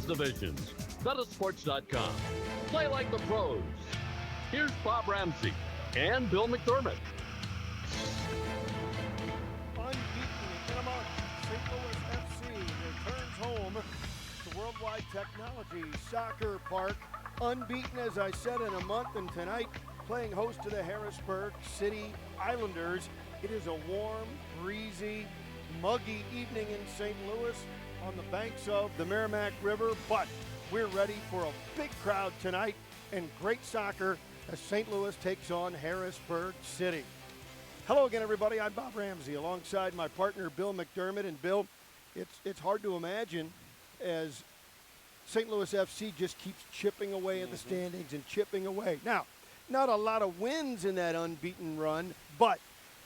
West divisions. Betasports.com. Play like the pros. Here's Bob Ramsey and Bill McDermott. Unbeaten in a month, St. Louis FC returns home to Worldwide Technology Soccer Park. Unbeaten, as I said, in a month, and tonight playing host to the Harrisburg City Islanders. It is a warm, breezy, muggy evening in St. Louis on the banks of the Merrimack River, but we're ready for a big crowd tonight and great soccer as St. Louis takes on Harrisburg City. Hello again, everybody. I'm Bob Ramsey alongside my partner Bill McDermott. And Bill, it's hard to imagine as St. Louis FC just keeps chipping away at the standings and chipping away. Now, not a lot of wins in that unbeaten run, but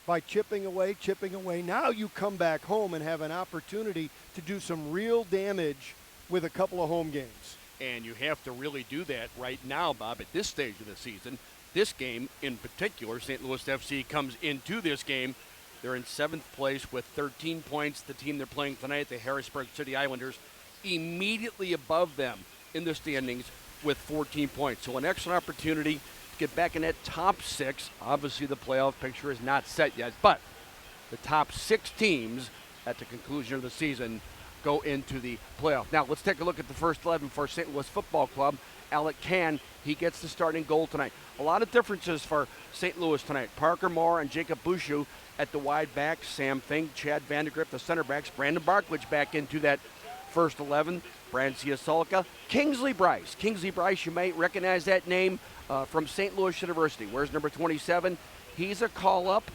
by chipping away, now you come back home and have an opportunity to do some real damage with a couple of home games. And you have to really do that right now, Bob, at this stage of the season. This game in particular, St. Louis FC comes into this game. They're in 7th place with 13 points. The team they're playing tonight, the Harrisburg City Islanders, immediately above them in the standings with 14 points. So an excellent opportunity to get back in that top 6. Obviously the playoff picture is not set yet, but the top 6 teams at the conclusion of the season go into the playoff. Now let's take a look at the first 11 for St. Louis Football Club. Alec Can, he gets the starting goal tonight. A lot of differences for St. Louis tonight. Parker Moore and Jacob Bouchou at the wide backs. Sam Fink, Chad Vandergrift, the center backs. Brandon Barklage back into that first 11. Brand Ciasolka. Kingsley Bryce, you may recognize that name from St. Louis University. Where's number 27? He's a call-up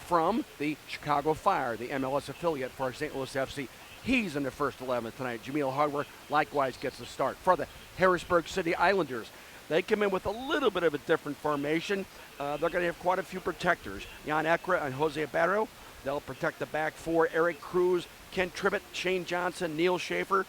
from the Chicago Fire, the MLS affiliate for St. Louis FC. He's in the first 11 tonight. Jameel Hardware likewise gets the start. For the Harrisburg City Islanders, they come in with a little bit of a different formation. They're going to have quite a few protectors. Jan Ekra and Jose Barrio. They'll protect the back four. Eric Cruz, Ken Tribbett, Shane Johnson, Neil Schaefer.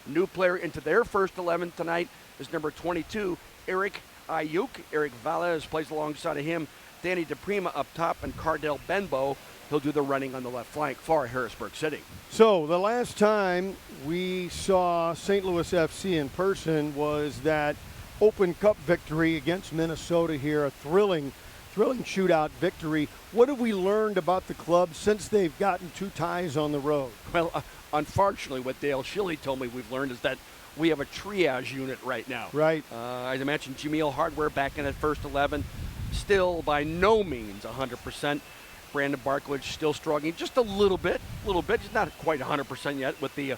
New player into their first 11 tonight is number 22, Eric Ayuk. Eric Valles plays alongside of him. Danny DePrima up top, and Cardell Benbow. He'll do the running on the left flank for Harrisburg City. So the last time we saw St. Louis FC in person was that Open Cup victory against Minnesota here, a thrilling shootout victory. What have we learned about the club since they've gotten 2 ties on the road? Well, unfortunately, what Dale Schilly told me we've learned is that we have a triage unit right now. Right. As I mentioned, Jameel Hardware back in that first 11, still by no means 100%. Brandon Barklage still struggling just a little bit. He's not quite 100% yet with the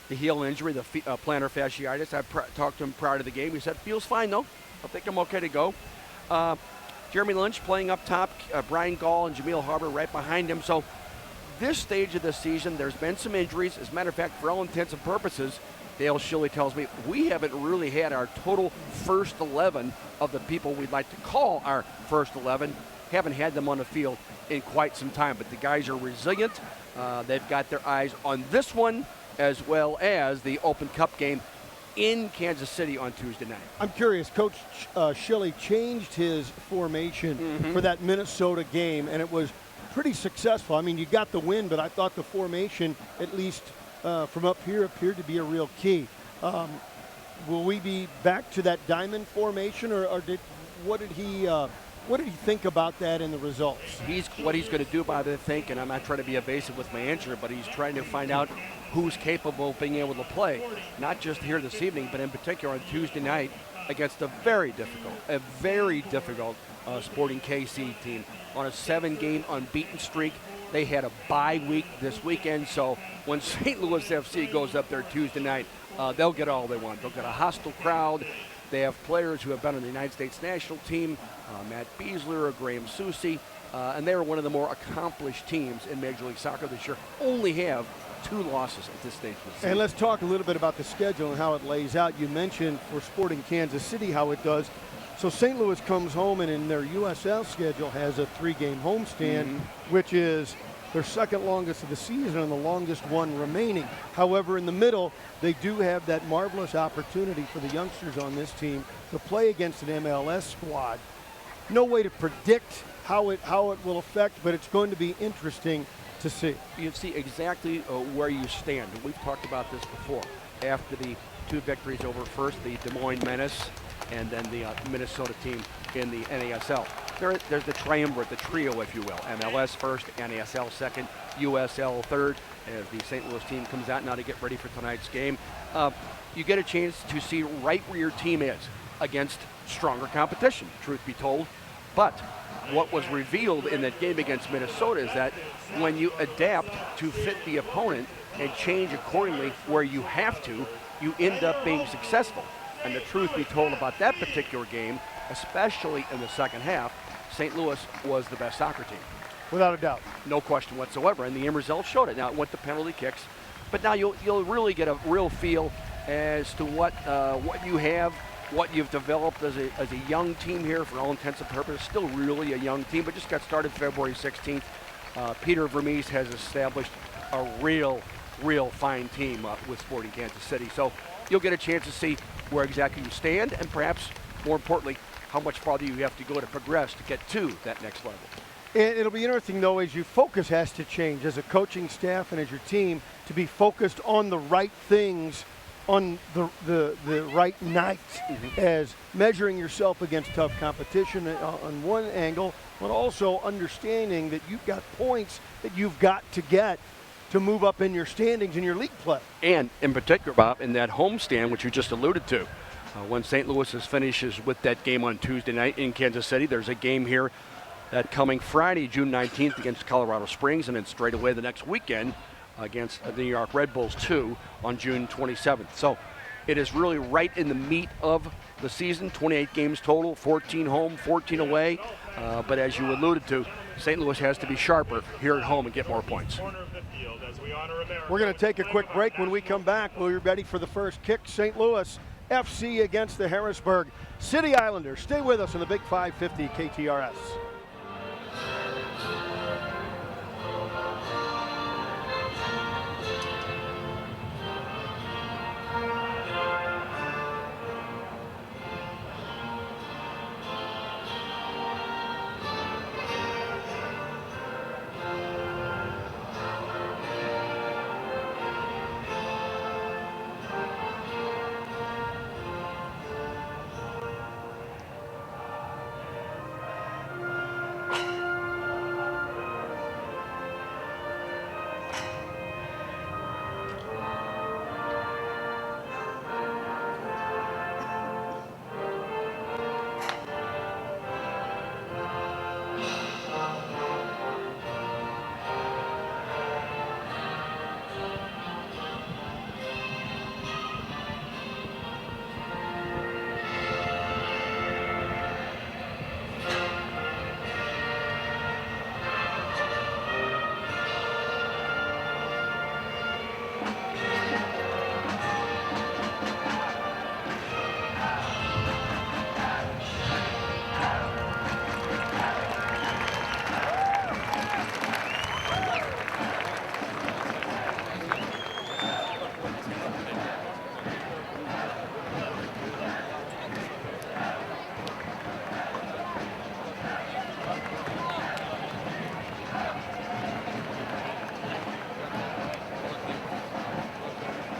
heel injury, the plantar fasciitis. I talked to him prior to the game. He said, feels fine, though. I think I'm okay to go. Jeremy Lynch playing up top, Brian Gall and Jameel Harbor right behind him. So this stage of the season, there's been some injuries. As a matter of fact, for all intents and purposes, Dale Schilly tells me we haven't really had our total first 11 of the people we'd like to call our first 11. Haven't had them on the field in quite some time, but the guys are resilient. They've got their eyes on this one as well as the Open Cup game in Kansas City on Tuesday night. I'm curious, Coach Schilly changed his formation for that Minnesota game, and it was pretty successful. I mean, you got the win, but I thought the formation, at least from up here, appeared to be a real key. Will we be back to that diamond formation, or what did he think about that in the results? What he's going to do about it, I think, and I'm not trying to be evasive with my answer, but he's trying to find out who's capable of being able to play, not just here this evening, but in particular on Tuesday night against a very difficult Sporting KC team on a 7-game unbeaten streak. They had a bye week this weekend, so when St. Louis FC goes up there Tuesday night, they'll get all they want. They'll get a hostile crowd. They have players who have been on the United States national team, Matt Beasler, Graham Susi, and they are one of the more accomplished teams in Major League Soccer this year. Only have 2 losses at this stage of the season. And let's talk a little bit about the schedule and how it lays out. You mentioned for Sporting Kansas City how it does. So St. Louis comes home and in their USL schedule has a 3-game homestand, which is their second longest of the season and the longest one remaining. However, in the middle, they do have that marvelous opportunity for the youngsters on this team to play against an MLS squad. No way to predict how it will affect, but it's going to be interesting to see. You see exactly where you stand. We've talked about this before. After the 2 victories over first the Des Moines Menace and then the Minnesota team in the NASL. There's the triumvirate, the trio, if you will. MLS first, NASL second, USL third, as the St. Louis team comes out now to get ready for tonight's game. You get a chance to see right where your team is against stronger competition, truth be told. But what was revealed in that game against Minnesota is that when you adapt to fit the opponent and change accordingly where you have to, you end up being successful. And the truth be told about that particular game, especially in the second half, St. Louis was the best soccer team. Without a doubt. No question whatsoever, and the end result showed it. Now it went to penalty kicks, but now you'll really get a real feel as to what you have, what you've developed as a young team here for all intents and purposes. Still really a young team, but just got started February 16th. Peter Vermees has established a real fine team with Sporting Kansas City. So you'll get a chance to see where exactly you stand, and perhaps more importantly, how much farther you have to go to progress to get to that next level. And it'll be interesting, though, as your focus has to change as a coaching staff and as your team to be focused on the right things on the right night, as measuring yourself against tough competition on one angle, but also understanding that you've got points that you've got to get to move up in your standings in your league play. And in particular, Bob, in that homestand, which you just alluded to, when St. Louis finishes with that game on Tuesday night in Kansas City, there's a game here that coming Friday, June 19th against Colorado Springs, and then straight away the next weekend against the New York Red Bulls 2 on June 27th. So it is really right in the meat of the season, 28 games total, 14 home, 14 away. But as you alluded to, St. Louis has to be sharper here at home and get more points. We're going to take a quick break. When we come back, we'll be ready for the first kick. St. Louis FC against the Harrisburg City Islanders. Stay with us on the Big 550 KTRS.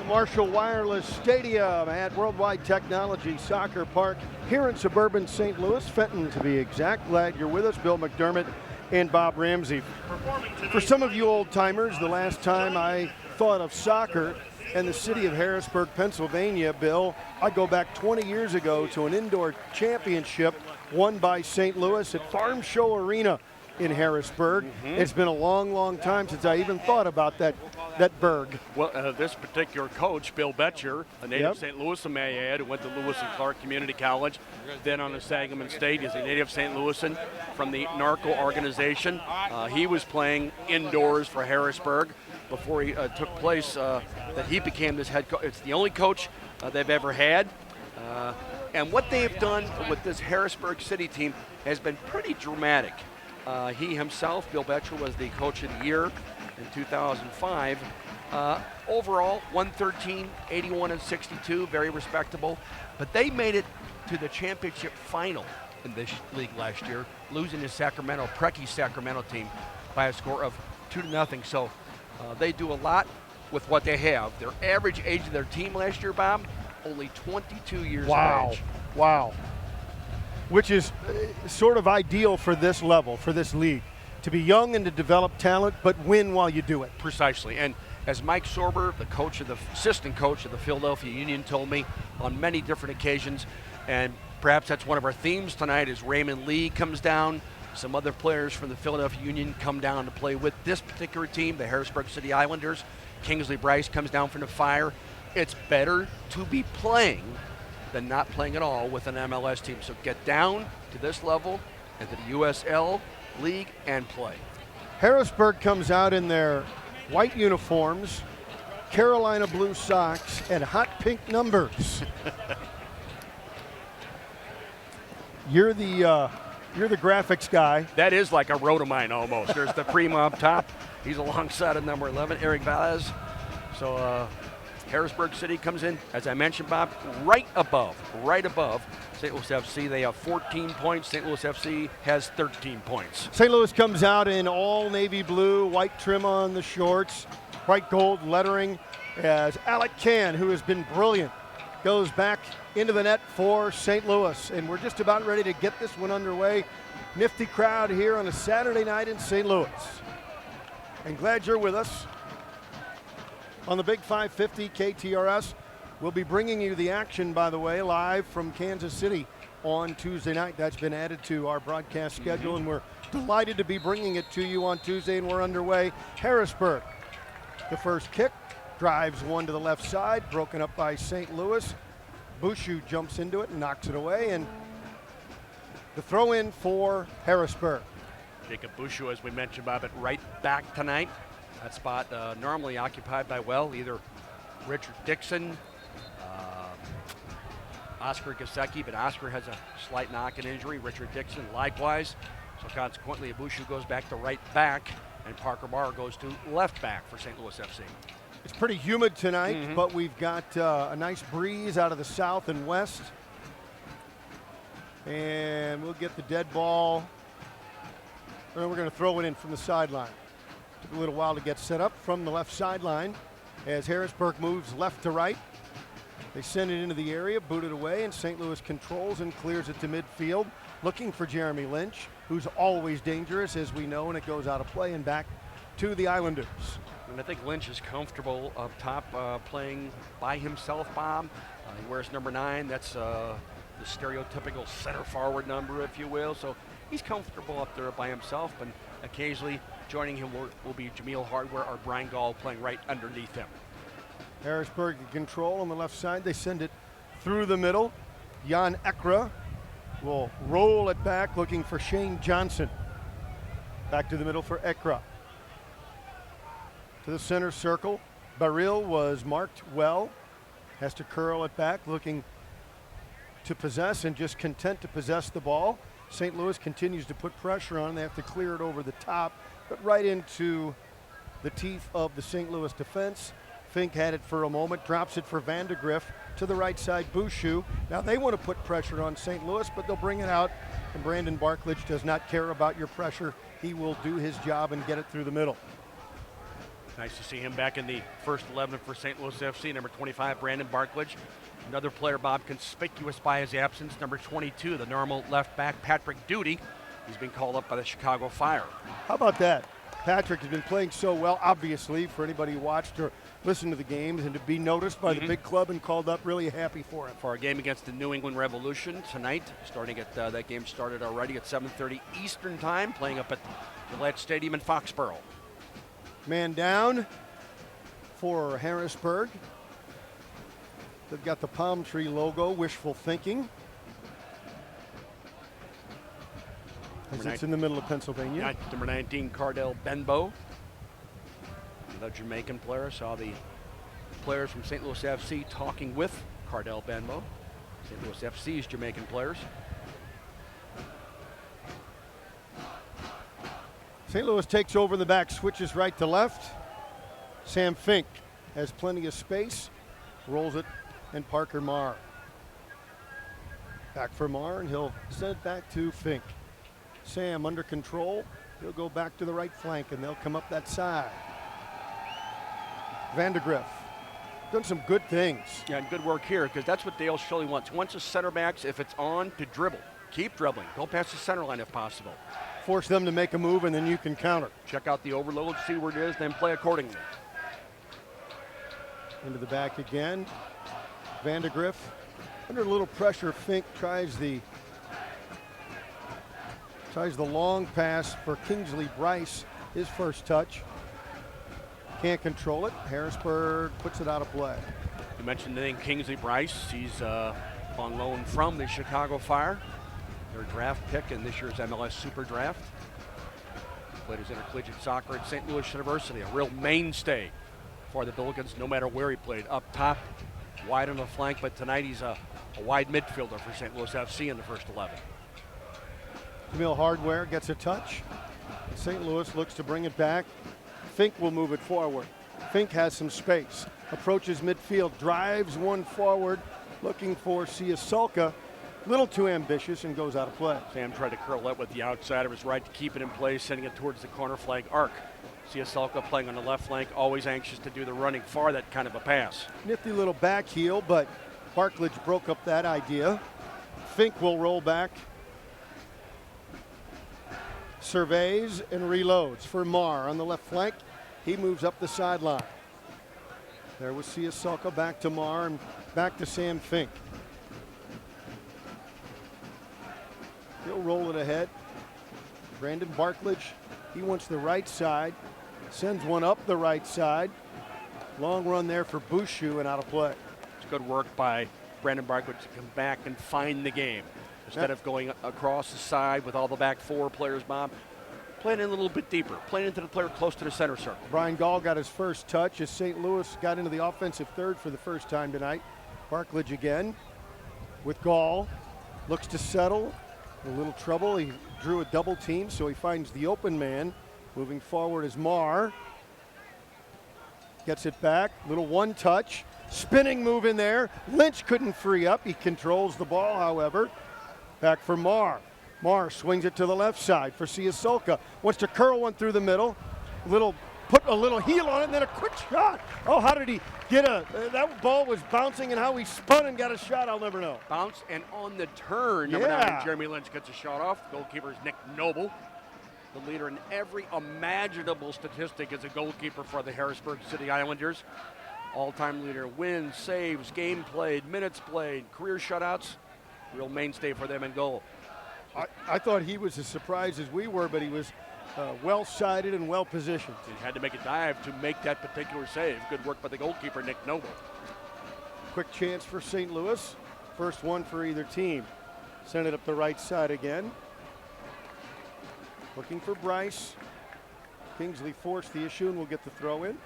Marshall Wireless Stadium at Worldwide Technology Soccer Park here in suburban St. Louis, Fenton to be exact. Glad you're with us, Bill McDermott and Bob Ramsey. For some of you old timers, the last time I thought of soccer and the city of Harrisburg, Pennsylvania, Bill, I go back 20 years ago to an indoor championship won by St. Louis at Farm Show Arena in Harrisburg. It's been a long time since I even thought about that burg. Well, this particular coach, Bill Betcher, a native St. Louis, may I add, who went to Lewis and Clark Community College, then on the Sangamon State. He's a native St. Louisan from the NARCO organization. He was playing indoors for Harrisburg before he took place, that he became this head coach. It's the only coach they've ever had. And what they've done with this Harrisburg City team has been pretty dramatic. He himself, Bill Betcher, was the coach of the year in 2005. Overall, 113, 81, and 62, very respectable. But they made it to the championship final in this league last year, losing to Precky's Sacramento team by a score of 2-0. So they do a lot with what they have. Their average age of their team last year, Bob, only 22 years Wow. of age. Wow. Which is sort of ideal for this level, for this league. To be young and to develop talent, but win while you do it. Precisely. And as Mike Sorber, the assistant coach of the Philadelphia Union, told me on many different occasions, and perhaps that's one of our themes tonight, is Raymond Lee comes down. Some other players from the Philadelphia Union come down to play with this particular team, the Harrisburg City Islanders. Kingsley Bryce comes down from the Fire. It's better to be playing than not playing at all with an MLS team. So get down to this level and to the USL League and play. Harrisburg comes out in their white uniforms, Carolina blue socks, and hot pink numbers. You're the graphics guy. That is like a road of mine almost. There's the Prima up top. He's alongside of number 11, Eric Valles. So Harrisburg City comes in, as I mentioned, Bob, right above St. Louis FC. They have 14 points. St. Louis FC has 13 points. St. Louis comes out in all navy blue, white trim on the shorts, white gold lettering, as Alec Can, who has been brilliant, goes back into the net for St. Louis. And we're just about ready to get this one underway. Nifty crowd here on a Saturday night in St. Louis. And glad you're with us on the Big 550 KTRS. We'll be bringing you the action, by the way, live from Kansas City on Tuesday night. That's been added to our broadcast schedule, and we're delighted to be bringing it to you on Tuesday, and we're underway. Harrisburg, the first kick, drives one to the left side, broken up by St. Louis. Bushu jumps into it and knocks it away, and the throw in for Harrisburg. Jacob Bushu, as we mentioned, Bob, at right back tonight. That spot normally occupied by, well, either Richard Dixon, Oscar Gasecki, but Oscar has a slight knock and injury. Richard Dixon likewise. So consequently, Bushu goes back to right back, and Parker Marr goes to left back for St. Louis FC. It's pretty humid tonight, but we've got a nice breeze out of the south and west. And we'll get the dead ball. And we're going to throw it in from the sideline. Took a little while to get set up from the left sideline as Harrisburg moves left to right. They send it into the area, boot it away, and St. Louis controls and clears it to midfield, looking for Jeremy Lynch, who's always dangerous, as we know, and it goes out of play and back to the Islanders. And I think Lynch is comfortable up top playing by himself, Bob. He wears number 9. That's the stereotypical center forward number, if you will. So he's comfortable up there by himself, and occasionally joining him will be Jameel Hardware or Brian Gall playing right underneath him. Harrisburg in control on the left side. They send it through the middle. Jan Ekra will roll it back, looking for Shane Johnson. Back to the middle for Ekra. To the center circle. Baril was marked well. Has to curl it back, looking to possess and just content to possess the ball. St. Louis continues to put pressure on. They have to clear it over the top, but right into the teeth of the St. Louis defense. Fink had it for a moment, drops it for Vandegrift to the right side, Bushu. Now they want to put pressure on St. Louis, but they'll bring it out, and Brandon Barklage does not care about your pressure. He will do his job and get it through the middle. Nice to see him back in the first 11 for St. Louis FC, number 25, Brandon Barklage. Another player, Bob, conspicuous by his absence, number 22, the normal left back, Patrick Duty. He's been called up by the Chicago Fire. How about that? Patrick has been playing so well, obviously, for anybody who watched or listened to the games, and to be noticed by the big club and called up, really happy for him. For our game against the New England Revolution tonight, starting at that game started already at 7:30 Eastern time, playing up at Gillette Stadium in Foxborough. Man down for Harrisburg. They've got the palm tree logo, wishful thinking. As it's in the middle of Pennsylvania. Number 19, Cardell Benbow, the Jamaican player. Saw the players from St. Louis FC talking with Cardell Benbow, St. Louis FC's Jamaican players. St. Louis takes over the back, switches right to left. Sam Fink has plenty of space, rolls it, and Parker Marr. Back for Marr, and he'll send it back to Fink. Sam under control. He'll go back to the right flank, and they'll come up that side. Vandegrift done some good things. Yeah, and good work here because that's what Dale Shelley wants. He wants the center backs, if it's on, to dribble. Keep dribbling. Go past the center line if possible. Force them to make a move, and then you can counter. Check out the overload, see where it is, then play accordingly. Into the back again. Vandegrift under a little pressure. Fink tries the long pass for Kingsley Bryce. His first touch. Can't control it. Harrisburg puts it out of play. You mentioned the name Kingsley Bryce. He's on loan from the Chicago Fire. Their draft pick in this year's MLS Super Draft. Played his intercollegiate soccer at St. Louis University. A real mainstay for the Billikens, no matter where he played. Up top, wide on the flank, but tonight he's a wide midfielder for St. Louis FC in the first 11. Jamil Hardware gets a touch. St. Louis looks to bring it back. Fink will move it forward. Fink has some space. Approaches midfield, drives one forward, looking for Siasolka. Little too ambitious and goes out of play. Sam tried to curl that with the outside of his right to keep it in place, sending it towards the corner flag arc. Siasolka playing on the left flank, always anxious to do the running for that kind of a pass. Nifty little back heel, but Barklage broke up that idea. Fink will roll back. Surveys and reloads for Marr on the left flank. He moves up the sideline. There was Siasolka, back to Marr and back to Sam Fink. He'll roll it ahead. Brandon Barklage, he wants the right side. Sends one up the right side. Long run there for Bouchou and out of play. It's good work by Brandon Barklage to come back and find the game. Instead of going across the side with all the back four players, Bob, playing in a little bit deeper, playing into the player close to the center circle. Brian Gall got his first touch as St. Louis got into the offensive third for the first time tonight. Barklage again with Gall. Looks to settle. A little trouble. He drew a double team, so he finds the open man. Moving forward is Marr. Gets it back. Little one touch. Spinning move in there. Lynch couldn't free up. He controls the ball, however. Back for Marr. Marr swings it to the left side for Siasolka. Wants to curl one through the middle. Put a little heel on it and then a quick shot. Oh, how did he get that ball was bouncing and how he spun and got a shot, I'll never know. Bounce and on the turn, number 9, Jeremy Lynch gets a shot off. Goalkeeper is Nick Noble, the leader in every imaginable statistic as a goalkeeper for the Harrisburg City Islanders. All-time leader, wins, saves, game played, minutes played, career shutouts. Real mainstay for them in goal. I thought he was as surprised as we were, but he was well-sided and well-positioned. He had to make a dive to make that particular save. Good work by the goalkeeper, Nick Noble. Quick chance for St. Louis. First one for either team. Send it up the right side again. Looking for Bryce. Kingsley forced the issue and will get the throw in.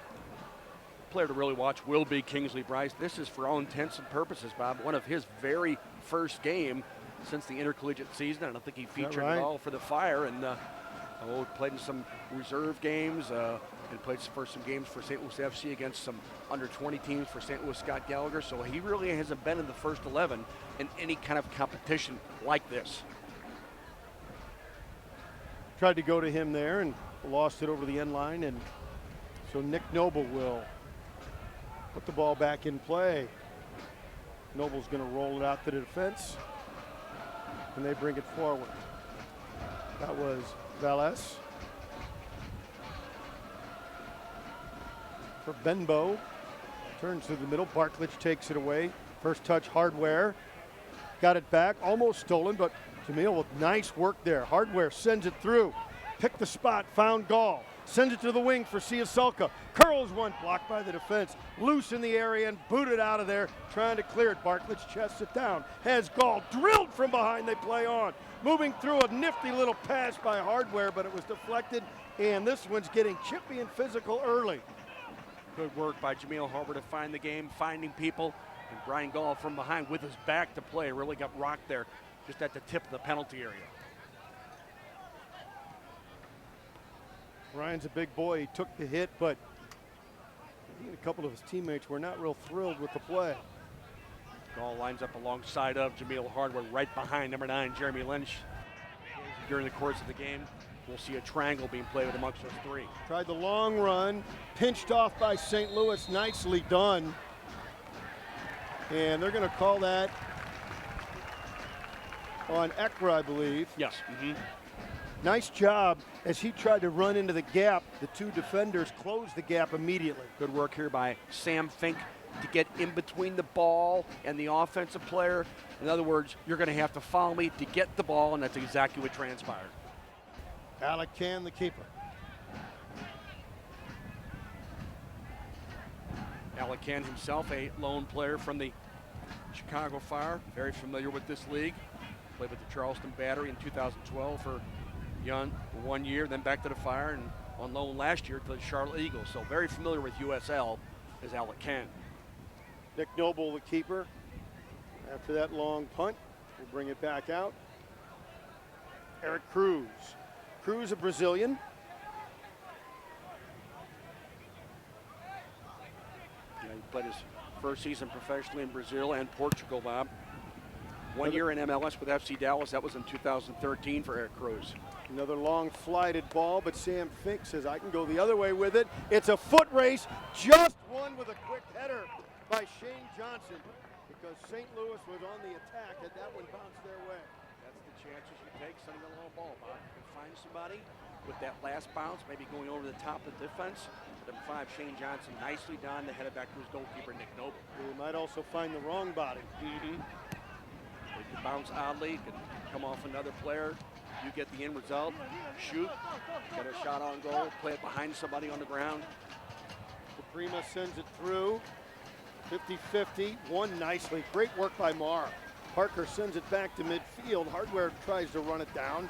Player to really watch will be Kingsley Bryce. This is, for all intents and purposes, Bob, one of his very first game since the intercollegiate season. I don't think he featured at all for the Fire, and played in some reserve games and played for some games for St. Louis FC against some under-20 teams for St. Louis Scott Gallagher. So he really hasn't been in the first 11 in any kind of competition like this. Tried to go to him there and lost it over the end line, and so Nick Noble will put the ball back in play. Noble's going to roll it out to the defense, and they bring it forward. That was Valles. For Benbow. Turns to the middle. Barklage takes it away. First touch, Hardware. Got it back. Almost stolen, but Jamil with nice work there. Hardware sends it through. Picked the spot. Found Gall. Sends it to the wing for Siasolka. Curls one, blocked by the defense. Loose in the area and booted out of there. Trying to clear it. Barklage chests it down. Has Gall drilled from behind. They play on. Moving through a nifty little pass by Hardware, but it was deflected. And this one's getting chippy and physical early. Good work by Jamil Harbor to find the game, finding people. And Brian Gall from behind with his back to play. Really got rocked there just at the tip of the penalty area. Ryan's a big boy. He took the hit, but a couple of his teammates were not real thrilled with the play. Gall lines up alongside of Jamil Hardware, right behind number 9, Jeremy Lynch. During the course of the game, we'll see a triangle being played amongst those three. Tried the long run, pinched off by St. Louis, nicely done. And they're going to call that on Ekra, I believe. Yes. Nice job as he tried to run into the gap. The two defenders closed the gap immediately. Good work here by Sam Fink to get in between the ball and the offensive player. In other words, you're going to have to follow me to get the ball, and that's exactly what transpired. Alec Can, the keeper. Alec Can himself, a lone player from the Chicago Fire, very familiar with this league. Played with the Charleston Battery in 2012 for 1 year, then back to the Fire, and on loan last year to the Charlotte Eagles. So very familiar with USL is Alec Can. Nick Noble, the keeper. After that long punt, we'll bring it back out. Eric Cruz. Cruz, a Brazilian. Yeah, he played his first season professionally in Brazil and Portugal, Bob. 1 year in MLS with FC Dallas. That was in 2013 for Eric Cruz. Another long flighted ball, but Sam Fink says, I can go the other way with it. It's a foot race, just won with a quick header by Shane Johnson, because St. Louis was on the attack and that one bounced their way. That's the chances you take sending a long ball, Bob. You can find somebody with that last bounce, maybe going over the top of the defense. Number 5, Shane Johnson, nicely done to head it back to his goalkeeper, Nick Noble. We might also find the wrong body. It can bounce oddly, can come off another player. You get the end result, shoot, get a shot on goal, play it behind somebody on the ground. Prima sends it through. 50-50, won nicely. Great work by Marr. Parker sends it back to midfield. Hardware tries to run it down.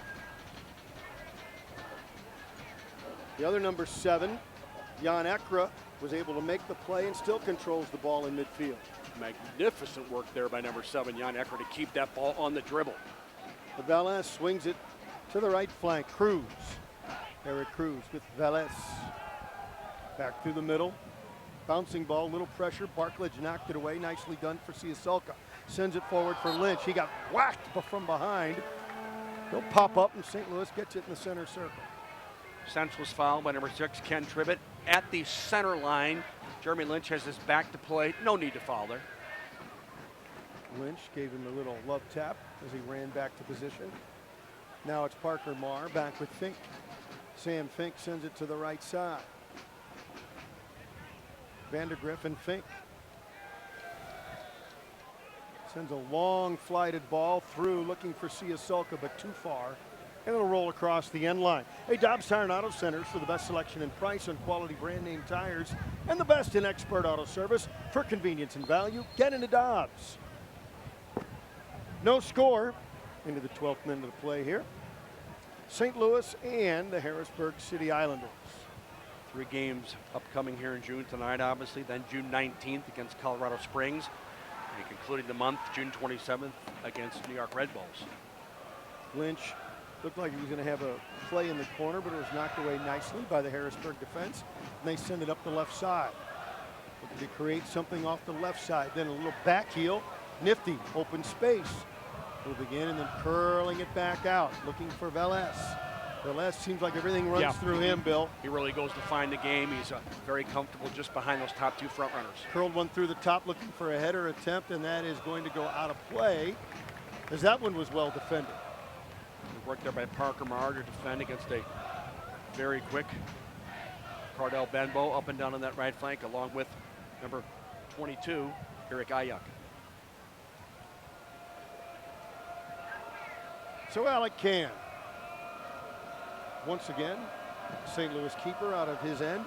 The other number 7, Jan Ekra, was able to make the play and still controls the ball in midfield. Magnificent work there by number 7, Jan Ekra, to keep that ball on the dribble. Velez swings it to the right flank. Cruz. Eric Cruz with Velez. Back through the middle. Bouncing ball, little pressure. Barklage knocked it away. Nicely done for Siaselka. Sends it forward for Lynch. He got whacked from behind. He'll pop up and St. Louis gets it in the center circle. Senseless foul by number 6, Ken Tribbett, at the center line. Jeremy Lynch has his back to play. No need to foul there. Lynch gave him a little love tap as he ran back to position. Now it's Parker Marr back with Fink. Sam Fink sends it to the right side. Vandergriff and Fink. Sends a long flighted ball through, looking for Siaselka, but too far. And it'll roll across the end line. Hey, Dobbs Tire and Auto Centers for the best selection and price on quality brand name tires and the best in expert auto service. For convenience and value, get into Dobbs. No score into the 12th minute of play here. St. Louis and the Harrisburg City Islanders. 3 games upcoming here in June tonight, obviously. Then June 19th against Colorado Springs. And concluding the month, June 27th against New York Red Bulls. Lynch looked like he was going to have a play in the corner, but it was knocked away nicely by the Harrisburg defense. And they send it up the left side. Looking to create something off the left side. Then a little back heel. Nifty, open space. Moving in and then curling it back out. Looking for Velez. Velez seems like everything runs through him, Bill. He really goes to find the game. He's very comfortable just behind those top 2 front runners. Curled one through the top looking for a header attempt, and that is going to go out of play as that one was well defended. Good work there by Parker Marr to defend against a very quick Cardell Benbow up and down on that right flank, along with number 22, Eric Ayuk. So Alec Can. Once again, St. Louis keeper out of his end.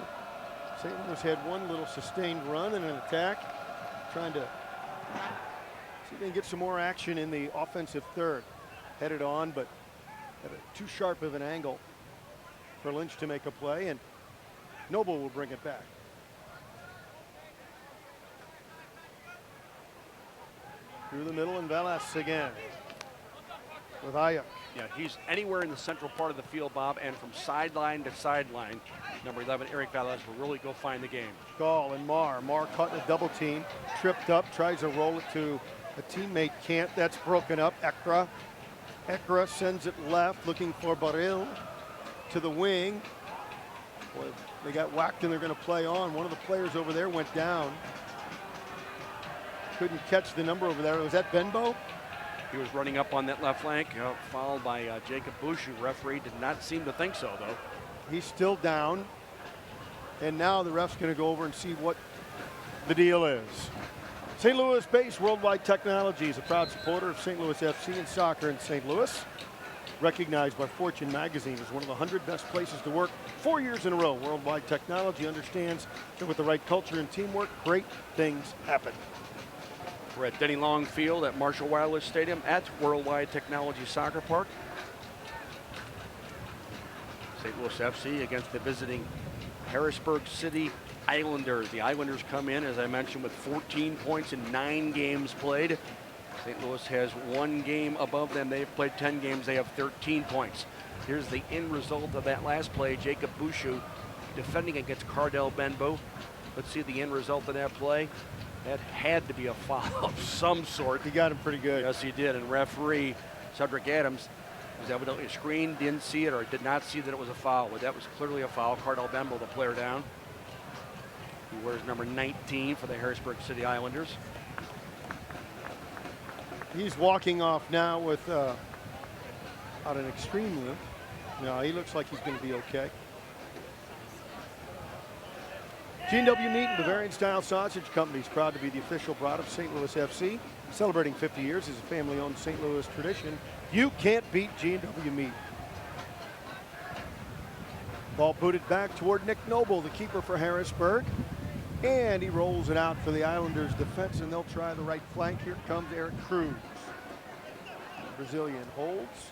St. Louis had one little sustained run and an attack, trying to see if they can get some more action in the offensive third. Headed on, but at a too sharp of an angle for Lynch to make a play, and Noble will bring it back. Through the middle, and Velez again with Ayuk. Yeah, he's anywhere in the central part of the field, Bob, and from sideline to sideline, number 11, Eric Velez, will really go find the game. Gall and Marr. Marr caught in a double team, tripped up, tries to roll it to a teammate, can't. That's broken up. Ekra. Ekra sends it left, looking for Baril to the wing. Boy, they got whacked and they're going to play on. One of the players over there went down. couldn't catch the number over there. Was that Benbow? He was running up on that left flank, fouled by Jacob Bouchou. Referee did not seem to think so, though. He's still down. And now the ref's going to go over and see what the deal is. St. Louis-based Worldwide Technology is a proud supporter of St. Louis FC and soccer in St. Louis. Recognized by Fortune magazine as one of the 100 best places to work 4 years in a row. Worldwide Technology understands that with the right culture and teamwork, great things happen. We're at Denny Long Field at Marshall Wireless Stadium at Worldwide Technology Soccer Park. St. Louis FC against the visiting Harrisburg City Islanders. The Islanders come in, as I mentioned, with 14 points in 9 games played. St. Louis has 1 game above them. They've played 10 games. They have 13 points. Here's the end result of that last play. Jacob Bouchou defending against Cardell Benbow. Let's see the end result of that play. That had to be a foul of some sort. He got him pretty good. Yes, he did. And referee Cedric Adams was evidently screened, didn't see it, or did not see that it was a foul. But that was clearly a foul. Cardell Benbow, the player down. He wears number 19 for the Harrisburg City Islanders. He's walking off now with out an extreme limp. No, he looks like he's going to be okay. G&W Meat and Bavarian Style Sausage Company is proud to be the official brat of St. Louis FC. Celebrating 50 years as a family-owned St. Louis tradition. You can't beat G&W Meat. Ball booted back toward Nick Noble, the keeper for Harrisburg. And he rolls it out for the Islanders defense, and they'll try the right flank. Here comes Eric Cruz. Brazilian holds,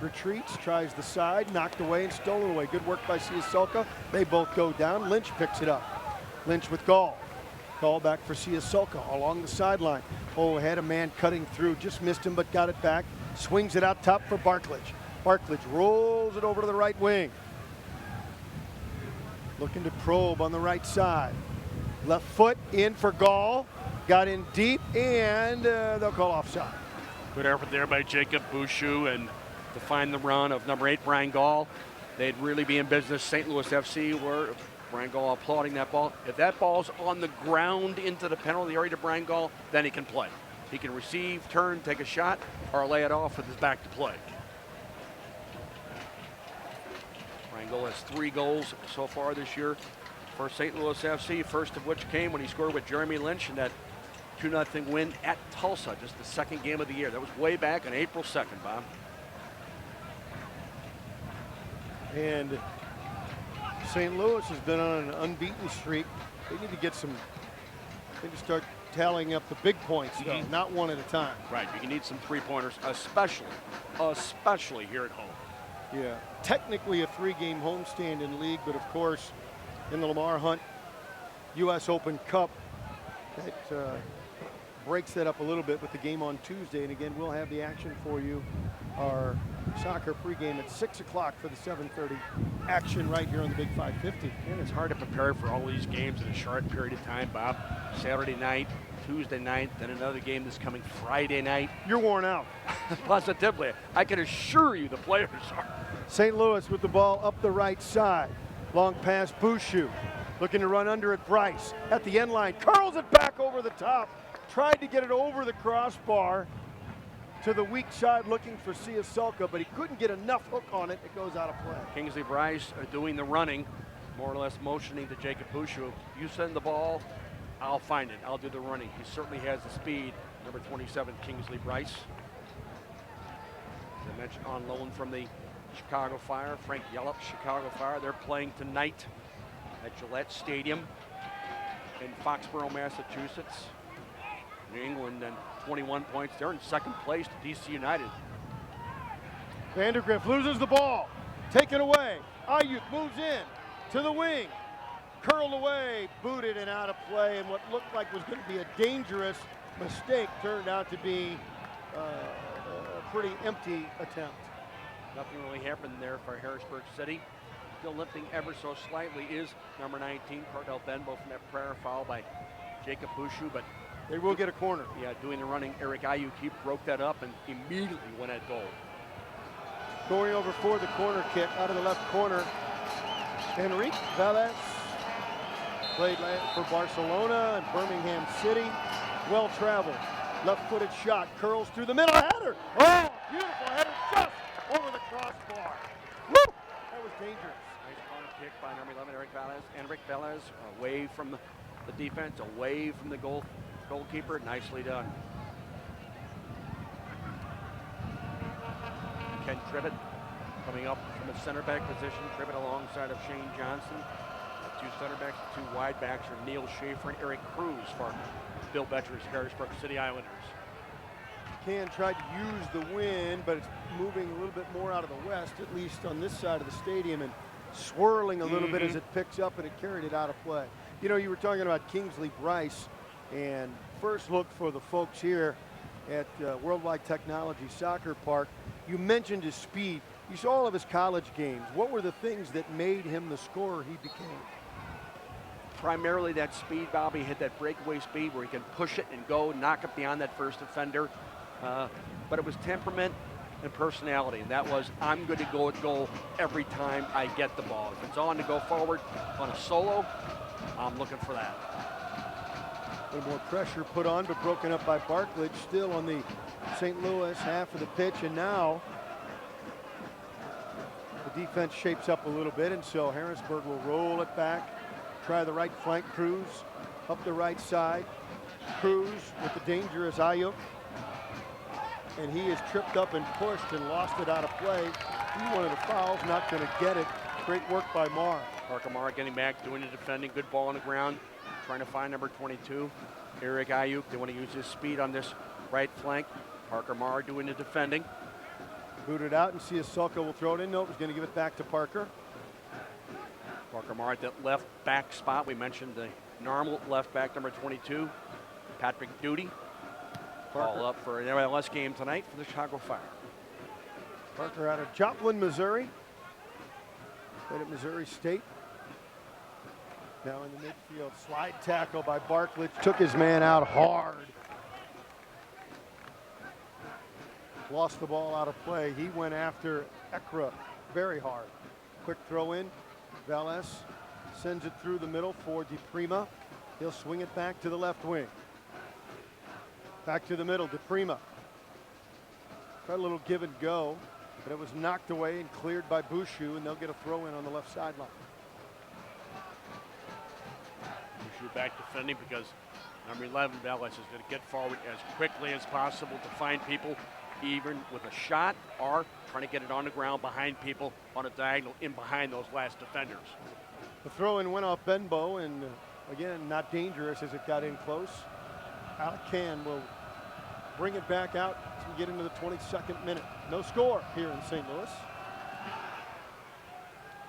retreats, tries the side, knocked away and stolen away. Good work by Siasulka. They both go down. Lynch picks it up. Lynch with Gall. Gall back for Siasulka along the sideline. Oh, had a man cutting through. Just missed him, but got it back. Swings it out top for Barklage. Barklage rolls it over to the right wing. Looking to probe on the right side. Left foot in for Gall. Got in deep, and they'll call offside. Good effort there by Jacob Bouchou and to find the run of number 8, Brian Gall. They'd really be in business. St. Louis FC were Brian Gall applauding that ball. If that ball's on the ground into the penalty area to Brian Gall, then he can play. He can receive, turn, take a shot, or lay it off with his back to play. Brian Gall has 3 goals so far this year for St. Louis FC, first of which came when he scored with Jeremy Lynch in that 2-0 win at Tulsa, just the 2nd game of the year. That was way back on April 2nd, Bob. And St. Louis has been on an unbeaten streak. They need to get some, they need to start tallying up the big points, though, not one at a time. Right, you need some 3-pointers, especially here at home. Yeah, technically a 3-game homestand in league, but of course, in the Lamar Hunt U.S. Open Cup, that breaks that up a little bit with the game on Tuesday. And again, we'll have the action for you. Our soccer pregame at 6 o'clock for the 7:30 action right here on the Big 550. And it's hard to prepare for all these games in a short period of time, Bob. Saturday night, Tuesday night, then another game this coming Friday night. You're worn out. Positively. I can assure you the players are. St. Louis with the ball up the right side. Long pass, Bouchou. Looking to run under it, Bryce. At the end line, curls it back over the top. Tried to get it over the crossbar to the weak side looking for Siasulka, but he couldn't get enough hook on it. It goes out of play. Kingsley Bryce doing the running, more or less motioning to Jacob Bouchou. You send the ball, I'll find it. I'll do the running. He certainly has the speed. Number 27, Kingsley Bryce. As I mentioned, on loan from the Chicago Fire, Frank Yellup, Chicago Fire. They're playing tonight at Gillette Stadium in Foxborough, Massachusetts. New England and 21 points. They're in 2nd place to DC United. Vandergriff loses the ball. Taken away. Ayuk moves in to the wing. Curled away, booted and out of play. And what looked like was going to be a dangerous mistake turned out to be a pretty empty attempt. Nothing really happened there for Harrisburg City. Still lifting ever so slightly is number 19, Cardell Benbow, from that prayer foul by Jacob Bouchou, but they will get a corner. Yeah, doing the running, Eric Ayuk, he broke that up and immediately went at goal. Going over for the corner kick out of the left corner. Enrique Velez played for Barcelona and Birmingham City. Well traveled. Left-footed shot. Curls through the middle. Header. Oh, beautiful header just over the crossbar. Woo! That was dangerous. Nice corner kick by number 11, Eric Velez. Enric Velez away from the defense, away from the goalkeeper. Nicely done. Ken Tribbett coming up from the center back position. Tribbett alongside of Shane Johnson. The two center backs, the two wide backs are Neil Schaefer and Eric Cruz for Bill Betcher's Harrisburg City Islanders. Can tried to use the wind, but it's moving a little bit more out of the west, at least on this side of the stadium, and swirling a little bit as it picks up, and it carried it out of play. You know, you were talking about Kingsley Bryce, and first look for the folks here at Worldwide Technology Soccer Park. You mentioned his speed. You saw all of his college games. What were the things that made him the scorer he became? Primarily that speed, Bobby. Hit that breakaway speed where he can push it and go, knock it beyond that first defender. But it was temperament and personality, and that was, I'm going to go at goal every time I get the ball. If it's on to go forward on a solo, I'm looking for that. A little more pressure put on, but broken up by Barklage, still on the St. Louis half of the pitch, and now the defense shapes up a little bit, and so Harrisburg will roll it back, try the right flank. Cruz up the right side. Cruz with the dangerous Ayuk, and he is tripped up and pushed and lost it out of play. He wanted a foul, not going to get it. Great work by Marr. Parker Marr getting back, doing the defending, good ball on the ground, trying to find number 22, Eric Ayuk. They want to use his speed on this right flank. Parker Marr doing the defending. Booted out, and Siasoka will throw it in. Nope, he's going to give it back to Parker. Parker Marr at that left back spot. We mentioned the normal left back, number 22, Patrick Duty. All up for an MLS game tonight for the Chicago Fire. Parker out of Joplin, Missouri. Played at Missouri State. Now in the midfield, slide tackle by Barklage. Took his man out hard. Lost the ball out of play. He went after Ekra very hard. Quick throw in. Velez sends it through the middle for DePrima. He'll swing it back to the left wing. Back to the middle, DePrima. Tried a little give and go, but it was knocked away and cleared by Bouchou, and they'll get a throw in on the left sideline. Bouchou back defending because number 11, Velez, is going to get forward as quickly as possible to find people, even with a shot or trying to get it on the ground behind people on a diagonal in behind those last defenders. The throw in went off Benbow, and again, not dangerous as it got in close. Alec Can will bring it back out to get into the 22nd minute. No score here in St. Louis.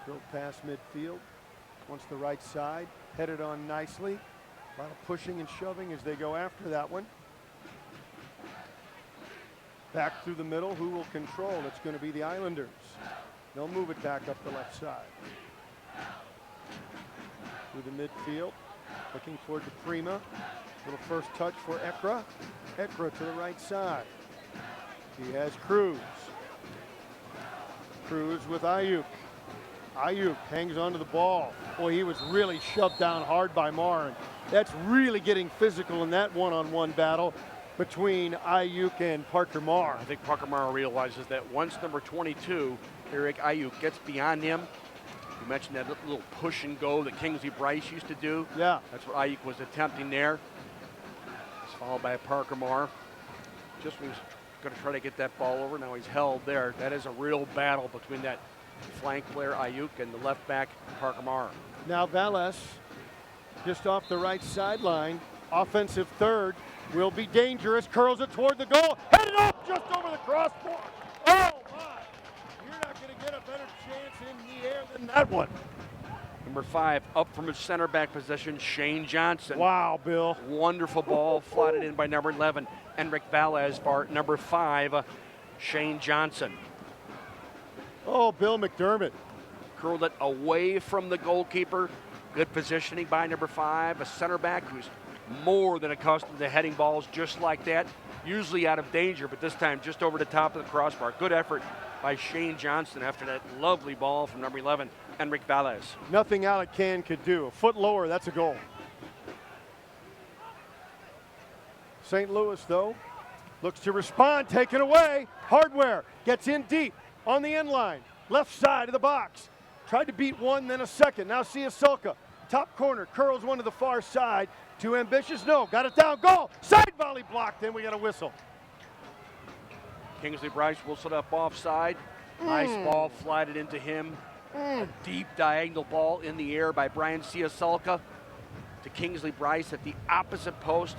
Drove past midfield. Wants the right side. Headed on nicely. A lot of pushing and shoving as they go after that one. Back through the middle. Who will control? It's going to be the Islanders. They'll move it back up the left side. Through the midfield. Looking for DePrima. Little first touch for Ekra. Ekra to the right side. He has Cruz. Cruz with Ayuk. Ayuk hangs onto the ball. Boy, he was really shoved down hard by Marr. And that's really getting physical in that one-on-one battle between Ayuk and Parker Marr. I think Parker Marr realizes that once number 22, Eric Ayuk, gets beyond him, you mentioned that little push and go that Kingsley Bryce used to do. Yeah. That's what Ayuk was attempting there. It's followed by Parker Marr. Just was going to try to get that ball over. Now he's held there. That is a real battle between that flank player Ayuk and the left back Parker Marr. Now Velez, just off the right sideline, offensive third, will be dangerous. Curls it toward the goal. Headed up just over the crossbar. Oh my! You're not going to get a better chance in the air than that one. Number 5, up from his center back position, Shane Johnson. Wow, Bill. Wonderful ball, slotted in by number 11, Enric Velez, for number 5, Shane Johnson. Oh, Bill McDermott. Curled it away from the goalkeeper. Good positioning by number 5, a center back who's more than accustomed to heading balls just like that. Usually out of danger, but this time just over the top of the crossbar. Good effort by Shane Johnson after that lovely ball from number 11, Enric Velez. Nothing Alec Can could do. A foot lower, that's a goal. St. Louis, though, looks to respond, taken away. Hardware gets in deep on the end line, left side of the box. Tried to beat one, then a second. Now Sulka, top corner, curls one to the far side. Too ambitious? No. Got it down. Goal. Side volley blocked. Then we got a whistle. Kingsley Bryce will set up offside. Nice ball, flighted into him. A deep diagonal ball in the air by Brian Sulka to Kingsley Bryce at the opposite post.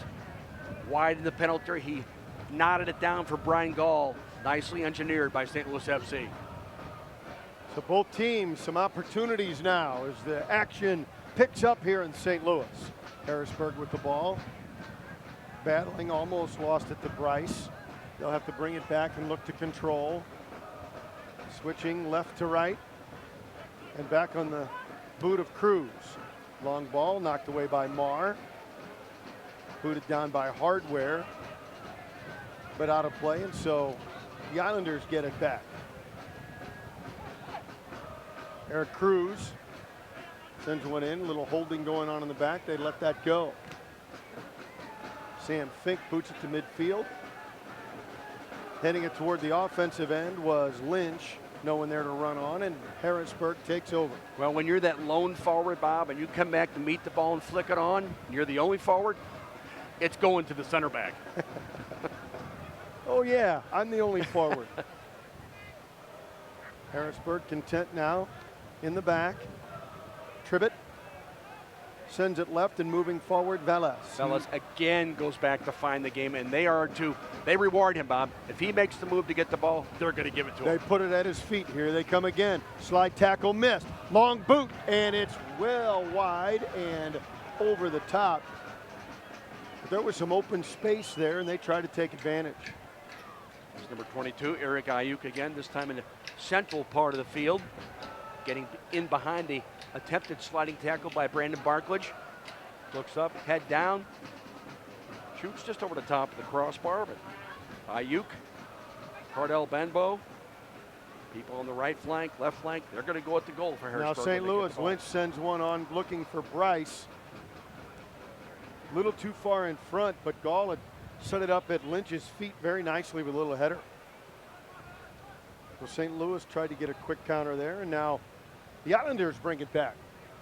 Wide in the penalty. He knotted it down for Brian Gall. Nicely engineered by St. Louis FC. So both teams, some opportunities now as the action picks up here in St. Louis. Harrisburg with the ball. Battling, almost lost it to Bryce. They'll have to bring it back and look to control. Switching left to right. And back on the boot of Cruz. Long ball knocked away by Marr. Booted down by Hardware. But out of play, and so the Islanders get it back. Eric Cruz sends one in, a little holding going on in the back. They let that go. Sam Fink boots it to midfield. Heading it toward the offensive end was Lynch. No one there to run on, and Harrisburg takes over. Well, when you're that lone forward, Bob, and you come back to meet the ball and flick it on, and you're the only forward, it's going to the center back. Oh yeah, I'm the only forward. Harrisburg content now in the back. Tribbett sends it left and moving forward, Velez. Velez again goes back to find the game, and they reward him, Bob. If he makes the move to get the ball, they're going to give it to him. They put it at his feet. Here they come again. Slide tackle missed. Long boot, and it's well wide and over the top. But there was some open space there, and they tried to take advantage. It's number 22, Eric Ayuk again, this time in the central part of the field. Getting in behind the attempted sliding tackle by Brandon Barklage. Looks up, head down. Shoots just over the top of the crossbar, but Ayuk, Cardell Benbow, people on the right flank, left flank, they're going to go at the goal for Harrisburg. Now St. Louis, Lynch sends one on looking for Bryce. A little too far in front, but Gall had set it up at Lynch's feet very nicely with a little header. So St. Louis tried to get a quick counter there, and now the Islanders bring it back.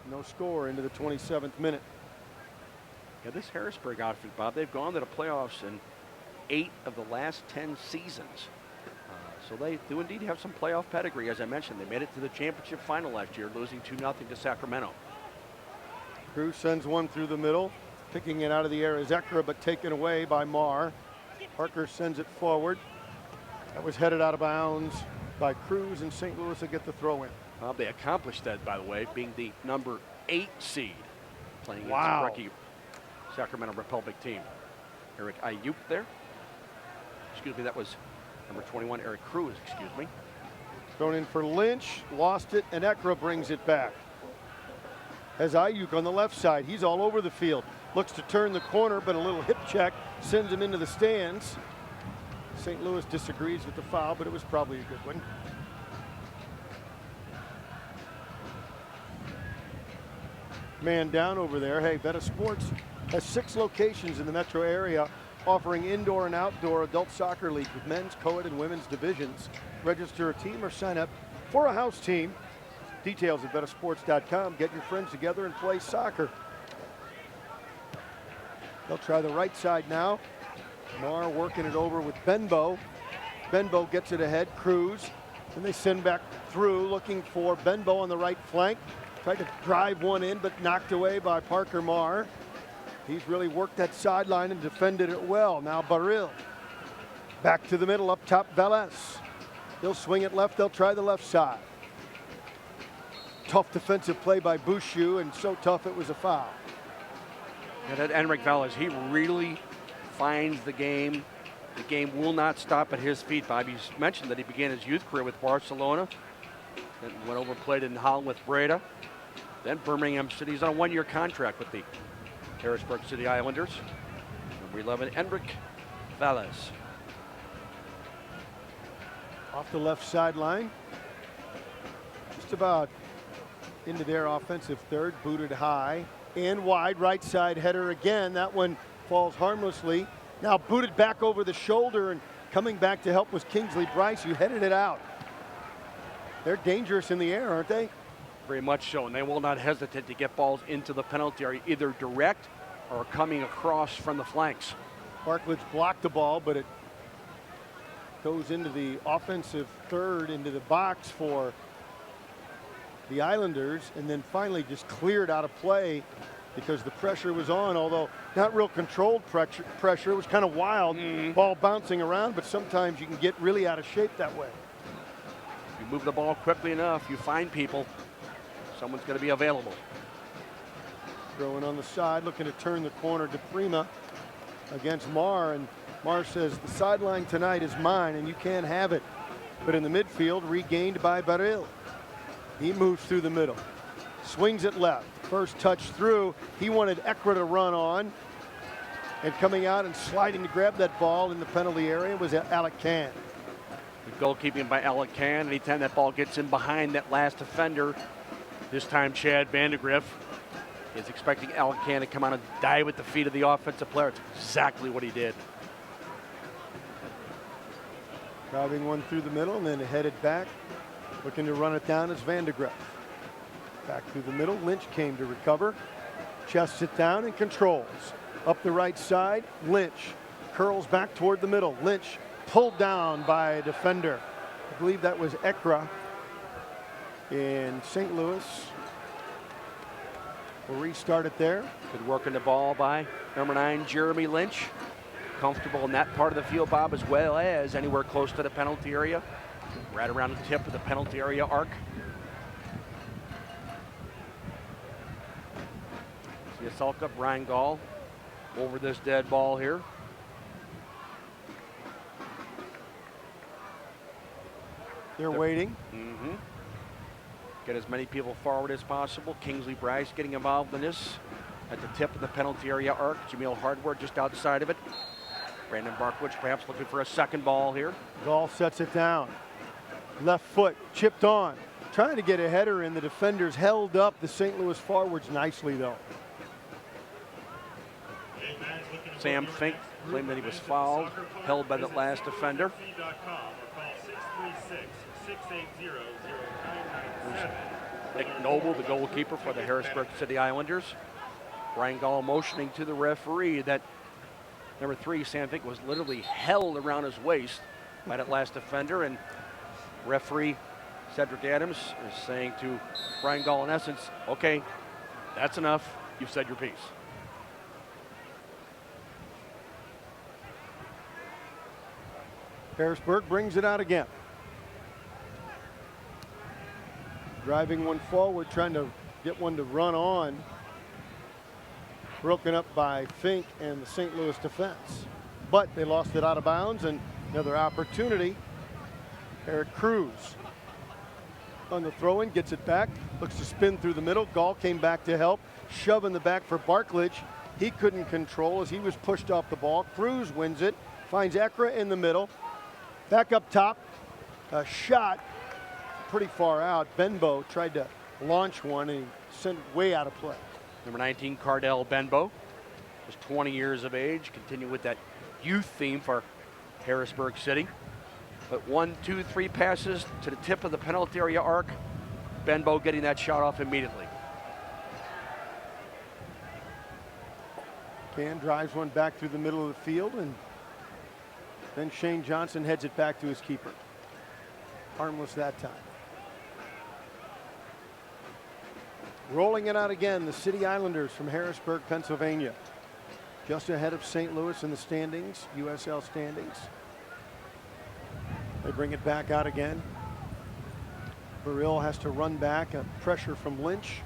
No score into the 27th minute. Yeah, this Harrisburg outfit, Bob, they've gone to the playoffs in 8 of the last 10 seasons. So they do indeed have some playoff pedigree. As I mentioned, they made it to the championship final last year, losing 2-0 to Sacramento. Cruz sends one through the middle. Picking it out of the air is Ekra, but taken away by Marr. Parker sends it forward. That was headed out of bounds by Cruz, and St. Louis will get the throw in. Well, they accomplished that, by the way, being the number 8 seed, playing against Wow. the rookie Sacramento Republic team. Eric Ayuk there. Excuse me, that was number 21, Eric Cruz, excuse me. Thrown in for Lynch, lost it, and Ekra brings it back. Has Ayuk on the left side. He's all over the field. Looks to turn the corner, but a little hip check sends him into the stands. St. Louis disagrees with the foul, but it was probably a good one. Man down over there. Hey, Beta Sports has 6 locations in the metro area offering indoor and outdoor adult soccer leagues with men's, co-ed, and women's divisions. Register a team or sign up for a house team. Details at betasports.com. Get your friends together and play soccer. They'll try the right side now. Marr working it over with Benbow. Benbow gets it ahead. Cruz. And they send back through looking for Benbow on the right flank. Tried to drive one in, but knocked away by Parker Marr. He's really worked that sideline and defended it well. Now Baril. Back to the middle, up top Velez. They'll swing it left. They'll try the left side. Tough defensive play by Bouchou, and so tough it was a foul. And that Enric Velez, he really finds the game. The game will not stop at his feet. Bobby's mentioned that he began his youth career with Barcelona. Then went over and played in Holland with Breda. Then Birmingham City. He's on a 1-year contract with the Harrisburg City Islanders. Number 11, Enric Velez. Off the left sideline. Just about into their offensive third, booted high and wide, right side header again. That one falls harmlessly Now booted back over the shoulder, and coming back to help was Kingsley Bryce, who headed it out. They're dangerous in the air, aren't they? Very much so, and they will not hesitate to get balls into the penalty area, either direct or coming across from the flanks. Barklage blocked the ball, but it goes into the offensive third, into the box for the Islanders, and then finally just cleared out of play because the pressure was on, although not real controlled pressure. It was kind of wild, ball bouncing around, but sometimes you can get really out of shape that way. You move the ball quickly enough, you find people, someone's going to be available. Throwing on the side, looking to turn the corner to Prima against Marr, and Marr says the sideline tonight is mine and you can't have it. But in the midfield, regained by Baril. He moves through the middle, swings it left. First touch through, he wanted Ekra to run on, and coming out and sliding to grab that ball in the penalty area was Alec Can. Good goalkeeping by Alec Can. Anytime that ball gets in behind that last defender, this time Chad Vandegrift is expecting Alec Can to come out and dive at the feet of the offensive player. It's exactly what he did. Driving one through the middle and then headed back, looking to run it down as Vandegrift. Back through the middle, Lynch came to recover, chests it down and controls. Up the right side, Lynch curls back toward the middle. Lynch pulled down by a defender. I believe that was Ekra in St. Louis. We'll restart it there. Good work in the ball by number 9, Jeremy Lynch. Comfortable in that part of the field, Bob, as well as anywhere close to the penalty area. Right around the tip of the penalty area arc. Yaselka, Brian Gall over this dead ball here. They're waiting. Get as many people forward as possible. Kingsley Bryce getting involved in this at the tip of the penalty area arc. Jameel Hardware just outside of it. Brandon Barklage perhaps looking for a second ball here. Gall sets it down. Left foot chipped on. Trying to get a header in. The defenders held up the St. Louis forwards nicely, though. Sam Fink claimed that he was fouled, held by the last defender. Nick Noble, the goalkeeper for the Harrisburg City Islanders. Brian Gall motioning to the referee that number 3, Sam Fink, was literally held around his waist by that last defender, and referee Cedric Adams is saying to Brian Gall, in essence, okay, that's enough, you've said your piece. Harrisburg brings it out again. Driving one forward, trying to get one to run on. Broken up by Fink and the St. Louis defense. But they lost it out of bounds, and another opportunity. Eric Cruz on the throw-in, gets it back, looks to spin through the middle. Gall came back to help, shove in the back for Barklage. He couldn't control as he was pushed off the ball. Cruz wins it, finds Ekra in the middle. Back up top, a shot pretty far out. Benbow tried to launch one and he sent it way out of play. Number 19, Cardell Benbow, just 20 years of age. Continue with that youth theme for Harrisburg City. But 1, 2, 3 passes to the tip of the penalty area arc. Benbow getting that shot off immediately. Can drives one back through the middle of the field, and then Shane Johnson heads it back to his keeper. Harmless that time. Rolling it out again, the City Islanders from Harrisburg, Pennsylvania. Just ahead of St. Louis in the standings, USL standings. They bring it back out again. Baril has to run back, a pressure from Lynch,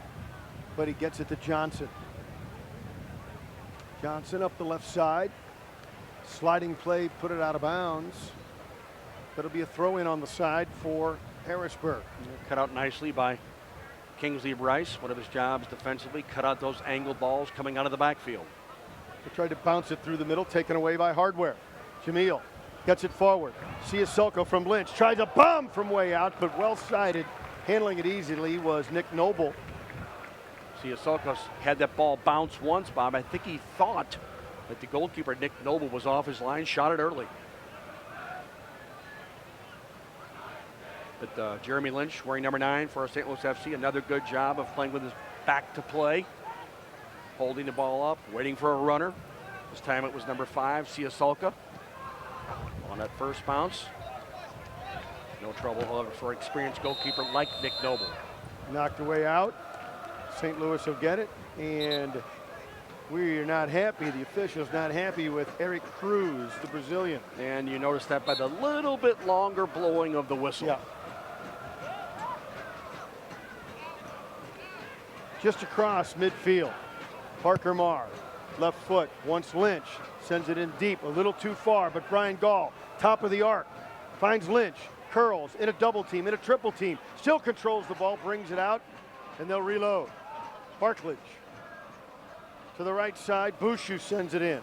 but he gets it to Johnson. Johnson up the left side. Sliding play, put it out of bounds. That'll be a throw in on the side for Harrisburg. Cut out nicely by Kingsley Bryce. One of his jobs defensively, cut out those angled balls coming out of the backfield. They tried to bounce it through the middle, taken away by Hardware. Jameel gets it forward. Siaselko from Lynch, tries a bomb from way out, but well-sided. Handling it easily was Nick Noble. Siaselko had that ball bounce once, Bob. I think he thought But the goalkeeper, Nick Noble, was off his line, shot it early. But Jeremy Lynch, wearing number 9 for St. Louis FC, another good job of playing with his back to play. Holding the ball up, waiting for a runner. This time it was number 5, Siasolka, on that first bounce. No trouble, however, for an experienced goalkeeper like Nick Noble. Knocked away out. St. Louis will get it, and we are not happy. The official's not happy with Eric Cruz, the Brazilian. And you notice that by the little bit longer blowing of the whistle. Yeah. Just across midfield, Parker Marr, left foot, wants Lynch, sends it in deep, a little too far, but Brian Gall, top of the arc, finds Lynch, curls, in a double team, in a triple team, still controls the ball, brings it out, and they'll reload. Barklage to the right side, Bouchou sends it in.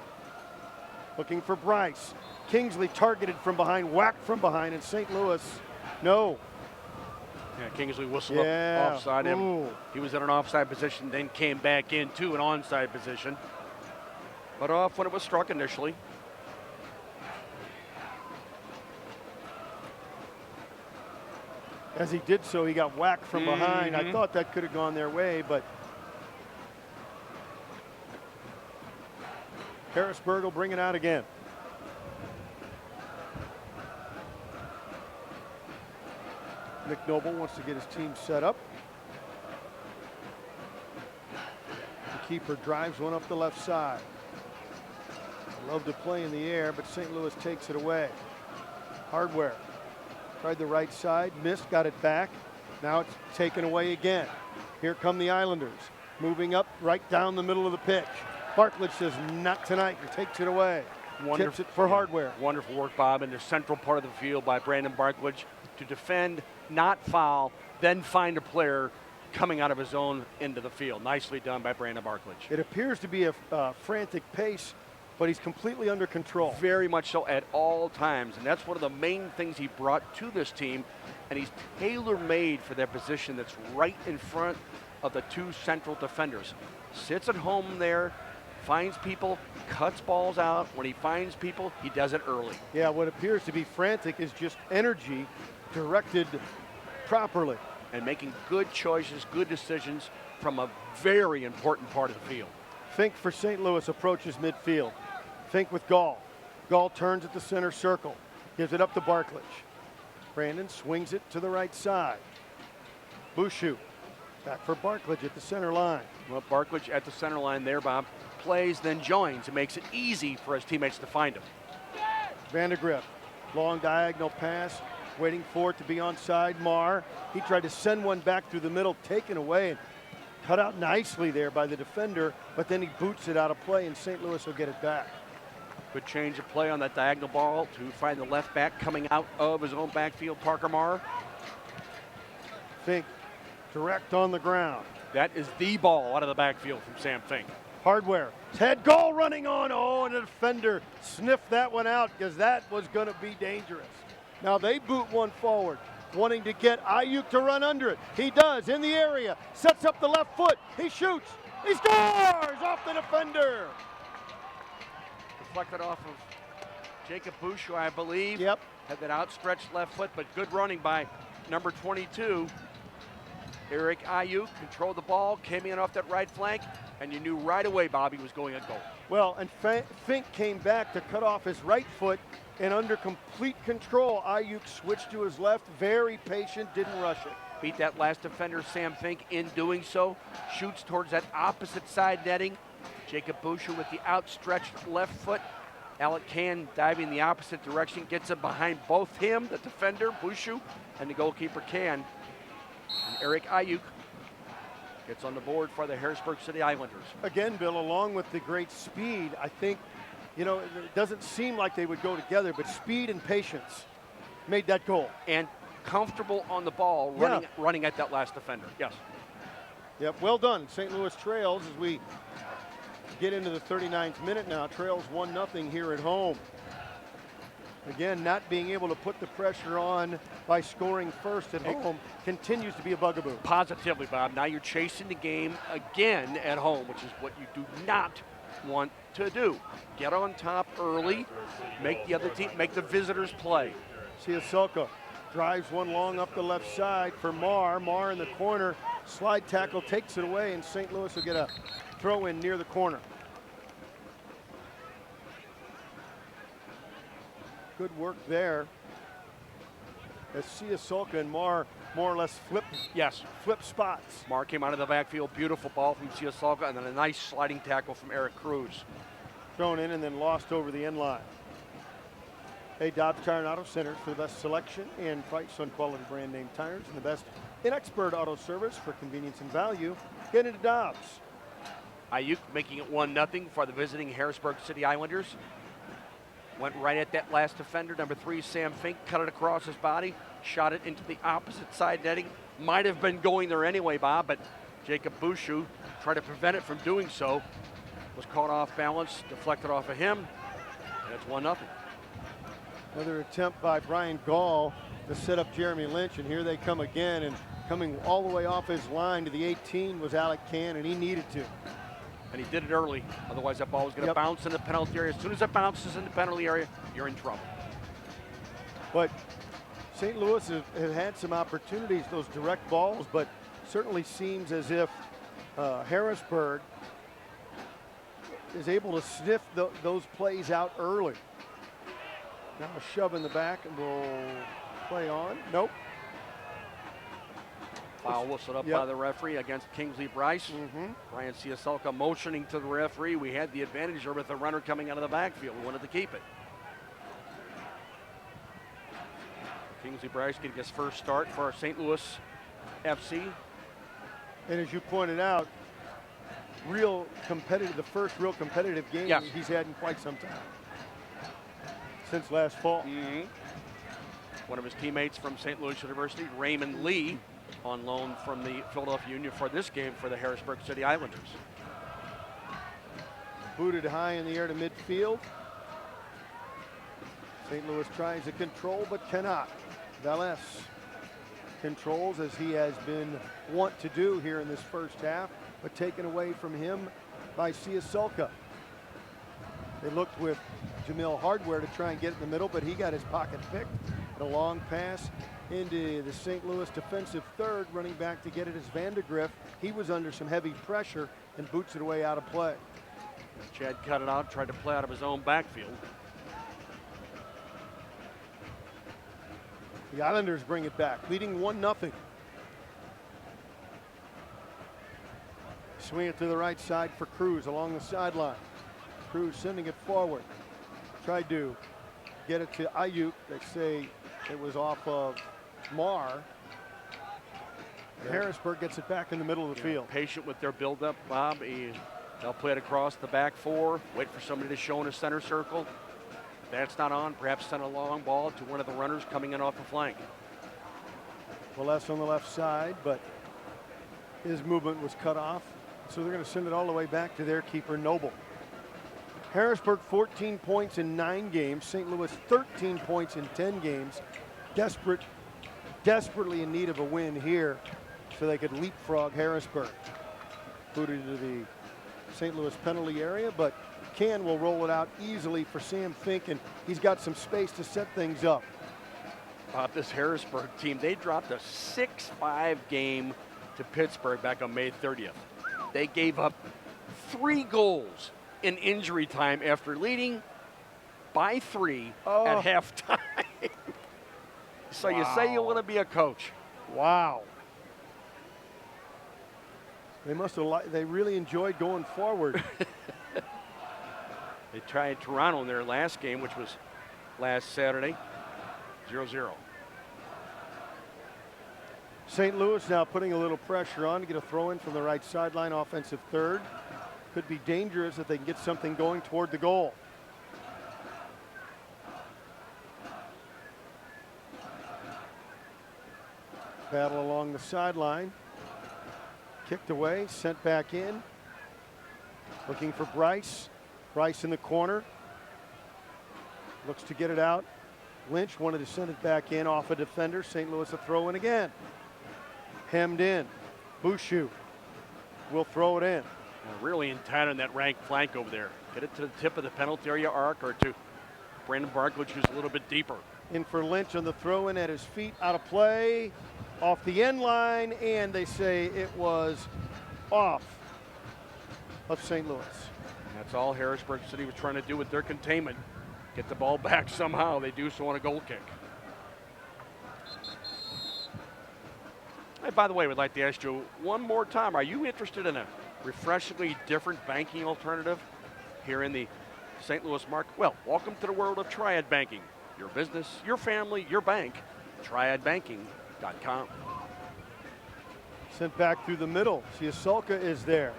Looking for Bryce. Kingsley targeted from behind, whacked from behind, and St. Louis, no. Yeah, Kingsley whistled up offside him. Ooh. He was in an offside position, then came back into an onside position. But off when it was struck initially. As he did so, he got whacked from behind. I thought that could have gone their way, but Harrisburg will bring it out again. Nick Noble wants to get his team set up. The keeper drives one up the left side. Love to play in the air, but St. Louis takes it away. Hardware tried the right side, missed, got it back. Now it's taken away again. Here come the Islanders, moving up right down the middle of the pitch. Barklage says, not tonight, and takes it away. Tips it for Hardware. Wonderful work, Bob, in the central part of the field by Brandon Barklage to defend, not foul, then find a player coming out of his own into the field. Nicely done by Brandon Barklage. It appears to be a frantic pace, but he's completely under control. Very much so at all times, and that's one of the main things he brought to this team, and he's tailor-made for that position that's right in front of the two central defenders. Sits at home there, finds people, cuts balls out. When he finds people, he does it early. Yeah, what appears to be frantic is just energy directed properly. And making good choices, good decisions from a very important part of the field. Fink for St. Louis approaches midfield. Fink with Gall. Gall turns at the center circle. Gives it up to Barklage. Brandon swings it to the right side. Bouchou back for Barklage at the center line. Well, Barklage at the center line there, Bob. Plays, then joins. It makes it easy for his teammates to find him. Vandergrift, long diagonal pass, waiting for it to be onside. Marr, he tried to send one back through the middle, taken away, and cut out nicely there by the defender, but then he boots it out of play, and St. Louis will get it back. Good change of play on that diagonal ball to find the left back coming out of his own backfield, Parker Marr. Fink, direct on the ground. That is the ball out of the backfield from Sam Fink. Hardware, Ted Gall running on. Oh, and the defender sniffed that one out because that was going to be dangerous. Now they boot one forward, wanting to get Ayuk to run under it. He does in the area, sets up the left foot. He shoots. He scores off the defender. Deflected off of Jacob Bouchou, I believe. Yep. Had that outstretched left foot, but good running by number 22. Eric Ayuk controlled the ball, came in off that right flank, and you knew right away Bobby was going at goal. Well, and Fink came back to cut off his right foot, and under complete control, Ayuk switched to his left, very patient, didn't rush it. Beat that last defender, Sam Fink, in doing so. Shoots towards that opposite side netting. Jacob Bouchou with the outstretched left foot. Alec Can diving the opposite direction, gets it behind both him, the defender, Bouchou, and the goalkeeper Can. And Eric Ayuk gets on the board for the Harrisburg City Islanders. Again, Bill, along with the great speed, I think, you know, it doesn't seem like they would go together, but speed and patience made that goal. And comfortable on the ball, running at that last defender. Yes. Yep, well done. St. Louis trails as we get into the 39th minute now. Trails 1-0 here at home. Again, not being able to put the pressure on by scoring first at home continues to be a bugaboo. Positively, Bob. Now you're chasing the game again at home, which is what you do not want to do. Get on top early, make the other team, make the visitors play. Siasoka drives one long up the left side for Marr. Marr in the corner, slide tackle takes it away, and St. Louis will get a throw in near the corner. Good work there. As Siasoka and Marr more or less flip spots. Marr came out of the backfield, beautiful ball from Siasoka, and then a nice sliding tackle from Eric Cruz. Thrown in and then lost over the end line. Hey, Dobbs Tire and Auto Center for the best selection and price on quality brand name tires and the best in expert auto service for convenience and value. Get into Dobbs. Ayuk making it 1-0 for the visiting Harrisburg City Islanders. Went right at that last defender, number 3, Sam Fink, cut it across his body, shot it into the opposite side netting. Might have been going there anyway, Bob, but Jacob Bouchou tried to prevent it from doing so. Was caught off balance, deflected off of him, and it's 1-0. Another attempt by Brian Gall to set up Jeremy Lynch, and here they come again, and coming all the way off his line to the 18 was Alec Can, and he needed to. And he did it early, otherwise that ball was going to bounce in the penalty area. As soon as it bounces in the penalty area, you're in trouble. But St. Louis have had some opportunities, those direct balls, but certainly seems as if Harrisburg is able to sniff those plays out early. Now a shove in the back and we'll play on. Nope. Foul whistled up by the referee against Kingsley Bryce. Brian Siasoka motioning to the referee. We had the advantage there with the runner coming out of the backfield. We wanted to keep it. Kingsley Bryce getting his first start for St. Louis FC. And as you pointed out, real competitive, the first real competitive game he's had in quite some time. Since last fall. One of his teammates from St. Louis University, Raymond Lee, on loan from the Philadelphia Union for this game for the Harrisburg City Islanders. Booted high in the air to midfield. St. Louis tries to control but cannot. Valles controls as he has been wont to do here in this first half, but taken away from him by Siasoka. They looked with Jamil Hardware to try and get it in the middle, but he got his pocket picked. And a long pass into the St. Louis defensive third, running back to get it as Vandergriff. He was under some heavy pressure and boots it away out of play. Chad cut it out, tried to play out of his own backfield. The Islanders bring it back, leading 1-0. Swing it to the right side for Cruz along the sideline. Cruz sending it forward. Tried to get it to Ayuk. They say it was off of Marr. Harrisburg gets it back in the middle of the field. Patient with their buildup, Bob. They'll play it across the back 4, wait for somebody to show in a center circle. If that's not on, perhaps send a long ball to one of the runners coming in off the flank. Well, that's on the left side, but his movement was cut off. So they're going to send it all the way back to their keeper, Noble. Harrisburg 14 points in 9 games. St. Louis 13 points in 10 games. Desperately in need of a win here so they could leapfrog Harrisburg. Booted into the St. Louis penalty area, but Can will roll it out easily for Sam Fink, and he's got some space to set things up. This Harrisburg team, they dropped a 6-5 game to Pittsburgh back on May 30th. They gave up 3 goals in injury time after leading by 3 at halftime. So you say you want to be a coach. Wow. They must have they really enjoyed going forward. They tried Toronto in their last game, which was last Saturday, 0-0. St. Louis now putting a little pressure on to get a throw in from the right sideline, offensive third. Could be dangerous if they can get something going toward the goal. Battle along the sideline. Kicked away, sent back in. Looking for Bryce. Bryce in the corner. Looks to get it out. Lynch wanted to send it back in off a defender. St. Louis a throw in again. Hemmed in. Bouchou will throw it in. Really intent on that ranked flank over there. Get it to the tip of the penalty area arc or to Brandon Barklage, who's a little bit deeper. In for Lynch on the throw-in at his feet, out of play, off the end line, and they say it was off of St. Louis. And that's all Harrisburg City was trying to do with their containment. Get the ball back somehow. They do so on a goal kick. Hey, by the way, we'd like to ask you one more time, are you interested in a refreshingly different banking alternative here in the St. Louis market? Well, welcome to the world of Triad Banking. Your business, your family, your bank. TriadBanking.com. Sent back through the middle. Ciasolka is there.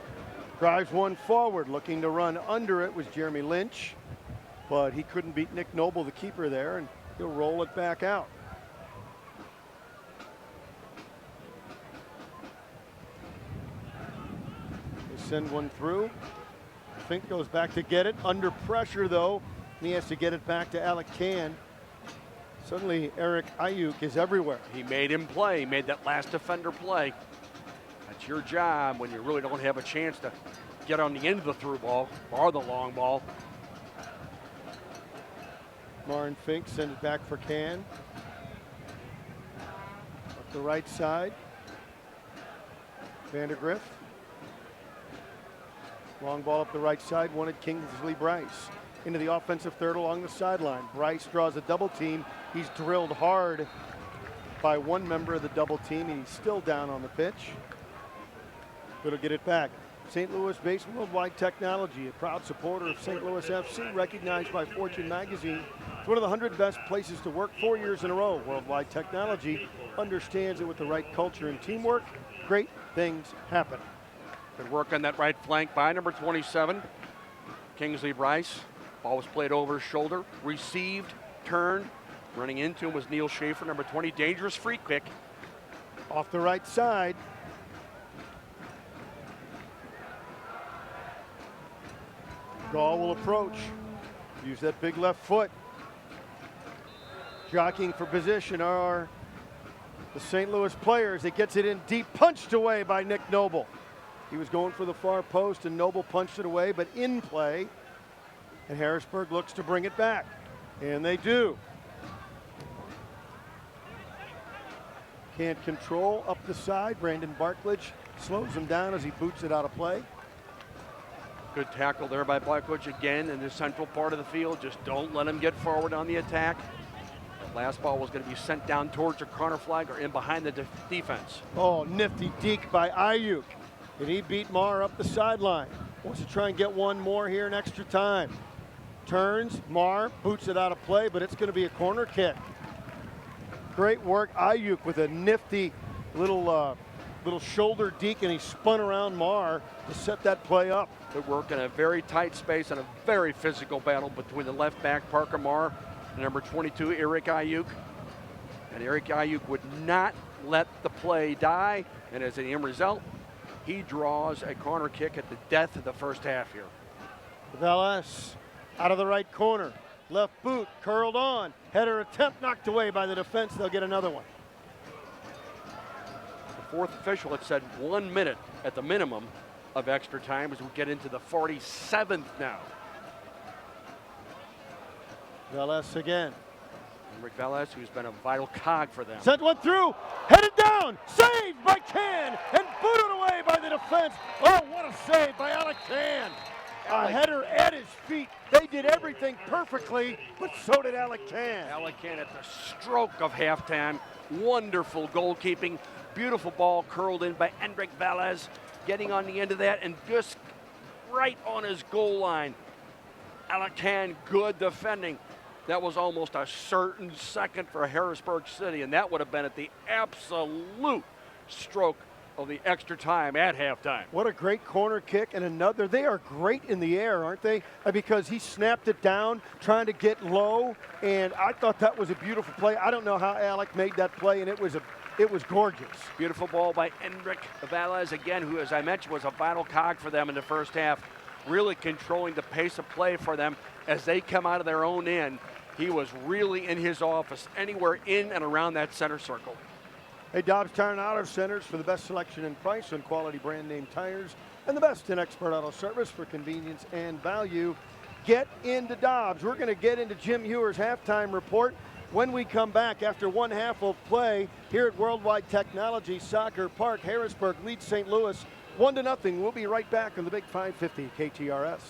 Drives one forward. Looking to run under it was Jeremy Lynch. But he couldn't beat Nick Noble, the keeper there, and he'll roll it back out. They send one through. Fink goes back to get it. Under pressure, though. And he has to get it back to Alec Can. Suddenly, Eric Ayuk is everywhere. He made him play. He made that last defender play. That's your job when you really don't have a chance to get on the end of the through ball or the long ball. Martin Fink sends it back for Can. Up the right side. Vandergriff. Long ball up the right side, wanted Kingsley Bryce. Into the offensive third along the sideline. Bryce draws a double team. He's drilled hard by one member of the double team, and he's still down on the pitch. But he'll get it back. St. Louis-based Worldwide Technology, a proud supporter of St. Louis FC, recognized by Fortune magazine. It's one of the 100 best places to work 4 years in a row. Worldwide Technology understands that with the right culture and teamwork, great things happen. Good work on that right flank by number 27, Kingsley Bryce. Ball was played over his shoulder, received, turned. Running into him was Neil Schaefer, number 20. Dangerous free kick. Off the right side. Gall will approach. Use that big left foot. Jockeying for position are the St. Louis players. It gets it in deep, punched away by Nick Noble. He was going for the far post, and Noble punched it away, but in play. And Harrisburg looks to bring it back. And they do. Can't control up the side. Brandon Barklage slows him down as he boots it out of play. Good tackle there by Barklage again in the central part of the field. Just don't let him get forward on the attack. The last ball was going to be sent down towards the corner flag or in behind the defense. Oh, nifty deke by Ayuk. And he beat Marr up the sideline. Wants to try and get one more here in extra time. Turns, Marr boots it out of play, but it's going to be a corner kick. Great work, Ayuk with a nifty little shoulder deke, and he spun around Marr to set that play up. Good work in a very tight space and a very physical battle between the left back, Parker Marr, and number 22, Eric Ayuk. And Eric Ayuk would not let the play die, and as an end result, he draws a corner kick at the death of the first half here. Valles out of the right corner. Left boot curled on. Header attempt knocked away by the defense. They'll get another one. The fourth official had said 1 minute at the minimum of extra time as we get into the 47th now. Valles again. Rick Valles, who's been a vital cog for them. Sent one through, headed down, saved by Can, and booted away by the defense. Oh, what a save by Alec Can. A header at his feet. They did everything perfectly, but so did Alec Can. Alec Can at the stroke of halftime. Wonderful goalkeeping. Beautiful ball curled in by Enric Valles, getting on the end of that and just right on his goal line. Alec Can, good defending. That was almost a certain second for Harrisburg City, and that would have been at the absolute stroke of the extra time at halftime. What a great corner kick and another. They are great in the air, aren't they? Because he snapped it down, trying to get low, and I thought that was a beautiful play. I don't know how Alec made that play, and it was gorgeous. Beautiful ball by Enric Valles, again, who, as I mentioned, was a vital cog for them in the first half, really controlling the pace of play for them as they come out of their own end. He was really in his office, anywhere in and around that center circle. Hey, Dobbs Tire and Auto Centers for the best selection and price on quality brand name tires and the best in expert auto service for convenience and value. Get into Dobbs. We're going to get into Jim Hewer's halftime report when we come back after one half of play here at Worldwide Technology Soccer Park. Harrisburg leads St. Louis 1-0. We'll be right back on the Big 550 KTRS.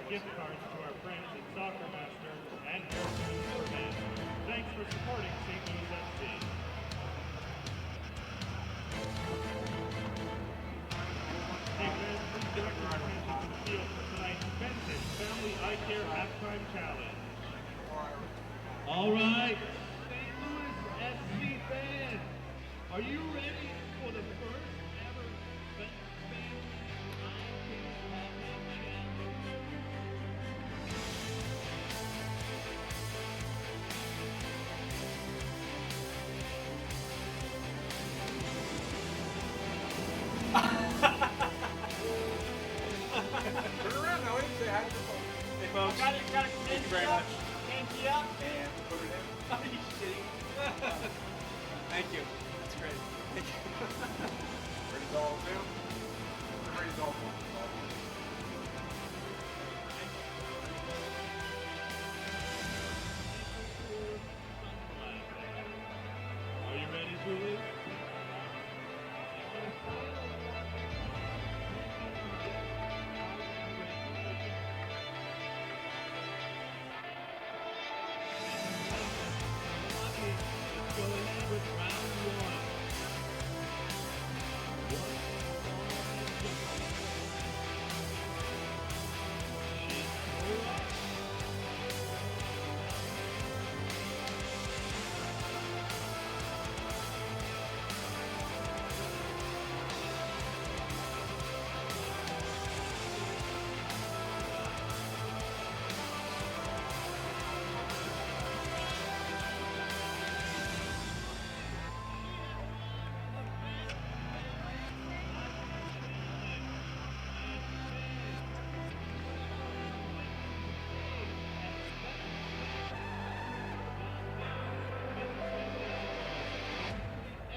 Gift cards to our friends at Soccer Master and Harrisburg Fans. Thanks for supporting St. Louis FC. Hey fans, please direct your attention to the field for tonight's Benson Family Eye Care Halftime Challenge. All right, St. Louis FC fans, are you ready for the first ever Benson Family Eye Care Halftime Challenge? Turn around now, say hi to the folks. Hey folks. Got it, Thank you very much. Hanky up. And put it in. Are you kidding? Thank you. That's great. Thank you. Ready to all do? We're ready to all do. Are you ready, Julie? Let's go ahead with round one.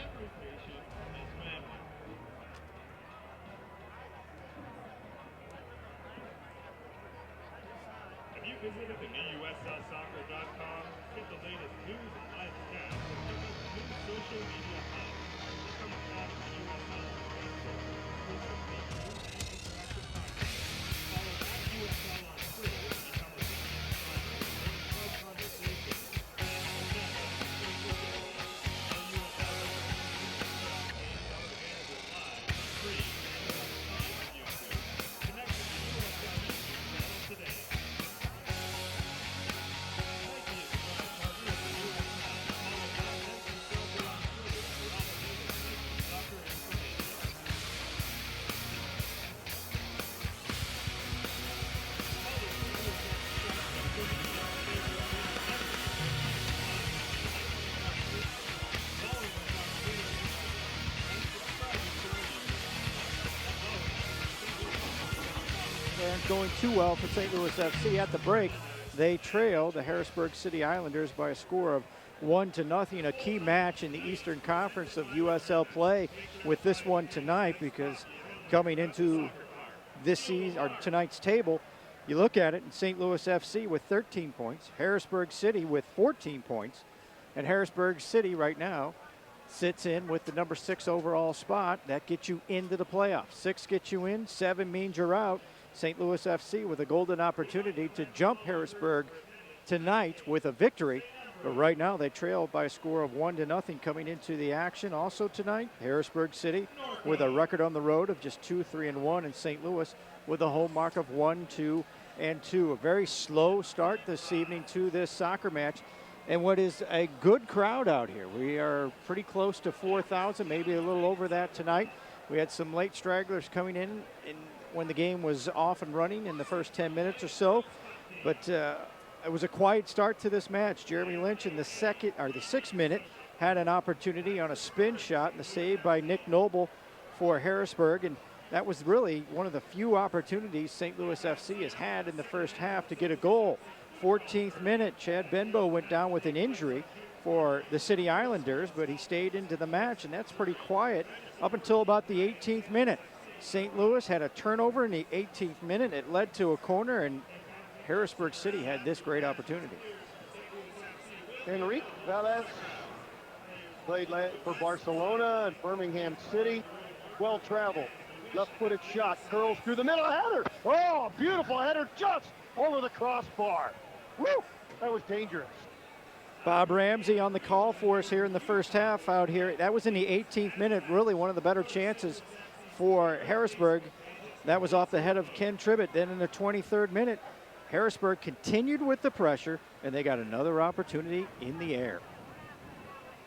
Every patient is family. Have you visited the newuslsoccer.com? Get the latest news and live stats from the new social media hub. Become a part of the USL Facebook, exclusive features, and interactive content. Follow @USL on Twitter to become a big subscriber with club conversations. And going too well for St. Louis FC at the break. They trail the Harrisburg City Islanders by a score of 1-0. A key match in the Eastern Conference of USL play with this one tonight, because coming into this season or tonight's table, you look at it, and St. Louis FC with 13 points, Harrisburg City with 14 points, and Harrisburg City right now sits in with the number 6 overall spot. That gets you into the playoffs. 6 gets you in, 7 means you're out. St. Louis FC with a golden opportunity to jump Harrisburg tonight with a victory. But right now they trail by a score of 1-0 coming into the action. Also tonight, Harrisburg City with a record on the road of just 2-3-1, and St. Louis with a home mark of 1-2-2. A very slow start this evening to this soccer match, and what is a good crowd out here. We are pretty close to 4,000, maybe a little over that tonight. We had some late stragglers coming in when the game was off and running in the first 10 minutes or so. But it was a quiet start to this match. Jeremy Lynch in the 6th minute had an opportunity on a spin shot and the save by Nick Noble for Harrisburg. And that was really one of the few opportunities St. Louis FC has had in the first half to get a goal. 14th minute, Chad Benbow went down with an injury for the City Islanders, but he stayed into the match, and that's pretty quiet up until about the 18th minute. St. Louis had a turnover in the 18th minute. It led to a corner, and Harrisburg City had this great opportunity. Enrique Velez played for Barcelona and Birmingham City. Well traveled. Left-footed shot, curls through the middle, header. Oh, beautiful header just over the crossbar. Woo, that was dangerous. Bob Ramsey on the call for us here in the first half out here. That was in the 18th minute, really one of the better chances for Harrisburg. That was off the head of Ken Tribbett. Then in the 23rd minute, Harrisburg continued with the pressure, and they got another opportunity in the air.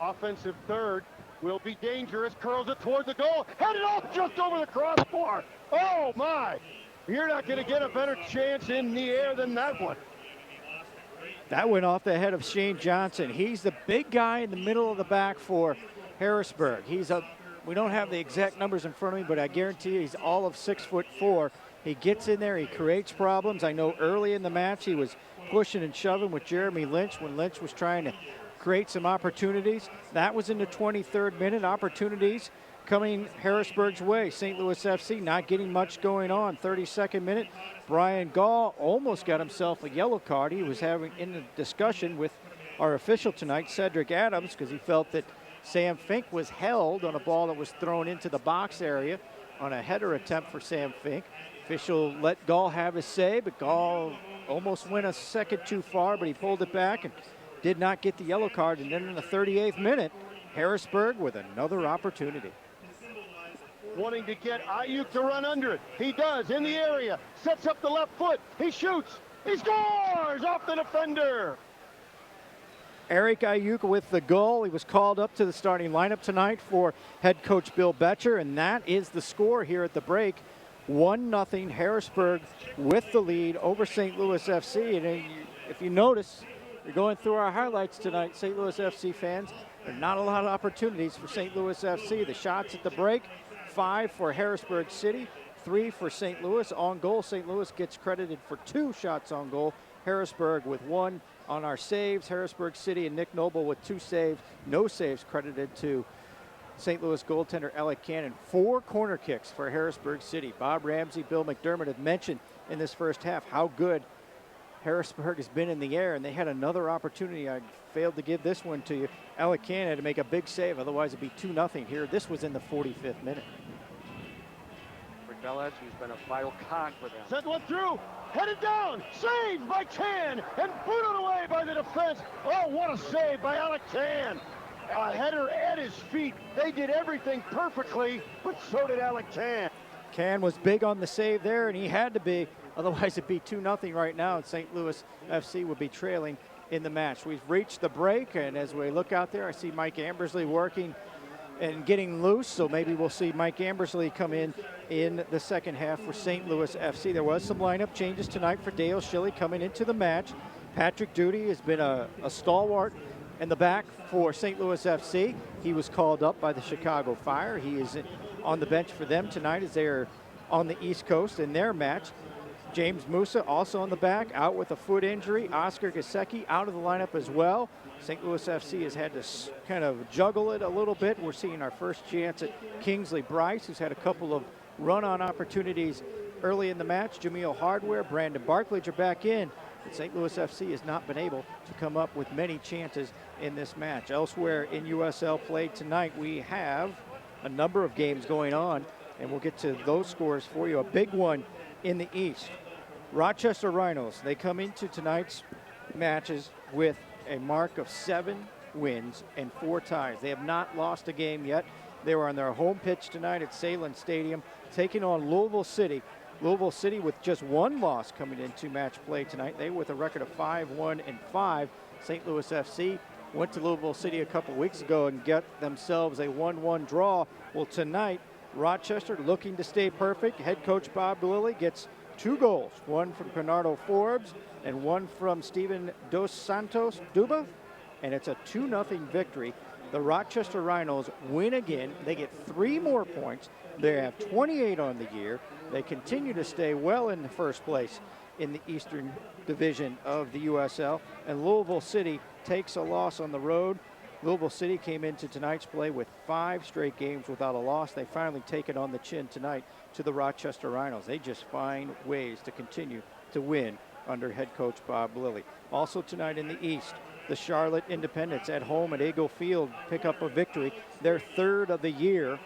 Offensive third will be dangerous, curls it toward the goal, headed off just over the crossbar. Oh my, you're not going to get a better chance in the air than that one. That went off the head of Shane Johnson. He's the big guy in the middle of the back for Harrisburg. We don't have the exact numbers in front of me, but I guarantee you he's all of 6'4". He gets in there, he creates problems. I know early in the match he was pushing and shoving with Jeremy Lynch when Lynch was trying to create some opportunities. That was in the 23rd minute. Opportunities coming Harrisburg's way. St. Louis FC not getting much going on. 32nd minute, Brian Gall almost got himself a yellow card. He was having in a discussion with our official tonight, Cedric Adams, because he felt that Sam Fink was held on a ball that was thrown into the box area on a header attempt for Sam Fink. Official let Gall have his say, but Gall almost went a second too far, but he pulled it back and did not get the yellow card. And then in the 38th minute, Harrisburg with another opportunity. Wanting to get Ayuk to run under it. He does in the area. Sets up the left foot. He shoots. He scores off the defender. Eric Ayuk with the goal. He was called up to the starting lineup tonight for head coach Bill Betcher, and that is the score here at the break. 1-0 Harrisburg with the lead over St. Louis FC. And if you notice, you're going through our highlights tonight, St. Louis FC fans. There are not a lot of opportunities for St. Louis FC. The shots at the break, 5 for Harrisburg City, 3 for St. Louis. On goal, St. Louis gets credited for 2 shots on goal. Harrisburg with 1 on our saves. Harrisburg City and Nick Noble with 2 saves. No saves credited to St. Louis goaltender Alec Cannon. 4 corner kicks for Harrisburg City. Bob Ramsey, Bill McDermott have mentioned in this first half how good Harrisburg has been in the air, and they had another opportunity. I failed to give this one to you. Alec Cannon had to make a big save, otherwise it'd be 2-0 here. This was in the 45th minute. Rick Velez, who's been a vital cog for them. Sent one through, headed down, saved by Can, and booted away by the defense. Oh, what a save by Alec Can. A header at his feet. They did everything perfectly, but so did Alec Can. Can was big on the save there, and he had to be. Otherwise, it'd be 2-0 right now, and St. Louis FC would be trailing in the match. We've reached the break, and as we look out there, I see Mike Ambersley working and getting loose, so maybe we'll see Mike Ambersley come in the second half for St. Louis FC. There was some lineup changes tonight for Dale Schilly coming into the match. Patrick Duty has been a stalwart in the back for St. Louis FC. He was called up by the Chicago Fire. He is on the bench for them tonight as they are on the East Coast in their match. James Musa also on the back, out with a foot injury. Oscar Gasecki out of the lineup as well. St. Louis FC has had to kind of juggle it a little bit. We're seeing our first chance at Kingsley Bryce, who's had a couple of run-on opportunities early in the match. Jameel Hardware, Brandon Barklage are back in. But St. Louis FC has not been able to come up with many chances in this match. Elsewhere in USL play tonight, we have a number of games going on, and we'll get to those scores for you. A big one in the East. Rochester Rhinos, they come into tonight's matches with a mark of 7 wins and 4 ties. They have not lost a game yet. They were on their home pitch tonight at Salem Stadium, taking on Louisville City. Louisville City with just 1 loss coming into match play tonight. They with a record of 5-1-5. St. Louis FC went to Louisville City a couple weeks ago and got themselves a 1-1 draw. Well, tonight, Rochester looking to stay perfect. Head coach Bob Lilly gets 2 goals, one from Bernardo Forbes and one from Steven Dos Santos Duba, and it's a 2-0 victory. The Rochester Rhinos win again. They get 3 more points. They have 28 on the year. They continue to stay well in the first place in the Eastern Division of the USL, and Louisville City takes a loss on the road. Louisville City came into tonight's play with 5 straight games without a loss. They finally take it on the chin tonight to the Rochester Rhinos. They just find ways to continue to win under head coach Bob Lilly. Also tonight in the East, the Charlotte Independents at home at Eagle Field pick up a victory, their 3rd of the year,